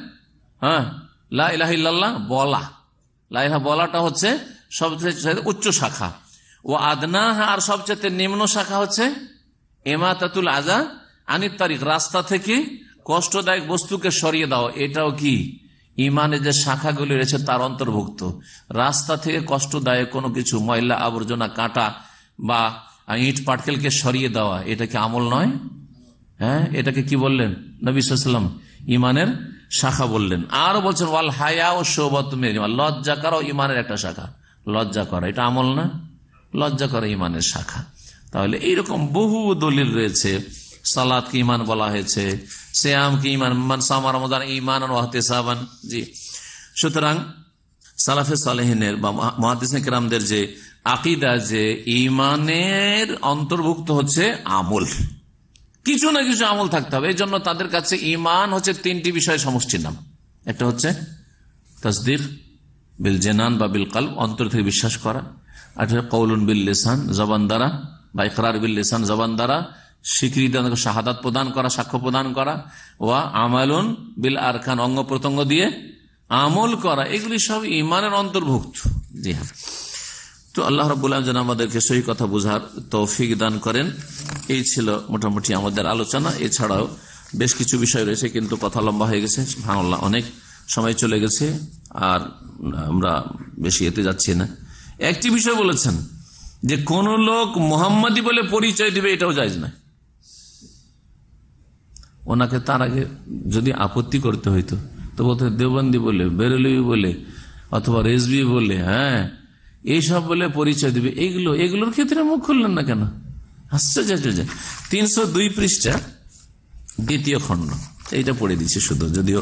লা ইলাহা ইল্লাল্লাহ বলা, লা ইলাহা বলাটা হচ্ছে সবচেয়ে উচ্চ শাখা। ও আদনাহা, আর সবচেয়ে নিম্ন শাখা হচ্ছে ইমাতাতুল আযা আনিত তারিক, রাস্তা থেকে কষ্টদায়ক বস্তুকে সরিয়ে দাও। এটাও কি ঈমানের যে শাখাগুলি রয়েছে তার অন্তর্ভুক্ত। রাস্তা থেকে কষ্টদায়ক কোনো কিছু, ময়লা আবর্জনা, কাঁটা বা ইট পাটকেলকে সরিয়ে দেওয়া, এটা কি আমল নয়? হ্যাঁ, এটাকে কি বললেন নবী সাল্লাল্লাহু আলাইহি ওয়াসাল্লাম? ঈমানের শাখা বললেন। আর বলছেন, ওয়াল হায়া ও শুবাতুম মিনাল ঈমান, লজ্জা করা ঈমানের একটা শাখা। লজ্জা করা এটা আমল না? লজ্জা করা ঈমানের শাখা। তাহলে এইরকম বহু দলিল রয়েছে। সালাতকে ঈমান বলা হয়েছে, সিয়াম কি ঈমান, মান সামা রমাদান ঈমানান ওয়া ইহতিসাবান। জি, সুতরাং সালাফে সালেহিনের বা মুহাদ্দিসিন কিরামদের যে আকীদা, যে ঈমানের অন্তর্ভুক্ত হচ্ছে আমল, কিছু না কিছু আমল থাকতে হবে। এই জন্য তাদের কাছে ঈমান হচ্ছে তিনটি বিষয় সমষ্টির নাম। একটা হচ্ছে তাসদীক বিল জানান বা বিল কলব, অন্তর থেকে বিশ্বাস করা। আর কওলুন বিল লিসান, জবান দ্বারা, বা ইকরার বিল লিসান, জবান দ্বারা স্বীকৃতি, শাহাদাত প্রদান করা, সাক্ষ্য প্রদান করা। ওয়া আমালুন বিল আরকান, অঙ্গ প্রত্যঙ্গ দিয়ে আমল করা। এগুলি সব ঈমানের অন্তর্ভুক্ত। জি হ্যাঁ, তো আল্লাহ রাব্বুল আলামিন যেন আমাদেরকে সহি কথা বোঝার তৌফিক দান করেন। এই ছিল মোটামুটি আমাদের আলোচনা। এছাড়াও বেশ কিছু বিষয় রয়েছে, কিন্তু কথা লম্বা হয়ে গেছে, সুবহানাল্লাহ, অনেক সময় চলে গেছে, আর আমরা বেশি এতে যাচ্ছি না। একটি বিষয় বলেছেন যে কোন লোক মুহাম্মাদি বলে পরিচয় দিবে, এটাও জায়েজ না। ওনাকে তার আগে যদি আপত্তি করতে হইতো তো বলতে দেওবন্দি বলে, বেরেলভি বলে, অথবা রেজবি বলে, হ্যাঁ এইসব বলে পরিচয় দিবে। এগুলোর ক্ষেত্রে মুখ খুললেন না কেন? আশ্চর্য। 302 পৃষ্ঠা দ্বিতীয় খণ্ড, এইটা পড়ে দিচ্ছি শুধু, যদিও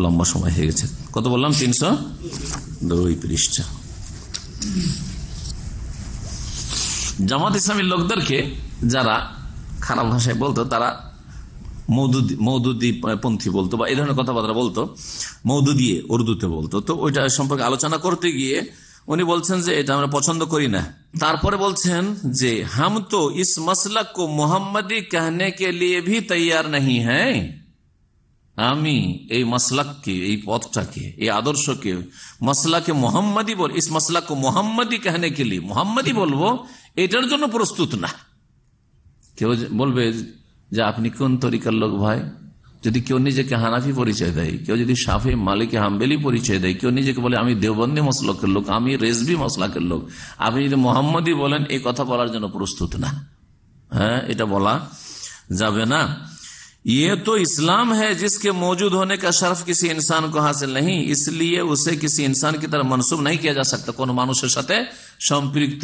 লম্বা সময় হয়ে গেছে। কত বললাম? 302 পৃষ্ঠা। জামাত ইসলামীর লোকদেরকে যারা খারাপ ভাষায় বলতো, তারা মৌদুদি পন্থী বলতো, বা এই ধরনের কথাবার্তা বলতো, মৌদুদিয়ে উর্দুতে বলতো। তো ওইটা সম্পর্কে আলোচনা করতে গিয়ে উনি বলছেন যে এটা আমরা পছন্দ করি না। তারপরে বলছেন যে হাম তো ইস মসলক কো মোহাম্মদি कहने के लिए भी तैयार नहीं है। আমি এই মাসলাককে, এই পথটাকে, এই আদর্শকে, মাসলাকে মোহাম্মদি বল, ইস মাসলাক মোহাম্মদি कहने के लिए, মোহাম্মদি বলবো, এটার জন্য প্রস্তুত না। কেউ বলবে যে আপনি কোন তরিকার লোক ভাই? যদি কেউ নিজেকে হানাফি পরিচয় দেয়, কেউ যদি শাফি, মালিকি, হাম্বেলি পরিচয় দেয়, কেউ নিজেকে বলে আমি দেওবন্দি মসলকের লোক, আমি রেজবি মসলাকের লোক, আপনি যদি মোহাম্মদি বলেন, এই কথা বলার জন্য প্রস্তুত না। হ্যাঁ, এটা বলা যাবে না। ये तो इस्लाम है जिसके मौजूद होने का शर्फ किसी इंसान को हासिल नहीं, इसलिए उसे किसी इंसान की तरह मनसूब नहीं किया जा सकता। কোন মানুষের সাথে সম্পৃক্ত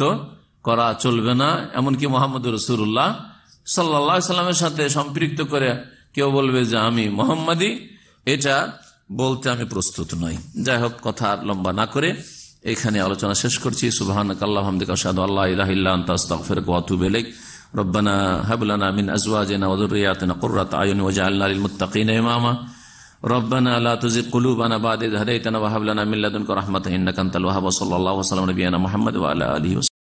করা চলবে না। এমনকি মুহাম্মদ রাসূলুল্লাহ সাল্লাল্লাহু আলাইহি সাল্লামের সাথে সম্পৃক্ত করে কেউ বলবে যে আমি মুহাম্মাদি, এটা বলতে আমি প্রস্তুত নই। যাই হোক, কথা লম্বা না করে এখানে আলোচনা শেষ করছি। সুবহানাকাল্লাহুম্মা ওয়া বিহামদিকা আশহাদু আল্লা ইলাহা ইল্লা আনতা আস্তাগফিরুকা ওয়া আতুবু ইলাইক। ربنا هب لنا من ازواجنا وذرياتنا قرة اعين واجعلنا للمتقين اماما ربنا لا تزغ قلوبنا بعد إذ هديتنا وهب لنا من لدنك رحمة انك انت الوهاب. صلى الله وسلم على نبينا محمد وعلى اله وصحبه